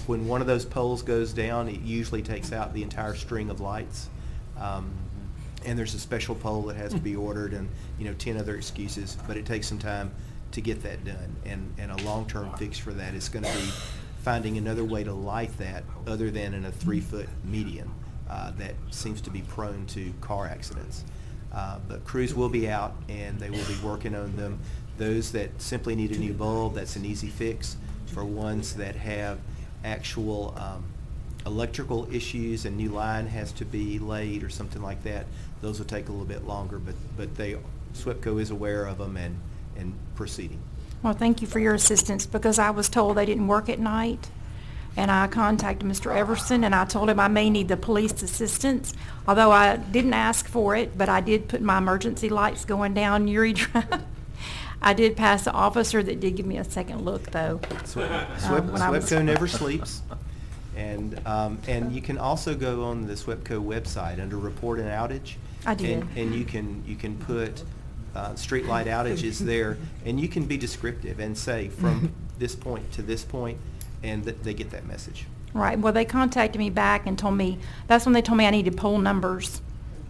when one of those poles goes down, it usually takes out the entire string of lights. And there's a special pole that has to be ordered, and 10 other excuses, but it takes some time to get that done. And a long-term fix for that is going to be finding another way to light that other than in a 3-foot median that seems to be prone to car accidents. But crews will be out, and they will be working on them. Those that simply need a new bulb, that's an easy fix. For ones that have actual electrical issues, a new line has to be laid or something like that, those will take a little bit longer, but SWEPCO is aware of them and proceeding. Well, thank you for your assistance, because I was told they didn't work at night. And I contacted Mr. Everson, and I told him I may need the police assistance, although I didn't ask for it, but I did put my emergency lights going down Uri Drive. I did pass the officer that did give me a second look, though. SWEPCO never sleeps. And you can also go on the SWEPCO website under report an outage. I did. And you can put street light outages there, and you can be descriptive and say from this point to this point, and they get that message. Right. Well, they contacted me back and told me, that's when they told me I needed pole numbers.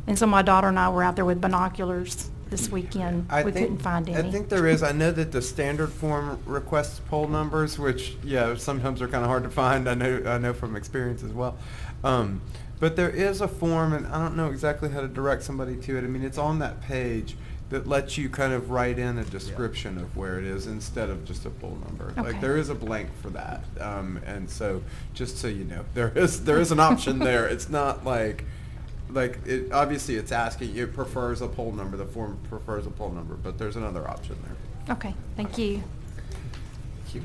And so my daughter and I were out there with binoculars this weekend. We couldn't find any. I think there is. I know that the standard form requests poll numbers, which, yeah, sometimes are kind of hard to find. I know from experience as well. But there is a form, and I don't know exactly how to direct somebody to it. I mean, it's on that page that lets you kind of write in a description of where it is instead of just a poll number. Okay. Like, there is a blank for that. And so, just so you know, there is an option there. It's not like it, obviously it's asking, it prefers a poll number, the form prefers a poll number, but there's another option there. Okay, thank you.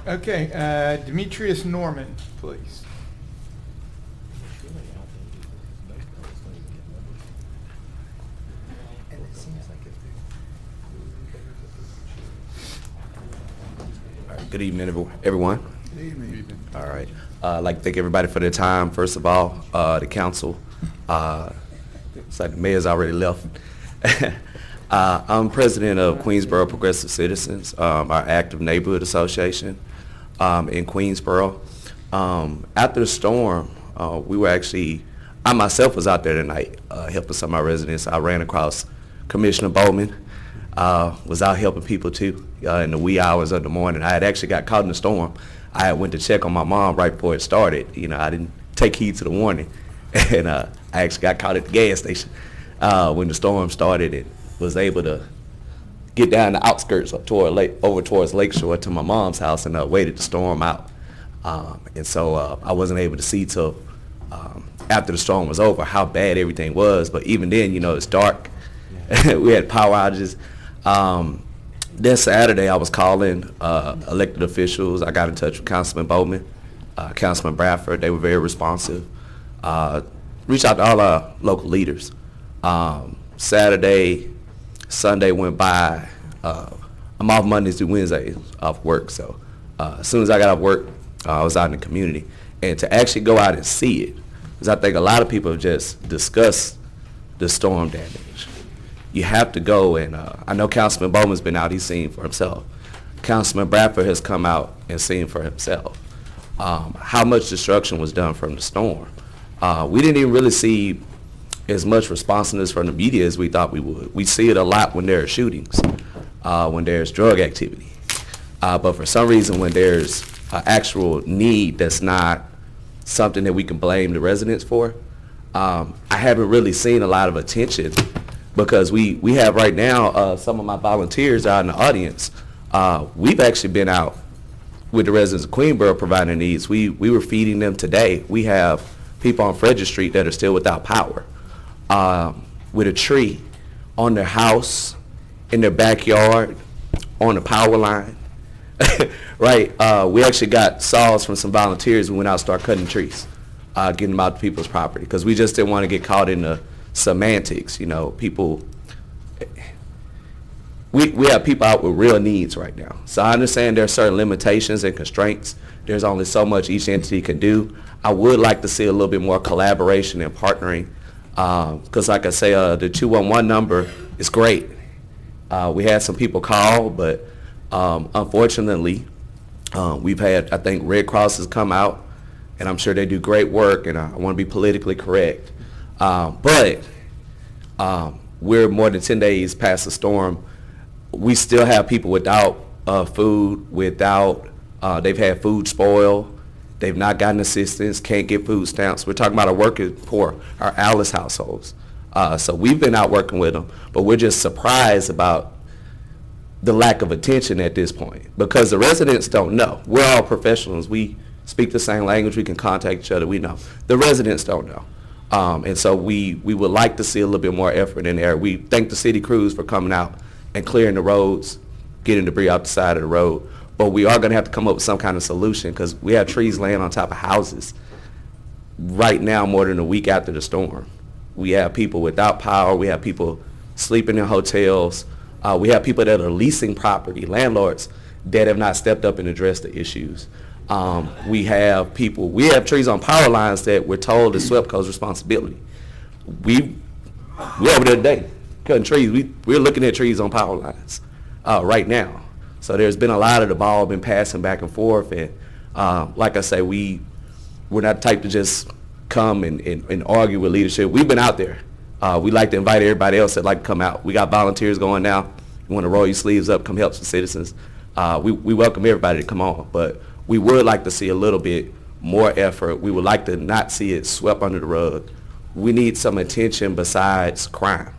Okay, Demetrius Norman, please. Good evening, everyone. Good evening. All right. I'd like to thank everybody for their time. First of all, the council. It's like the mayor's already left. I'm president of Queensboro Progressive Citizens, our active neighborhood association in Queensboro. After the storm, I myself was out there tonight helping some of my residents. I ran across Commissioner Bowman. Was out helping people too in the wee hours of the morning. I had actually got caught in the storm. I had went to check on my mom right before it started. You know, I didn't take heed to the warning, and I actually got caught at the gas station when the storm started, and was able to get down the outskirts up over towards Lakeshore to my mom's house, and waited the storm out. And so I wasn't able to see till after the storm was over how bad everything was. But even then, you know, it's dark. We had power outages. This Saturday, I was calling elected officials. I got in touch with Councilman Bowman, Councilman Bradford. They were very responsive. Reached out to all our local leaders. Saturday, Sunday went by. I'm off Mondays through Wednesdays off work. So as soon as I got off work, I was out in the community. And to actually go out and see it, because I think a lot of people have just discussed the storm damage. You have to go, and I know Councilman Bowman's been out, he's seen for himself. Councilman Bradford has come out and seen for himself how much destruction was done from the storm. We didn't even really see as much responsiveness from the media as we thought we would. We see it a lot when there are shootings, when there's drug activity. But for some reason, when there's an actual need that's not something that we can blame the residents for, I haven't really seen a lot of attention. Because we have right now, some of my volunteers out in the audience, we've actually been out with the residents of Queensboro providing needs. We were feeding them today. We have people on Frederick Street that are still without power, with a tree on their house, in their backyard, on the power line. Right, we actually got saws from some volunteers. We went out and started cutting trees, getting them out to people's property, because we just didn't want to get caught in the semantics. You know, people, we have people out with real needs right now. So I understand there are certain limitations and constraints. There's only so much each entity can do. I would like to see a little bit more collaboration and partnering, because like I say, the 211 number is great. We had some people call, but unfortunately, we've had, I think, Red Cross has come out, and I'm sure they do great work, and I want to be politically correct. But we're more than 10 days past the storm. We still have people without food, they've had food spoil, they've not gotten assistance, can't get food stamps. We're talking about our working poor, our Alice households. So we've been out working with them, but we're just surprised about the lack of attention at this point, because the residents don't know. We're all professionals. We speak the same language. We can contact each other. We know. The residents don't know. And so we would like to see a little bit more effort in there. We thank the city crews for coming out and clearing the roads, getting debris out the side of the road. but we are going to have to come up with some kind of solution because we have trees laying on top of houses right now more than a week after the storm. We have people without power. We have people sleeping in hotels. We have people that are leasing property, landlords that have not stepped up and addressed the issues. We have trees on power lines that we're told is SWEPCO's responsibility. We're over there today cutting trees. We're looking at trees on power lines right now. So there's been a lot of the ball been passing back and forth. And like I say, we're not the type to just come and argue with leadership. We've been out there. We like to invite everybody else that like to come out. We got volunteers going now. You want to roll your sleeves up, come help some citizens. We welcome everybody to come on, but we would like to see a little bit more effort. We would like to not see it swept under the rug. We need some attention besides crime.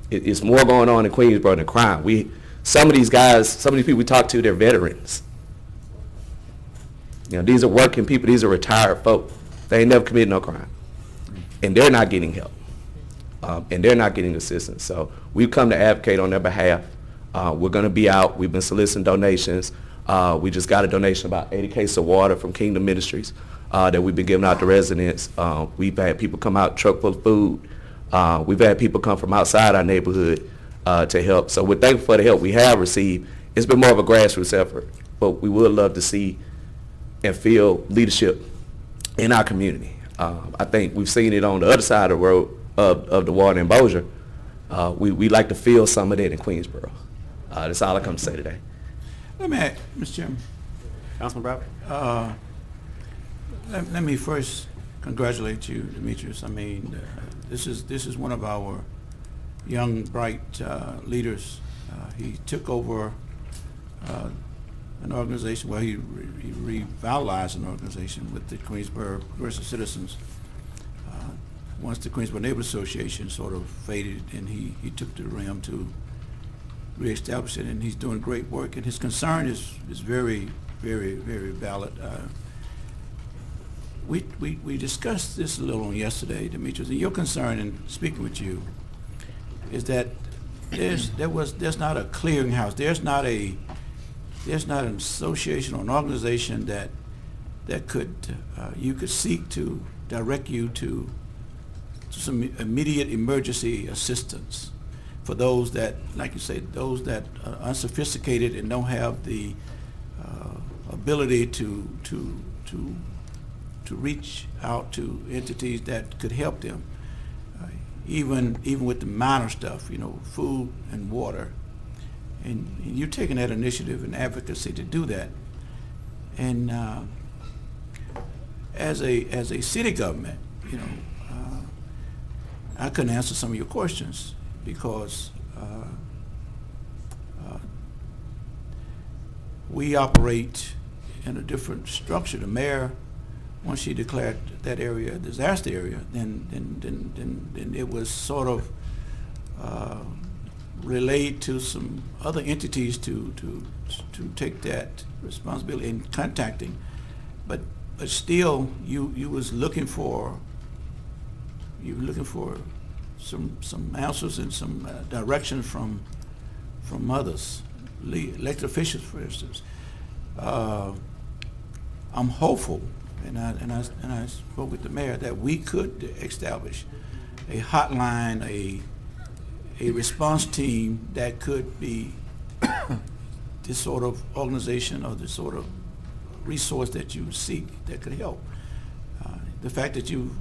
It's more going on in Queensboro than crime. Some of these guys, some of these people we talk to, they're veterans. These are working people. These are retired folk. They ain't never committed no crime, and they're not getting help, and they're not getting assistance. So we've come to advocate on their behalf. We're going to be out. We've been soliciting donations. We just got a donation about 80 cases of water from Kingdom Ministries that we've been giving out to residents. We've had people come out, truck full of food. We've had people come from outside our neighborhood to help. So we're thankful for the help we have received. It's been more of a grassroots effort, but we would love to see and feel leadership in our community. I think we've seen it on the other side of the road of the water in Bossier. We like to feel some of that in Queensboro. That's all I come to say today. Let me ask, Mr. Chairman. Councilman Brown? Let me first congratulate you, Demetrius. I mean, this is one of our young, bright leaders. He took over an organization, he revitalized an organization with the Queensboro Progressive Citizens. Once the Queensboro Neighborhood Association sort of faded, and he took the realm to reestablish it, and he's doing great work. And his concern is very, very, very valid. We discussed this a little on yesterday, Demetrius, and your concern in speaking with you is that there's not a clearinghouse. There's not an association or an organization that could you could seek to direct you to some immediate emergency assistance for those that, like you say, those that are unsophisticated and don't have the ability to reach out to entities that could help them, even with the minor stuff, food and water. And you're taking that initiative and advocacy to do that. And as a city government, I couldn't answer some of your questions because we operate in a different structure. The mayor, once she declared that area a disaster area, then it was sort of relayed to some other entities to take that responsibility in contacting. But still, you was looking for some answers and some direction from others, elected officials, for instance. I'm hopeful, and I spoke with the mayor, that we could establish a hotline, a response team that could be this sort of organization or this sort of resource that you seek that could help. The fact that you've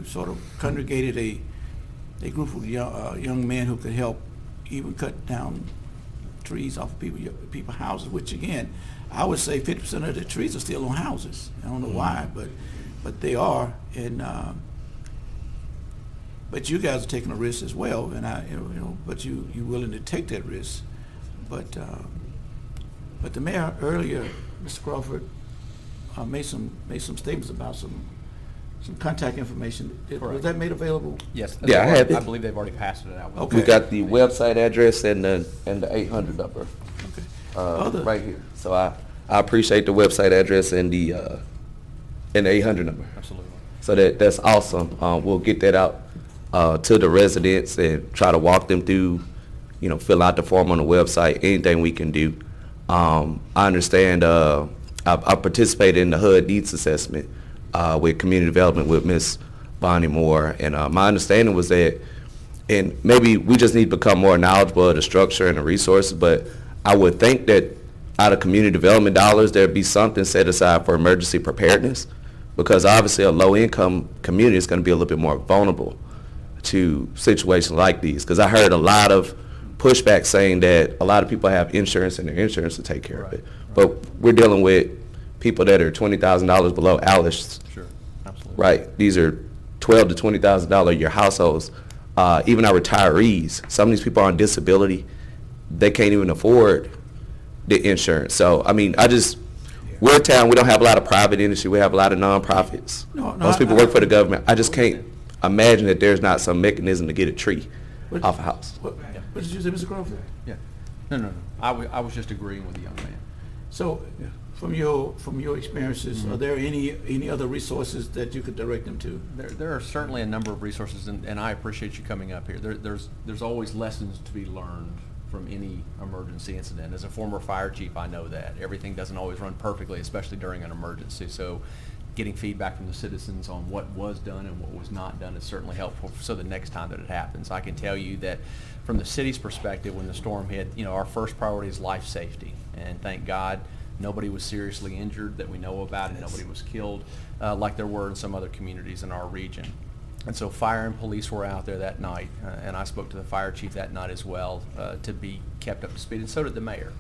sort of congregated a group of young men who could help even cut down trees off of people's houses, which again, I would say 50% of the trees are still on houses. I don't know why, but they are, and but you guys are taking a risk as well, and but you're willing to take that risk. But the mayor earlier, Mr. Crawford, made some statements about some contact information. Was that made available? Yes. Yeah, I believe they've already passed it out. We got the website address and the 800 number right here. So I appreciate the website address and the 800 number. Absolutely. So that's awesome. We'll get that out to the residents and try to walk them through, fill out the form on the website, anything we can do. I understand, I participated in the HUD needs assessment with community development with Ms. Bonnie Moore, and my understanding was that, and maybe we just need to become more knowledgeable of the structure and the resources, but I would think that out of community development dollars, there'd be something set aside for emergency preparedness, because obviously a low-income community is going to be a little bit more vulnerable to situations like these. Because I heard a lot of pushback saying that a lot of people have insurance and their insurance to take care of it. But we're dealing with people that are $20,000 below Alice. Sure, absolutely. Right. These are $12,000 to $20,000 a year households. Even our retirees, some of these people are on disability. They can't even afford the insurance. So, I mean, we're a town, we don't have a lot of private industry. We have a lot of nonprofits. Most people work for the government. I just can't imagine that there's not some mechanism to get a tree off a house. What did you say, Mr. Crawford? Yeah. No. I was just agreeing with the young man. So, from your experiences, are there any other resources that you could direct them to? There are certainly a number of resources, and I appreciate you coming up here. There's always lessons to be learned from any emergency incident. As a former fire chief, I know that everything doesn't always run perfectly, especially during an emergency. So getting feedback from the citizens on what was done and what was not done is certainly helpful, so the next time that it happens. I can tell you that from the city's perspective, when the storm hit, our first priority is life safety, and thank God nobody was seriously injured that we know about, and nobody was killed like there were in some other communities in our region. And so fire and police were out there that night, and I spoke to the fire chief that night as well to be kept up to speed, and so did the mayor.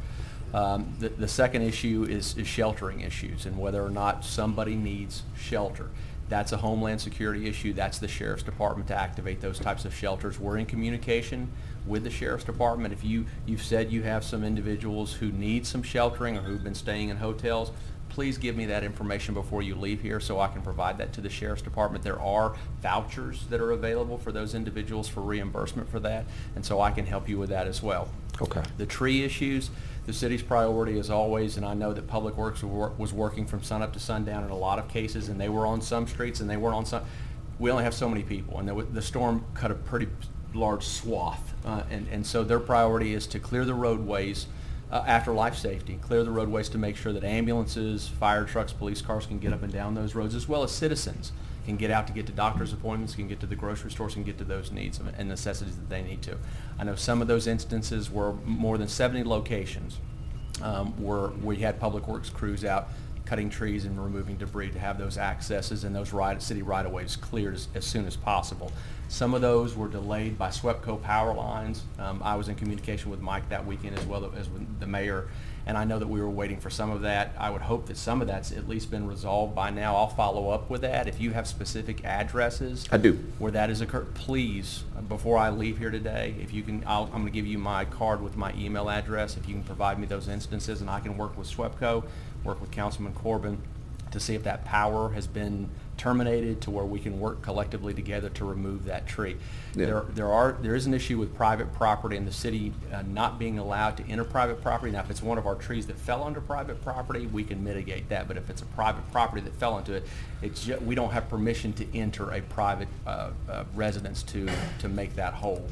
The second issue is sheltering issues and whether or not somebody needs shelter. That's a Homeland Security issue. That's the Sheriff's Department to activate those types of shelters. We're in communication with the Sheriff's Department. If you've said you have some individuals who need some sheltering or who've been staying in hotels, please give me that information before you leave here so I can provide that to the Sheriff's Department. There are vouchers that are available for those individuals for reimbursement for that, and so I can help you with that as well. Okay. The tree issues, the city's priority is always, and I know that Public Works was working from sun up to sundown in a lot of cases, and they were on some streets and they weren't on some. We only have so many people, and the storm cut a pretty large swath, and so their priority is to clear the roadways after life safety, clear the roadways to make sure that ambulances, fire trucks, police cars can get up and down those roads, as well as citizens can get out to get to doctor's appointments, can get to the grocery stores, can get to those needs and necessities that they need to. I know some of those instances were more than 70 locations where we had Public Works crews out cutting trees and removing debris to have those accesses and those city right-of-ways cleared as soon as possible. Some of those were delayed by SWEPCO power lines. I was in communication with Mike that weekend as well as with the mayor, and I know that we were waiting for some of that. I would hope that some of that's at least been resolved by now. I'll follow up with that. If you have specific addresses I do. where that has occurred, please, before I leave here today, if you can, I'm going to give you my card with my email address. If you can provide me those instances, and I can work with SWEPCO, work with Councilman Corbin to see if that power has been terminated to where we can work collectively together to remove that tree. Yeah. There is an issue with private property and the city not being allowed to enter private property. Now, if it's one of our trees that fell under private property, we can mitigate that. But if it's a private property that fell into it, we don't have permission to enter a private residence to make that whole.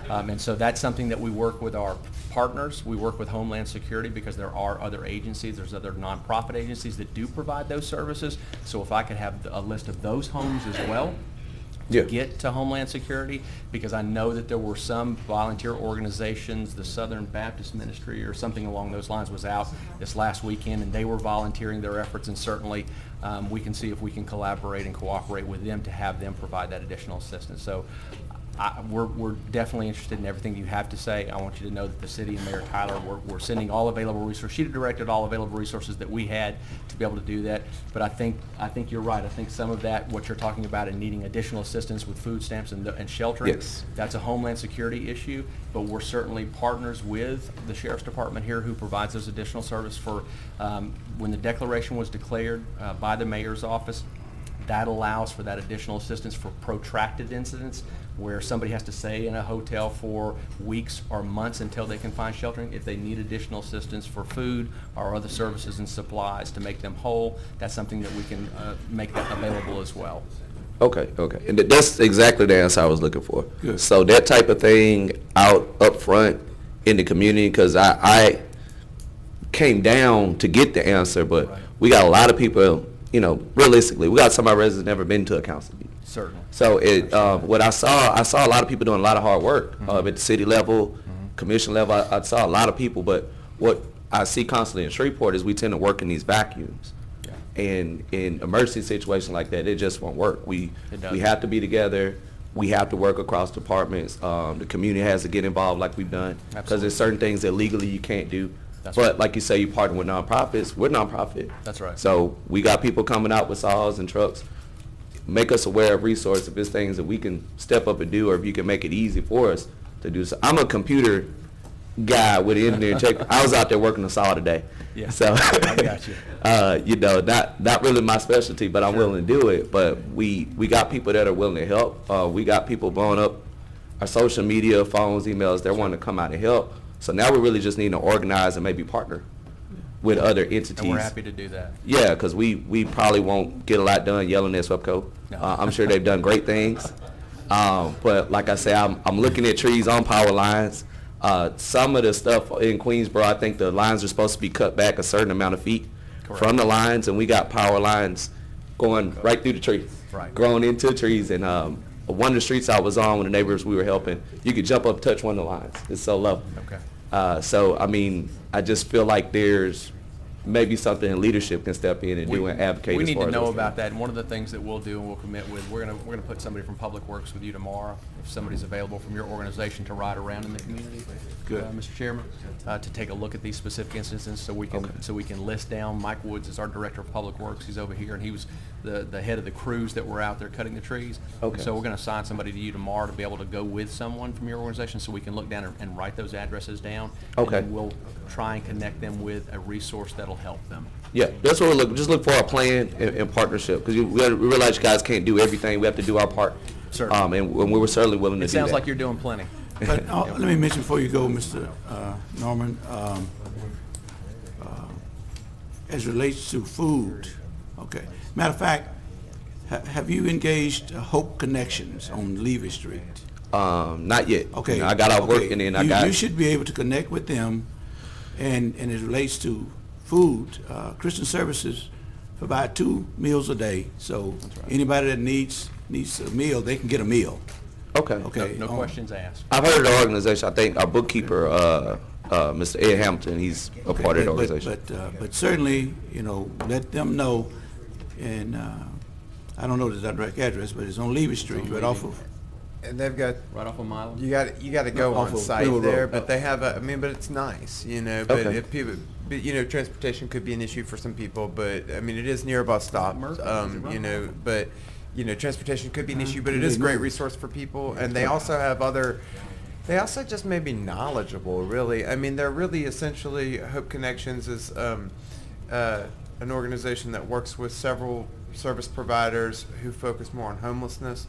And so that's something that we work with our partners. We work with Homeland Security because there are other agencies, there's other nonprofit agencies that do provide those services. So if I could have a list of those homes as well, Yeah. get to Homeland Security, because I know that there were some volunteer organizations, the Southern Baptist Ministry or something along those lines was out this last weekend, and they were volunteering their efforts, and certainly we can see if we can collaborate and cooperate with them to have them provide that additional assistance. So we're definitely interested in everything you have to say. I want you to know that the city and Mayor Tyler, we're sending all available resources. She directed all available resources that we had to be able to do that. But I think you're right. I think some of that, what you're talking about and needing additional assistance with food stamps and sheltering, Yes. that's a Homeland Security issue. But we're certainly partners with the Sheriff's Department here, who provides those additional service for when the declaration was declared by the mayor's office. That allows for that additional assistance for protracted incidents where somebody has to stay in a hotel for weeks or months until they can find sheltering. If they need additional assistance for food or other services and supplies to make them whole, that's something that we can make that available as well. Okay. And that's exactly the answer I was looking for. Good. So that type of thing out up front in the community, because I came down to get the answer, but we got a lot of people, you know, realistically, we got some of our residents never been to a council meeting. Certainly. So what I saw a lot of people doing a lot of hard work at the city level, commission level. I saw a lot of people, but what I see constantly in Shreveport is we tend to work in these vacuums. And in emergency situations like that, it just won't work. We have to be together. We have to work across departments. The community has to get involved like we've done, because there's certain things that legally you can't do. But like you say, you partner with nonprofits. We're nonprofit. That's right. So we got people coming out with saws and trucks. Make us aware of resources, if it's things that we can step up and do, or if you can make it easy for us to do. So I'm a computer guy with an engineering check. I was out there working a saw today. Yeah. So I got you. you know, not really my specialty, but I'm willing to do it. But we got people that are willing to help. We got people blowing up our social media, phones, emails. They're wanting to come out and help. So now we really just need to organize and maybe partner with other entities. And we're happy to do that. Yeah, because we probably won't get a lot done yelling at SWEPCO. No. I'm sure they've done great things. But like I say, I'm looking at trees on power lines. Some of the stuff in Queensboro, I think the lines are supposed to be cut back a certain amount of feet from the lines, and we got power lines going right through the trees, growing into the trees. And one of the streets I was on, when the neighbors we were helping, you could jump up, touch one of the lines. It's so low. Okay. So, I mean, I just feel like there's maybe something leadership can step in and do and advocate. We as need far to as know those about things. that, and one of the things that we'll do and we'll commit with, we're gonna put somebody from Public Works with you tomorrow, if somebody's available from your organization to ride around in the community. Good. Mr. Chairman, to take a look at these specific instances, so we can list down. Mike Woods is our Director of Public Works. He's over here, and he was the head of the crews that were out there cutting the trees. Okay. So we're gonna assign somebody to you tomorrow to be able to go with someone from your organization, so we can look down and write those addresses down. Okay. And then we'll try and connect them with a resource that'll help them. Yeah, that's what we're looking. Just look for a plan and partnership, because we realize you guys can't do everything. We have to do our part. Certainly. And we were certainly willing to It do that. sounds like you're doing plenty. But let me mention before you go, Mr. Norman, as relates to food, okay. Matter of fact, have you engaged Hope Connections on Levy Street? Not yet. Okay. You know, I got off work okay. and then You should be able to connect with them, and as it relates to food, Christian Services provide 2 meals a day. So anybody that needs a meal, they can get a meal. Okay. Okay. No questions asked. I've heard of the organization. I think our bookkeeper, Mr. Ed Hamilton, he's a part of the organization. But certainly, you know, let them know, and I don't know the direct address, but it's on Levy Street, right off of. And they've got right off of Mile. You got to go Off on of site Railroad there, Road. but they have a. I mean, but it's nice, you know. But Okay. if people, but, you know, transportation could be an issue for some people. But I mean, it is near a bus stop, you know. But you know, transportation could be an issue, but it is a great resource for people. And they also have other. They also just may be knowledgeable, really. I mean, they're really essentially Hope Connections is an organization that works with several service providers who focus more on homelessness.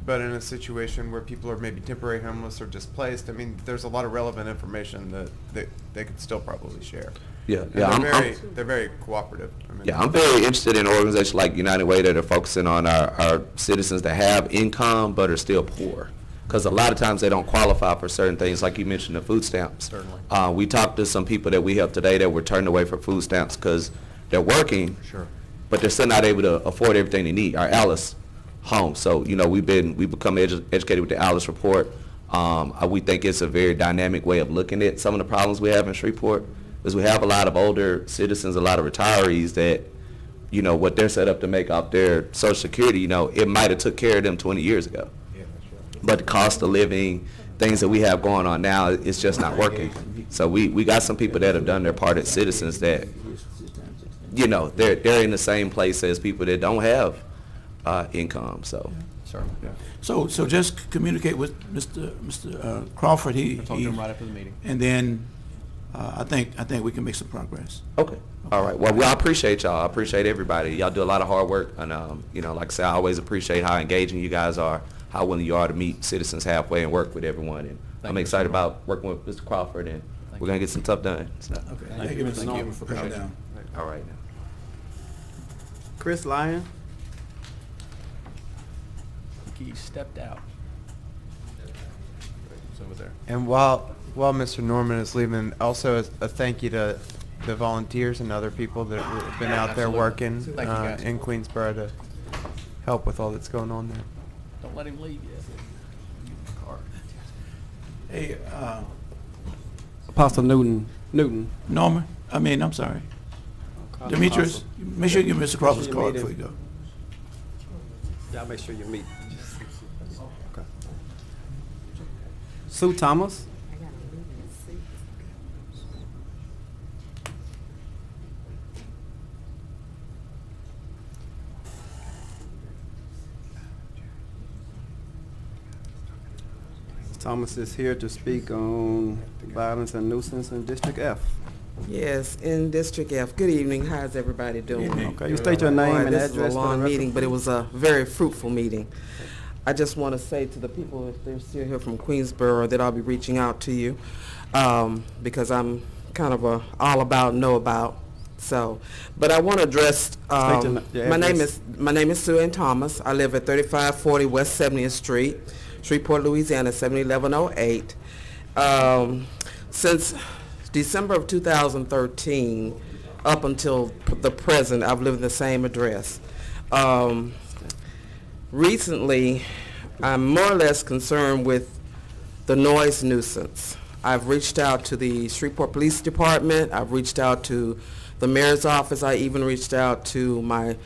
But in a situation where people are maybe temporary homeless or displaced, I mean, there's a lot of relevant information that they could still probably share. Yeah, And yeah. they're very cooperative. I mean, Yeah, I'm very interested in organizations like United Way that are focusing on our citizens that have income but are still poor. Because a lot of times they don't qualify for certain things, like you mentioned, the food stamps. Certainly. We talked to some people that we helped today that were turned away for food stamps because they're working, but they're still not able to afford everything they need. Our Alice home. So, you know, we've become educated with the Alice report. We think it's a very dynamic way of looking at some of the problems we have in Shreveport, because we have a lot of older citizens, a lot of retirees that, you know, what they're set up to make off their Social Security, you know, it might have took care of them 20 years ago. But the cost of living, things that we have going on now, it's just not working. So we got some people that have done their part as citizens that, you know, they're in the same place as people that don't have income. So, So just communicate with Mr. Crawford. I'll talk to him right after the meeting. And then I think we can make some progress. Okay. All right. Well, I appreciate y'all. I appreciate everybody. Y'all do a lot of hard work, and you know, like I say, I always appreciate how engaging you guys are, how willing you are to meet citizens halfway and work with everyone. And I'm excited about working with Mr. Crawford, and we're gonna get some stuff done. So. Okay. Thank you, Mr. Norman, for coming down. All right. Chris Lyon. He stepped out. over there. And while Mr. Norman is leaving, also a thank you to the volunteers and other people that have been out there Absolutely. working Thank you, guys. in Queensboro to help with all that's going on there. Don't let him leave yet. Hey, Apostle Newton. Norman, I'm sorry. Demetrius, make sure you give Mr. Crawford's card before you go. Y'all make sure you meet. Okay. Sue Thomas. Thomas is here to speak on violence and nuisance in District F. Yes, in District F. Good evening. How's everybody doing? Okay, you state your name and This address is a for the long record. meeting, but it was a very fruitful meeting. I just want to say to the people, if they're still here from Queensboro, that I'll be reaching out to you because I'm kind of a all about, know about. So, but I want to address. Your my name address. is Sue Ann Thomas. I live at 3540 West 70th Street, Shreveport, Louisiana 71108. Since December of 2013 up until the present, I've lived in the same address. Recently, I'm more or less concerned with the noise nuisance. I've reached out to the Shreveport Police Department. I've reached out to the mayor's office. I even reached out to my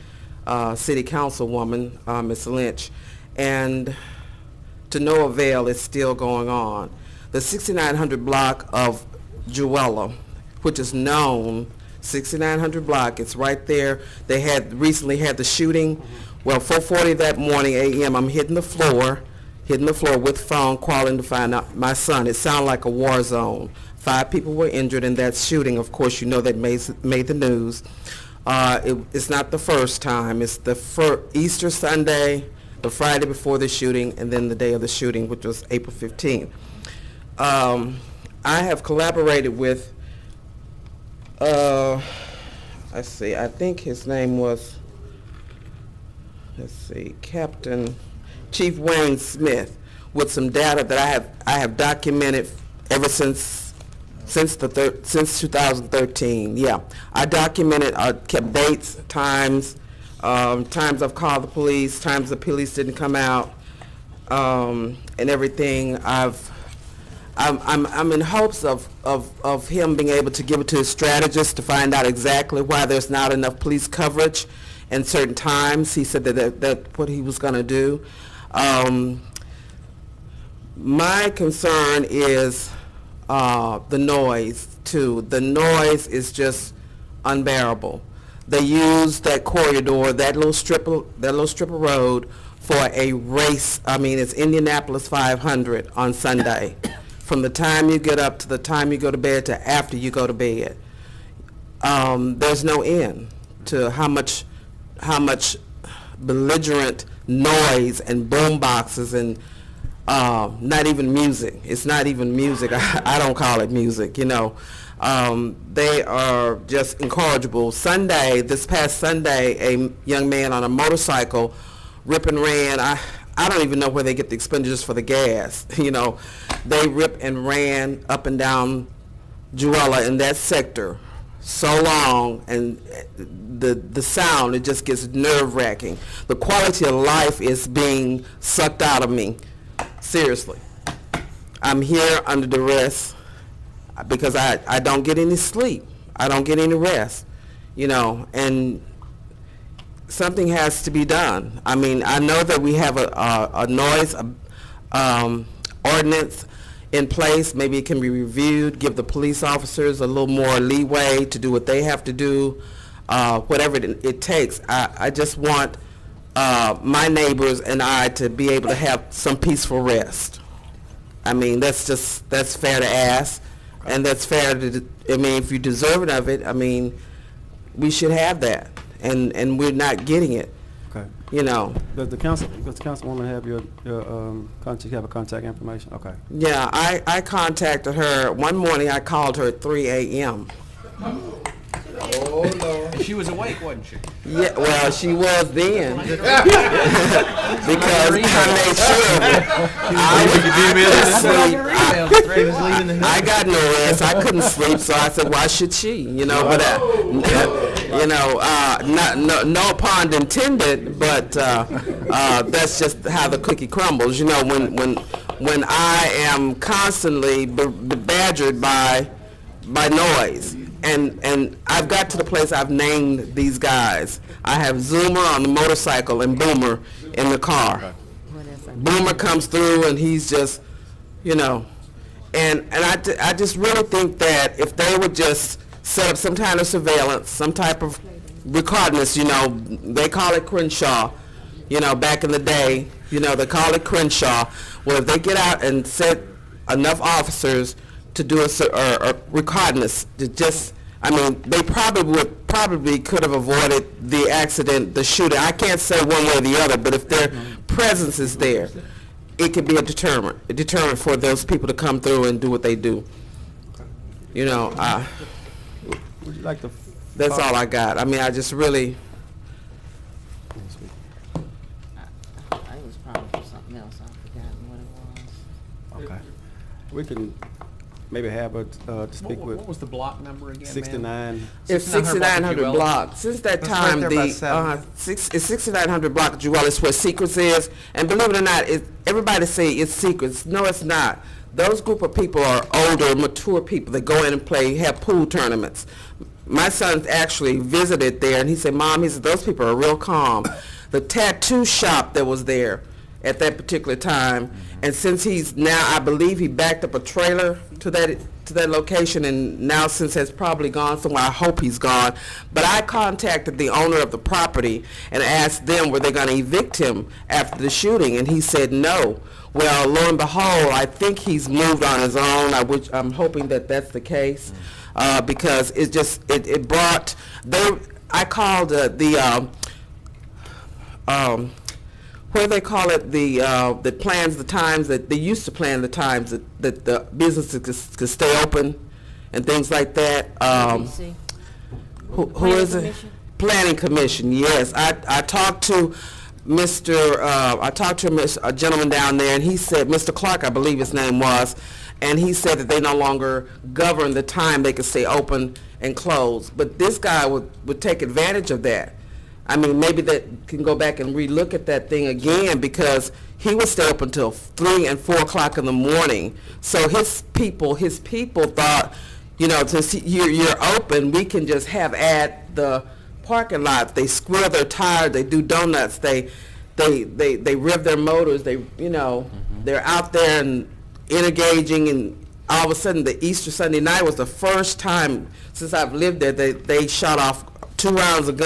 city councilwoman, Ms. Lynch, and to no avail. It's still going on. The 6900 block of Jewella, which is known 6900 block, it's right there. They had recently had the shooting. Well, 4:40 that morning a.m. I'm hitting the floor with phone, calling to find out my son. It sounded like a war zone. 5 people were injured in that shooting. Of course, you know that made the news. It's not the first time. It's the Easter Sunday, the Friday before the shooting, and then the day of the shooting, which was April 15th. I have collaborated with, let's see, I think his name was, Captain Chief Wayne Smith, with some data that I have documented ever since 2013. Yeah, I documented, kept dates, times I've called the police, times the police didn't come out, and everything. I'm in hopes of him being able to give it to his strategist to find out exactly why there's not enough police coverage in certain times. He said that's what he was going to do. My concern is the noise too. The noise is just unbearable. They use that corridor, that little strip of road for a race. I mean, it's Indianapolis 500 on Sunday. From the time you get up to the time you go to bed to after you go to bed. There's no end to how much belligerent noise and boom boxes and not even music. It's not even music. I don't call it music, you know. They are just incorrigible. This past Sunday, a young man on a motorcycle rip and ran. I don't even know where they get the expenditures for the gas. You know, they rip and ran up and down Jewella in that sector so long, and the sound, it just gets nerve-wracking. The quality of life is being sucked out of me. Seriously. I'm here under duress because I don't get any sleep. I don't get any rest, you know, and something has to be done. I mean, I know that we have a noise ordinance in place. Maybe it can be reviewed, give the police officers a little more leeway to do what they have to do, whatever it takes. I just want my neighbors and I to be able to have some peaceful rest. I mean, that's fair to ask, and that's fair to, I mean, if you deserve it of it, I mean, we should have that. And we're not getting it. Okay. You know. Does the councilwoman have your contact information? Okay. Yeah, I contacted her one morning. I called her at 3 a.m. Oh Lord. She was awake, wasn't she? Yeah, well, she was then. Because I made sure I got no rest. I couldn't sleep, so I said, why should she? You know, but no pun intended. But that's just how the cookie crumbles. You know, when I am constantly badgered by noise. And I've got to the place I've named these guys. I have Zoomer on the motorcycle and Boomer in the car. Boomer comes through and he's just, you know, and I just really think that if they would just set up some kind of surveillance, some type of recordness, you know, they call it Crenshaw, you know, back in the day, you know, they call it Crenshaw. Well, if they get out and set enough officers to do a reconnaissance to just, I mean, they probably could have avoided the accident, the shooting. I can't say one way or the other, but if their presence is there, it could be a deterrent for those people to come through and do what they do. You know, Would you like to? that's all I got. I mean, I just really. I was probably for something else. I've forgotten what it was. Okay. We can maybe have a to speak with. What was the block number again, 69. It's 6900 block. Since that That's time, right there by seven. it's 6900 block, Jewel, is where Secrets is. And believe it or not, everybody say it's Secrets. No, it's not. Those group of people are older, mature people that go in and have pool tournaments. My son actually visited there, and he said, Mom, he said, those people are real calm. The tattoo shop that was there at that particular time, and since he's now, I believe he backed up a trailer to that location, and now since has probably gone somewhere. I hope he's gone. But I contacted the owner of the property and asked them were they going to evict him after the shooting, and he said no. Well, lo and behold, I think he's moved on his own. I'm hoping that that's the case, because it brought. I called what do they call it? That plans the times that they used to plan the times that the businesses could stay open and things like that. Who is it? Planning Commission. Yes, I talked to a gentleman down there, and he said, Mr. Clark, I believe his name was, and he said that they no longer govern the time they could stay open and close. But this guy would take advantage of that. I mean, maybe that can go back and relook at that thing again, because he would stay up until 3 and 4 o'clock in the morning. So his people thought, you know, since you're open, we can just have at the parking lot. They square their tires, they do donuts, they rev their motors, they're out there and engaging, and all of a sudden the Easter Sunday night was the first time since I've lived there they shot off 2 rounds of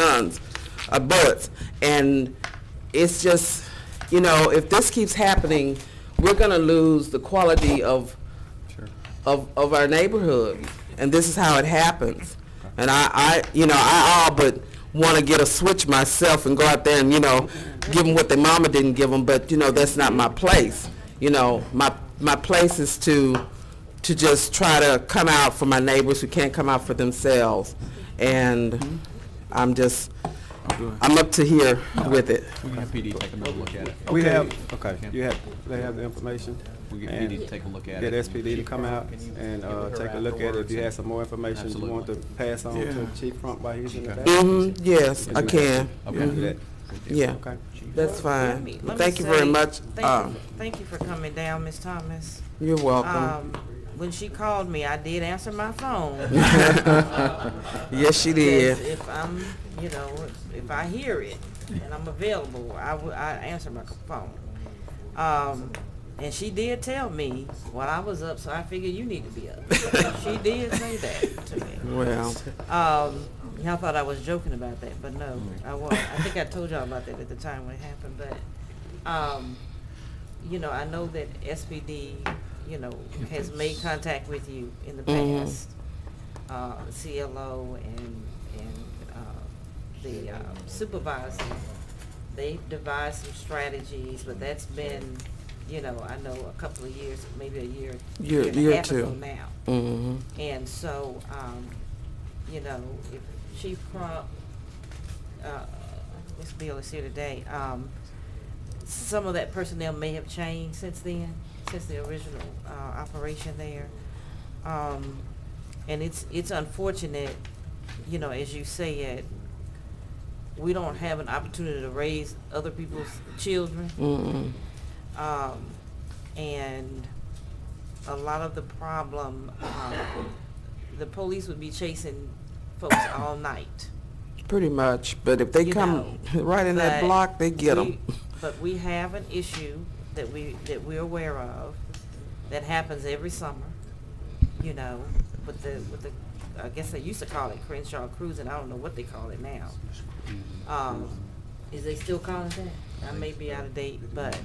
bullets. And it's just, you know, if this keeps happening, we're going to lose the quality of our neighborhood. And this is how it happens. And I all but want to get a switch myself and go out there and, you know, give them what their mama didn't give them. But, you know, that's not my place. You know, my place is to just try to come out for my neighbors who can't come out for themselves. And I'm up to here with it. We can have PD take another look at it. They have the information. We get PD to take a look at Get it. SPD to come out and take a look at it. If you have some more information you want to pass on to Chief Crump while he's in the back. Yes, I can. Yeah, Okay. that's fine. Let me Thank you very say much. Thank you for coming down, Ms. Thomas. You're welcome. When she called me, I did answer my phone. Yes, she did. Because if I'm, you know, if I hear it and I'm available, I answer my phone. And she did tell me while I was up, so I figured you need to be up. She did say that to me. Well, Y'all thought I was joking about that, but no, I wasn't. I think I told y'all about that at the time when it happened, but, you know, I know that SPD, you know, has made contact with you in the past. CLO and the supervisor, they've devised some strategies, but that's been, you know, I know a couple of years, maybe a year and a half ago now. And so, you know, if Chief Crump Ms. Bill is here today, some of that personnel may have changed since then, since the original operation there. And it's unfortunate, you know, as you said, we don't have an opportunity to raise other people's children. And a lot of the problem, the police would be chasing folks all night. Pretty much, but if they You come know, right in that but block, they get them. But we have an issue that we're aware of that happens every summer, you know, with the I guess they used to call it Crenshaw Cruising. I don't know what they call it now. Is they still calling it that? I may be out of date, but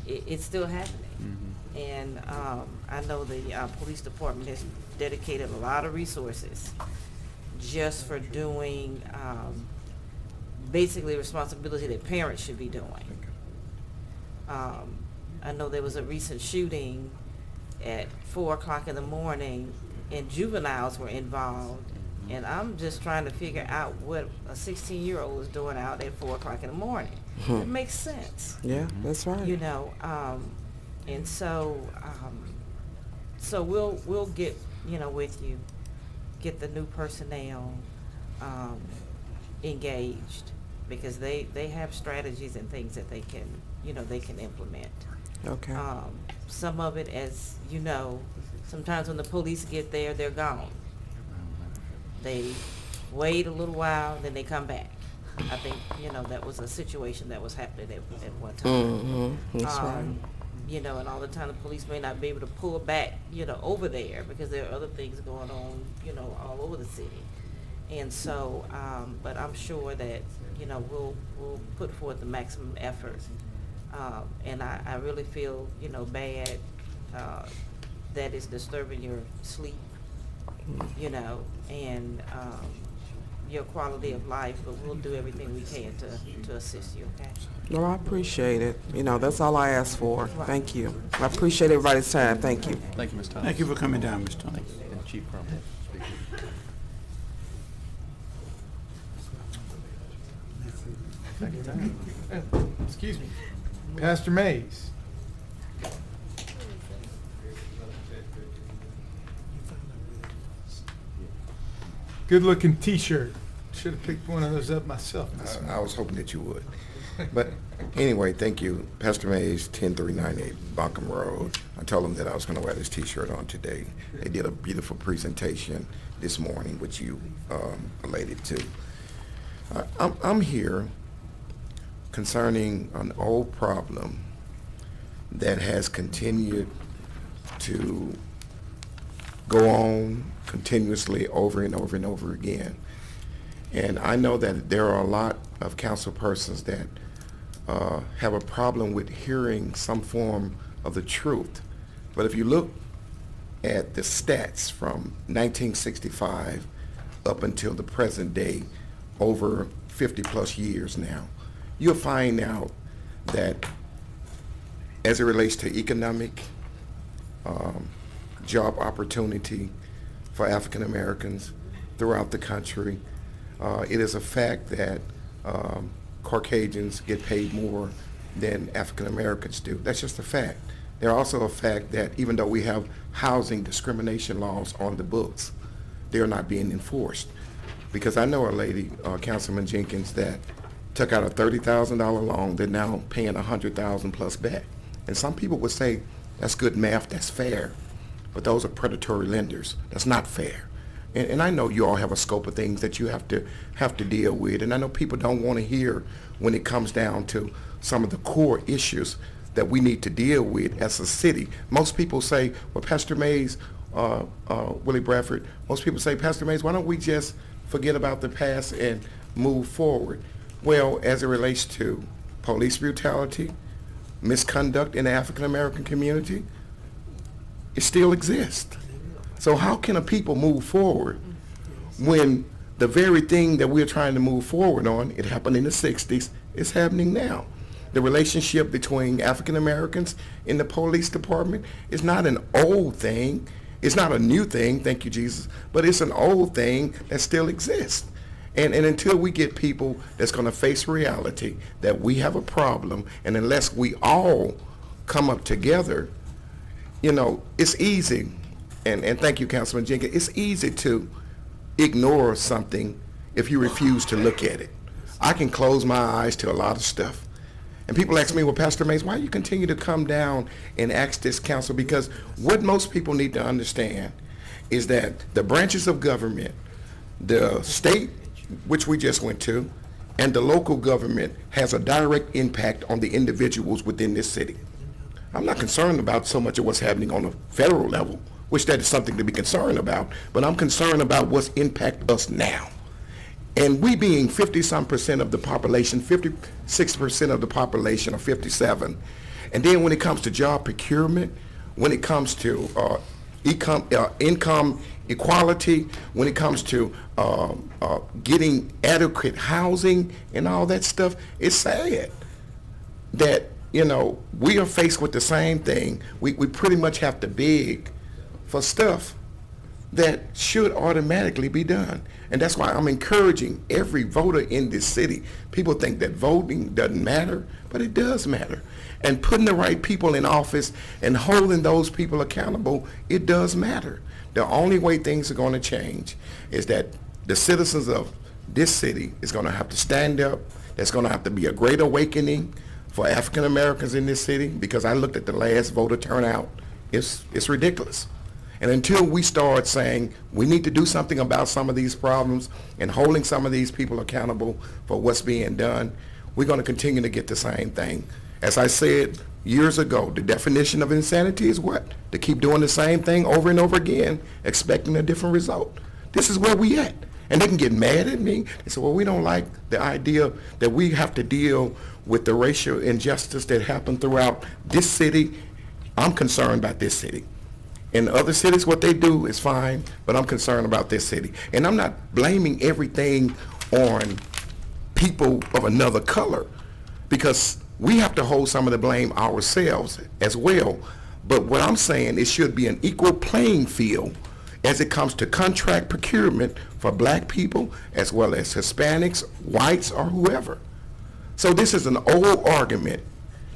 it's still happening. And I know the police department has dedicated a lot of resources just for doing basically responsibility that parents should be doing. I know there was a recent shooting at 4 o'clock in the morning and juveniles were involved. And I'm just trying to figure out what a 16-year-old is doing out at 4 o'clock in the morning. It makes sense. Yeah, that's right. You know, and so we'll get, you know, with you, get the new personnel engaged, because they have strategies and things that they can, you know, they can implement. Okay. Some of it, as you know, sometimes when the police get there, they're gone. They wait a little while, then they come back. I think, you know, that was a situation that was happening at one time. That's right. You know, and all the time the police may not be able to pull back, you know, over there because there are other things going on, you know, all over the city. And so, but I'm sure that, you know, we'll put forth the maximum effort. And I really feel, you know, bad that it's disturbing your sleep, you know, and your quality of life, but we'll do everything we can to assist you, okay? No, I appreciate it. You know, that's all I ask for. Thank you. I appreciate everybody's time. Thank you. Thank you, Ms. Thomas. Thank you for coming down, Ms. Thomas. And Chief Crumble. Excuse me. Pastor Mays. Good-looking T-shirt. Should have picked one of those up myself. I was hoping that you would. But anyway, thank you. Pastor Mays, 10398 Buncombe Road. I told them that I was going to wear this T-shirt on today. They did a beautiful presentation this morning, which you related to. I'm here concerning an old problem that has continued to go on continuously over and over and over again. And I know that there are a lot of council persons that have a problem with hearing some form of the truth. But if you look at the stats from 1965 up until the present day, over 50 plus years now, you'll find out that as it relates to economic job opportunity for African Americans throughout the country, it is a fact that Caucasians get paid more than African Americans do. That's just a fact. They're also a fact that even though we have housing discrimination laws on the books, they're not being enforced. Because I know a lady, Councilman Jenkins, that took out a $30,000 loan, they're now paying $100,000 plus back. And some people would say, that's good math, that's fair. But those are predatory lenders. That's not fair. And I know you all have a scope of things that you have to deal with. And I know people don't want to hear when it comes down to some of the core issues that we need to deal with as a city. Most people say, well, Pastor Mays, Willie Bradford, most people say, Pastor Mays, why don't we just forget about the past and move forward? Well, as it relates to police brutality, misconduct in the African American community, it still exists. So how can a people move forward when the very thing that we're trying to move forward on, it happened in the 60s, is happening now? The relationship between African Americans in the police department is not an old thing. It's not a new thing, thank you, Jesus, but it's an old thing that still exists. And until we get people that's going to face reality that we have a problem, and unless we all come up together, you know, it's easy, and thank you, Councilman Jenkins, it's easy to ignore something if you refuse to look at it. I can close my eyes to a lot of stuff. And people ask me, well, Pastor Mays, why you continue to come down and ask this council? Because what most people need to understand is that the branches of government, the state, which we just went to, and the local government has a direct impact on the individuals within this city. I'm not concerned about so much of what's happening on a federal level, which that is something to be concerned about, but I'm concerned about what's impact us now. And we being 50-some% of the population, 56% of the population, or 57, and then when it comes to job procurement, when it comes to income equality, when it comes to getting adequate housing and all that stuff, it's sad that, you know, we are faced with the same thing. We pretty much have to beg for stuff that should automatically be done. And that's why I'm encouraging every voter in this city. People think that voting doesn't matter, but it does matter. And putting the right people in office and holding those people accountable, it does matter. The only way things are going to change is that the citizens of this city is going to have to stand up. There's going to have to be a great awakening for African Americans in this city, because I looked at the last voter turnout. It's ridiculous. And until we start saying we need to do something about some of these problems and holding some of these people accountable for what's being done, we're going to continue to get the same thing. As I said years ago, the definition of insanity is what? To keep doing the same thing over and over again, expecting a different result. This is where we at. And they can get mad at me. They say, well, we don't like the idea that we have to deal with the racial injustice that happened throughout this city. I'm concerned about this city. In other cities, what they do is fine, but I'm concerned about this city. And I'm not blaming everything on people of another color, because we have to hold some of the blame ourselves as well. But what I'm saying, it should be an equal playing field as it comes to contract procurement for black people as well as Hispanics, whites, or whoever. So this is an old argument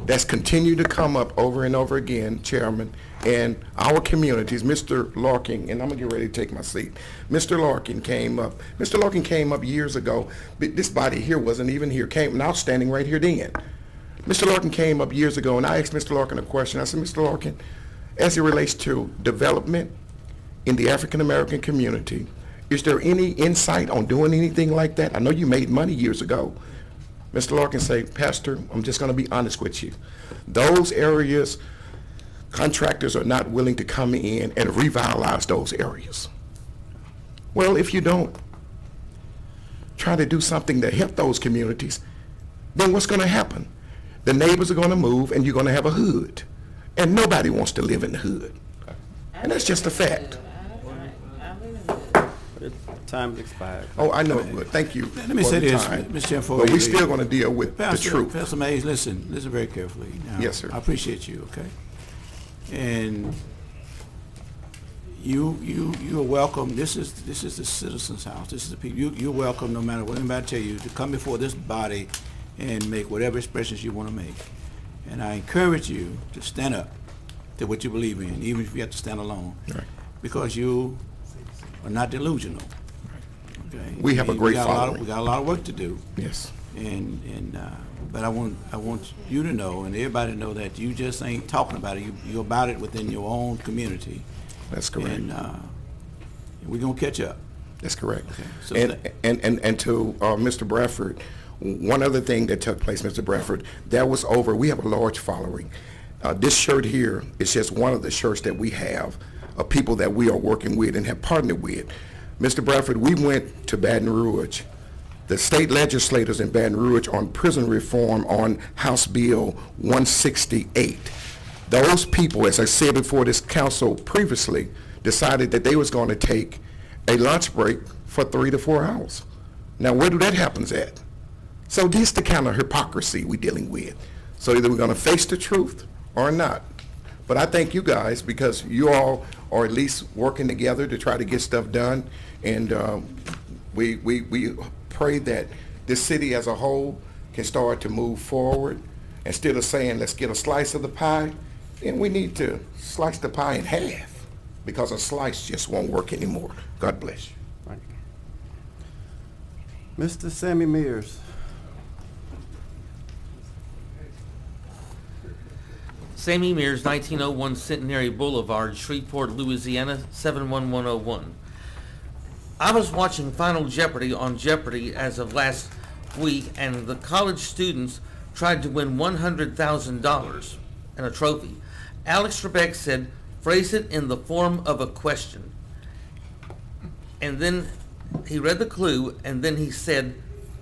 that's continued to come up over and over again, Chairman, in our communities. Mr. Larkin, and I'm gonna get ready to take my seat. Mr. Larkin came up. Mr. Larkin came up years ago. But this body here wasn't even here. And I was standing right here then. Mr. Larkin came up years ago, and I asked Mr. Larkin a question. I said, Mr. Larkin, as it relates to development in the African American community, is there any insight on doing anything like that? I know you made money years ago. Mr. Larkin said, Pastor, I'm just going to be honest with you. Those areas, contractors are not willing to come in and revitalize those areas. Well, if you don't try to do something to help those communities, then what's going to happen? The neighbors are going to move, and you're going to have a hood. And nobody wants to live in the hood. And that's just a fact. Time expired. Oh, I know it would. Thank you. Let me say this, Mr. Chairman. But we're still going to deal with the truth. Pastor Mays, listen very carefully. Now, yes, sir. I appreciate you, okay? And you are welcome. This is the citizens' house. This is the people. You're welcome no matter what anybody tell you to come before this body and make whatever expressions you want to make. And I encourage you to stand up to what you believe in, even if you have to stand alone, right, because you are not delusional. Okay. We have a great following. We got a lot of work to do. Yes. But I want you to know, and everybody to know, that you just ain't talking about it. You're about it within your own community. That's correct. And we're gonna catch up. That's correct. Okay. So and to Mr. Bradford, one other thing that took place, Mr. Bradford, that was over. We have a large following. This shirt here is just one of the shirts that we have of people that we are working with and have partnered with. Mr. Bradford, we went to Baton Rouge. The state legislators in Baton Rouge on prison reform on House Bill 168. Those people, as I said before this council previously, decided that they was going to take a lunch break for 3 to 4 hours. Now, where do that happen at? So this is the kind of hypocrisy we're dealing with. So either we're going to face the truth or not. But I thank you guys, because you all are at least working together to try to get stuff done, and we pray that this city as a whole can start to move forward. Instead of saying, let's get a slice of the pie, then we need to slice the pie in half, because a slice just won't work anymore. God bless you. Right. Mr. Sammy Mears. Sammy Mears, 1901 Centenary Boulevard, Shreveport, Louisiana, 71101. I was watching Final Jeopardy on Jeopardy as of last week, and the college students tried to win $100,000 and a trophy. Alex Trebek said, phrase it in the form of a question. And then he read the clue, and then he said,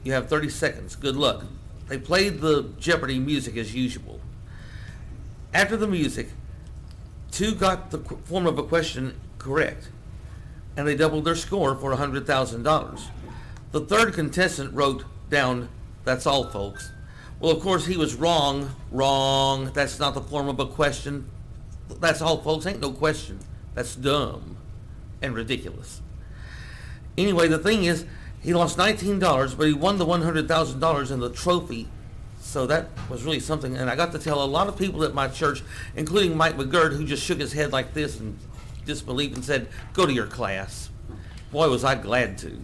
you have 30 seconds. Good luck. They played the Jeopardy music as usual. After the music, two got the form of a question correct, and they doubled their score for $100,000. The third contestant wrote down, that's all, folks. Well, of course, he was wrong. Wrong. That's not the form of a question. That's all, folks. Ain't no question. That's dumb and ridiculous. Anyway, the thing is, he lost $19, but he won the $100,000 and the trophy. So that was really something. And I got to tell a lot of people at my church, including Mike McGirt, who just shook his head like this in disbelief and said, go to your class. Boy, was I glad to.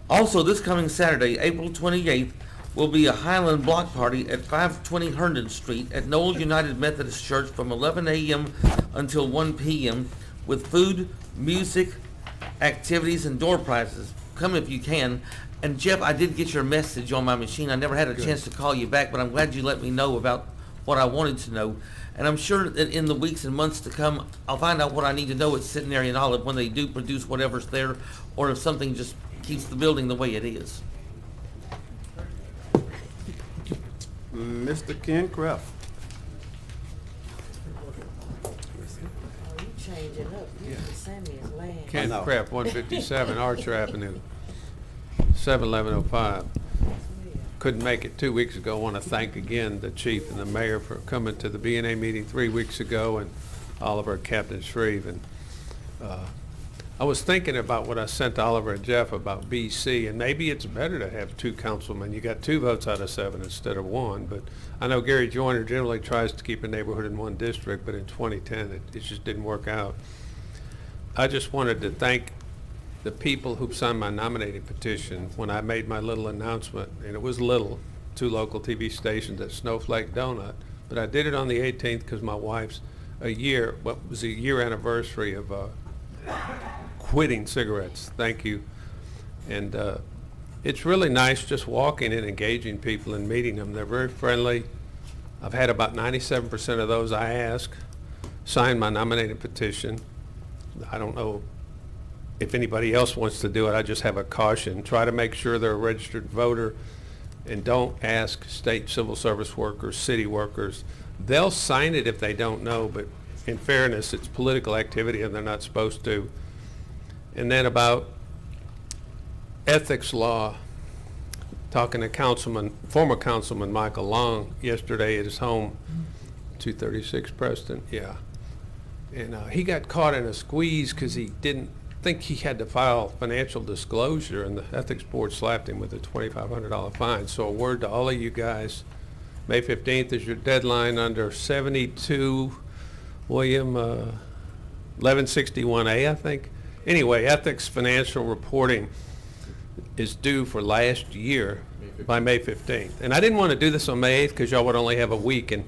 Also, this coming Saturday, April 28th, will be a Highland block party at 520 Herndon Street at Knoll United Methodist Church from 11 a.m. until 1 p.m. with food, music, activities, and door prizes. Come if you can. And Jeff, I did get your message on my machine. I never had a chance to call you back, but I'm glad you let me know about what I wanted to know. And I'm sure that in the weeks and months to come, I'll find out what I need to know at Centenary and Olive when they do produce whatever's there, or if something just keeps the building the way it is. Mr. Ken Kraft. You change it up. You send me his land. Ken Kraft, 157 Archer Avenue, 71105. Couldn't make it 2 weeks ago. Want to thank again the chief and the mayor for coming to the BNA meeting 3 weeks ago, and Oliver and Captain Shreve. And I was thinking about what I sent Oliver and Jeff about BC, and maybe it's better to have two councilmen. You got 2 votes out of 7 instead of 1. But I know Gary Joyner generally tries to keep a neighborhood in one district, but in 2010 it just didn't work out. I just wanted to thank the people who signed my nominating petition when I made my little announcement, and it was little, 2 local TV stations at Snowflake Donut, but I did it on the 18th because my wife's a year anniversary of quitting cigarettes. Thank you. And it's really nice just walking and engaging people and meeting them. They're very friendly. I've had about 97% of those I ask sign my nominating petition. I don't know if anybody else wants to do it. I just have a caution. Try to make sure they're a registered voter, and don't ask state civil service workers, city workers. They'll sign it if they don't know, but in fairness, it's political activity and they're not supposed to. And then about ethics law, talking to former Councilman Michael Long yesterday at his home, 236 Preston, yeah. And he got caught in a squeeze because he didn't think he had to file financial disclosure, and the ethics board slapped him with a $2,500 fine. So a word to all of you guys, May 15th is your deadline under 72 William 1161A, I think. Anyway, ethics financial reporting is due for last year by May 15th. And I didn't want to do this on May 8th because y'all would only have a week, and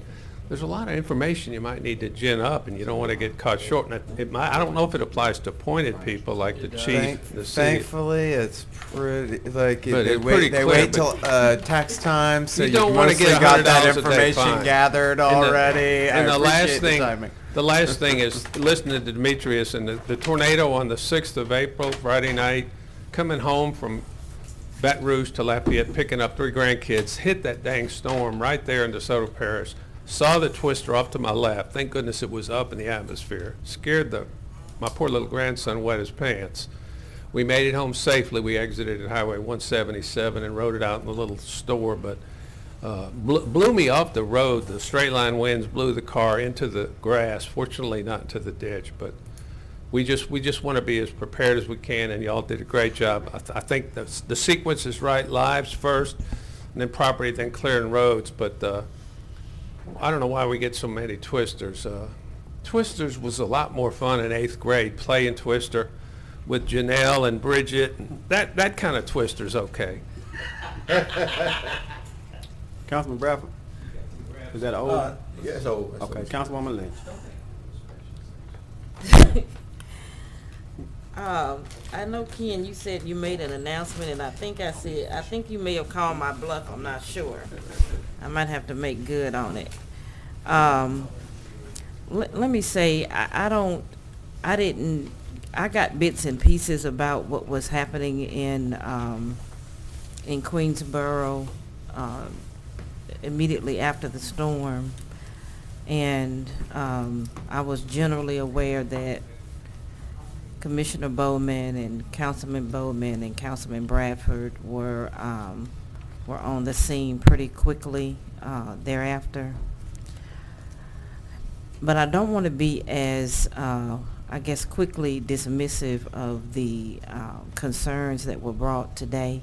there's a lot of information you might need to gin up, and you don't want to get caught short. And I don't know if it applies to appointed people like the chief, the city. Thankfully, it's pretty like But they wait till tax time, so you don't want to get got that $100 a day information fine. gathered already. And the last appreciate thing, the timing. the last thing is listening to Demetrius and the tornado on the 6th of April, Friday night, coming home from Baton Rouge to Lafayette, picking up 3 grandkids, hit that dang storm right there in DeSoto Parish. Saw the twister off to my left. Thank goodness it was up in the atmosphere. Scared my poor little grandson wet his pants. We made it home safely. We exited at Highway 177 and rode it out in the little store, but blew me off the road. The straight line winds blew the car into the grass. Fortunately not into the ditch, but we just want to be as prepared as we can, and y'all did a great job. I think the sequence is right: lives first, and then property, then clearing roads. But I don't know why we get so many twisters. Twisters was a lot more fun in 8th grade, playing Twister with Janelle and Bridget. That kind of Twister's okay. Councilman Bradford? Is that old? Yes, old. Okay, Councilwoman Lynch. I know, Ken, you said you made an announcement, and I think you may have called my bluff. I'm not sure. I might have to make good on it. Let me say, I got bits and pieces about what was happening in Queensboro immediately after the storm, and I was generally aware that Commissioner Bowman and Councilman Bradford were on the scene pretty quickly thereafter. But I don't want to be as, I guess, quickly dismissive of the concerns that were brought today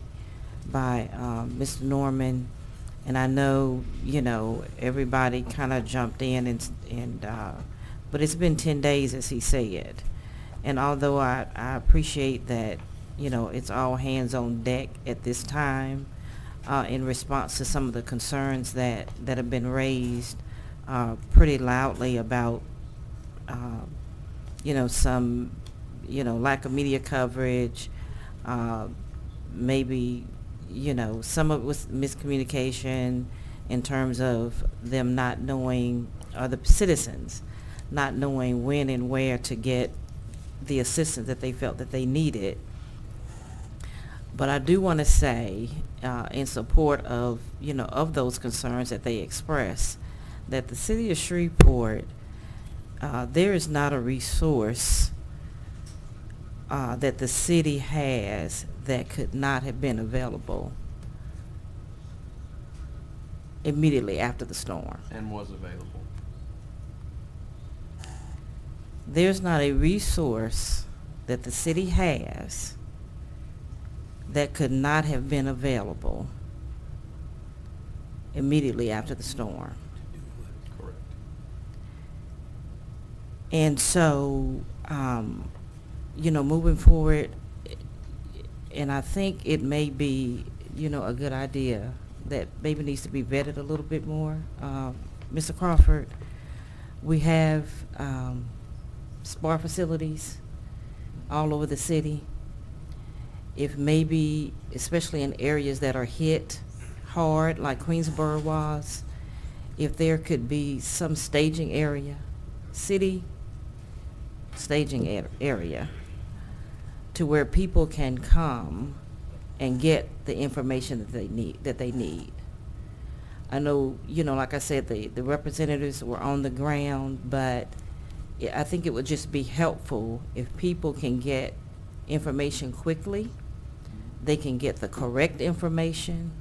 by Mr. Norman. And I know, everybody kind of jumped in but it's been 10 days, as he said. And although I appreciate that, it's all hands on deck at this time in response to some of the concerns that have been raised pretty loudly about, some, lack of media coverage, maybe, some of it was miscommunication in terms of them not knowing, or the citizens not knowing when and where to get the assistance that they felt that they needed. But I do want to say, in support of, of those concerns that they express, that the city of Shreveport, there is not a resource that the city has that could not have been available immediately after the storm. And was available. There's not a resource that the city has that could not have been available immediately after the storm. Correct. And so, moving forward, and I think it may be, a good idea that maybe needs to be vetted a little bit more. Mr. Crawford, we have SPAR facilities all over the city. If maybe, especially in areas that are hit hard, like Queensboro was, if there could be some staging area, city staging area, to where people can come and get the information that they need. I know, like I said, the representatives were on the ground, but I think it would just be helpful if people can get information quickly, they can get the correct information,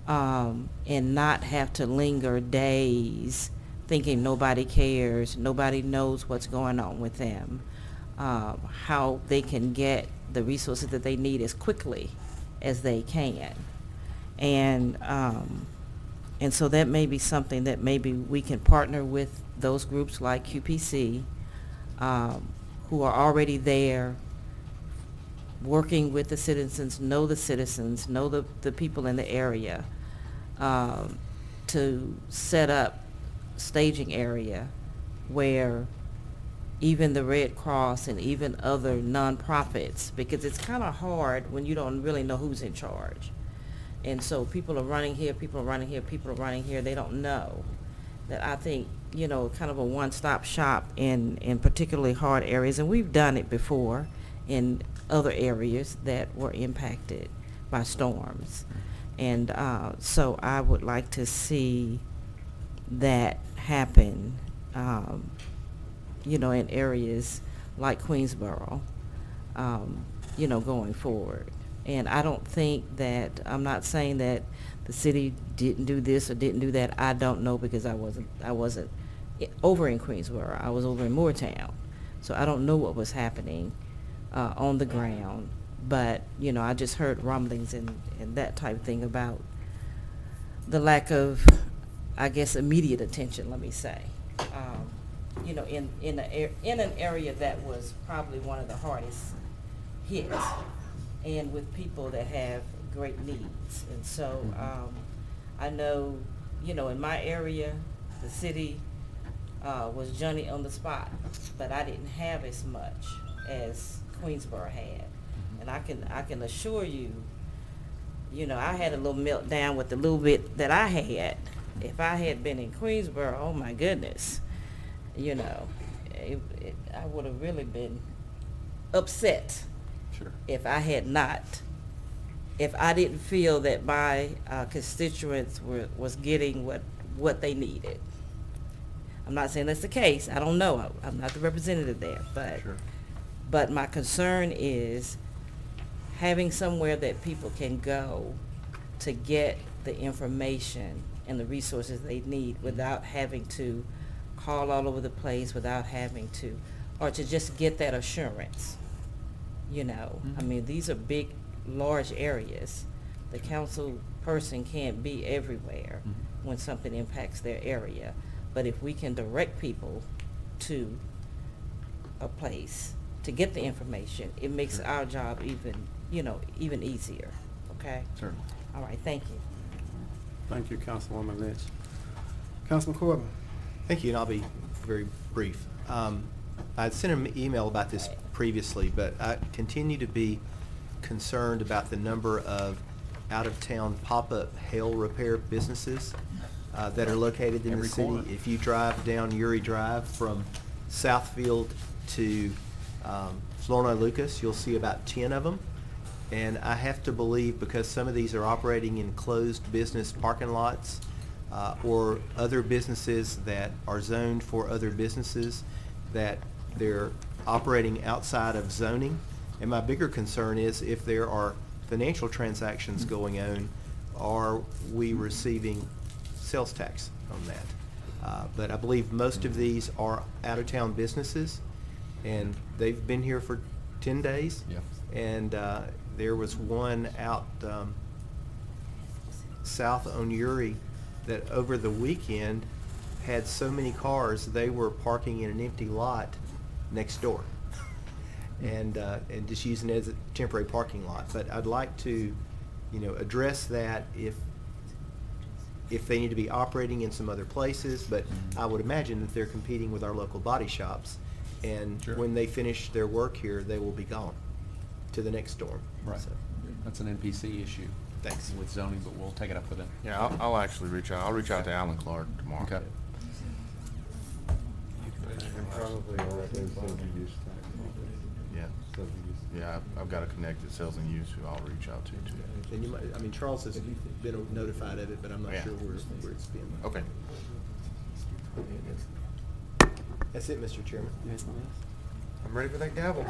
and not have to linger days thinking nobody cares, nobody knows what's going on with them, how they can get the resources that they need as quickly as they can. And so that may be something that maybe we can partner with those groups like QPC, who are already there working with the citizens, know the people in the area, to set up staging area where even the Red Cross and even other nonprofits, because it's kind of hard when you don't really know who's in charge. And so people are running here, they don't know. That I think, kind of a one-stop shop in particularly hard areas, and we've done it before in other areas that were impacted by storms. And so I would like to see that happen, in areas like Queensboro, going forward. And I don't think that, I'm not saying that the city didn't do this or didn't do that. I don't know, because I wasn't over in Queensboro. I was over in Moortown. So I don't know what was happening on the ground, but, you know, I just heard rumblings and that type of thing about the lack of, I guess, immediate attention, let me say. You know, in an area that was probably one of the hardest hit, and with people that have great needs. And so I know, you know, in my area, the city was Johnny on the spot, but I didn't have as much as Queensboro had. And I can assure you, you know, I had a little meltdown with the little bit that I had. If I had been in Queensboro, oh my goodness, you know, I would have really been upset. Sure. If I didn't feel that my constituents was getting what they needed. I'm not saying that's the case. I don't know. I'm not the representative there, but Sure. But my concern is having somewhere that people can go to get the information and the resources they need without having to call all over the place, without having to, or to just get that assurance. You know, I mean, these are big, large areas. The council person can't be everywhere when something impacts their area. But if we can direct people to a place to get the information, it makes our job even easier. Okay? Certainly. All right, thank you. Thank you, Councilwoman Lynch. Councilman Corbin. Thank you, and I'll be very brief. I sent an email about this previously, but I continue to be concerned about the number of out-of-town pop-up hail repair businesses that are located in the city. corner. If you drive down Uri Drive from Southfield to Florno Lucas, you'll see about 10 of them. And I have to believe, because some of these are operating in closed business parking lots or other businesses that are zoned for other businesses, that they're operating outside of zoning. And my bigger concern is if there are financial transactions going on, are we receiving sales tax on that? But I believe most of these are out-of-town businesses, and they've been here for 10 days. Yeah. And there was one out south on Uri that over the weekend had so many cars, they were parking in an empty lot next door and just using it as a temporary parking lot. But I'd like to, you know, address that if they need to be operating in some other places, but I would imagine that they're competing with our local body shops, and Sure. when they finish their work here, they will be gone to the next storm. Right. So, That's an NPC issue. Thanks. With zoning, but we'll take it up with them. Yeah, I'll actually reach out. I'll reach out to Alan Clark tomorrow. Okay. Yeah. Yeah, I've got a connected sales and use who I'll reach out to too. And you might, I mean, Charles has been notified of it, but I'm not Yeah. sure where it's been. Okay. That's it, Mr. Chairman. I'm ready for that gavel.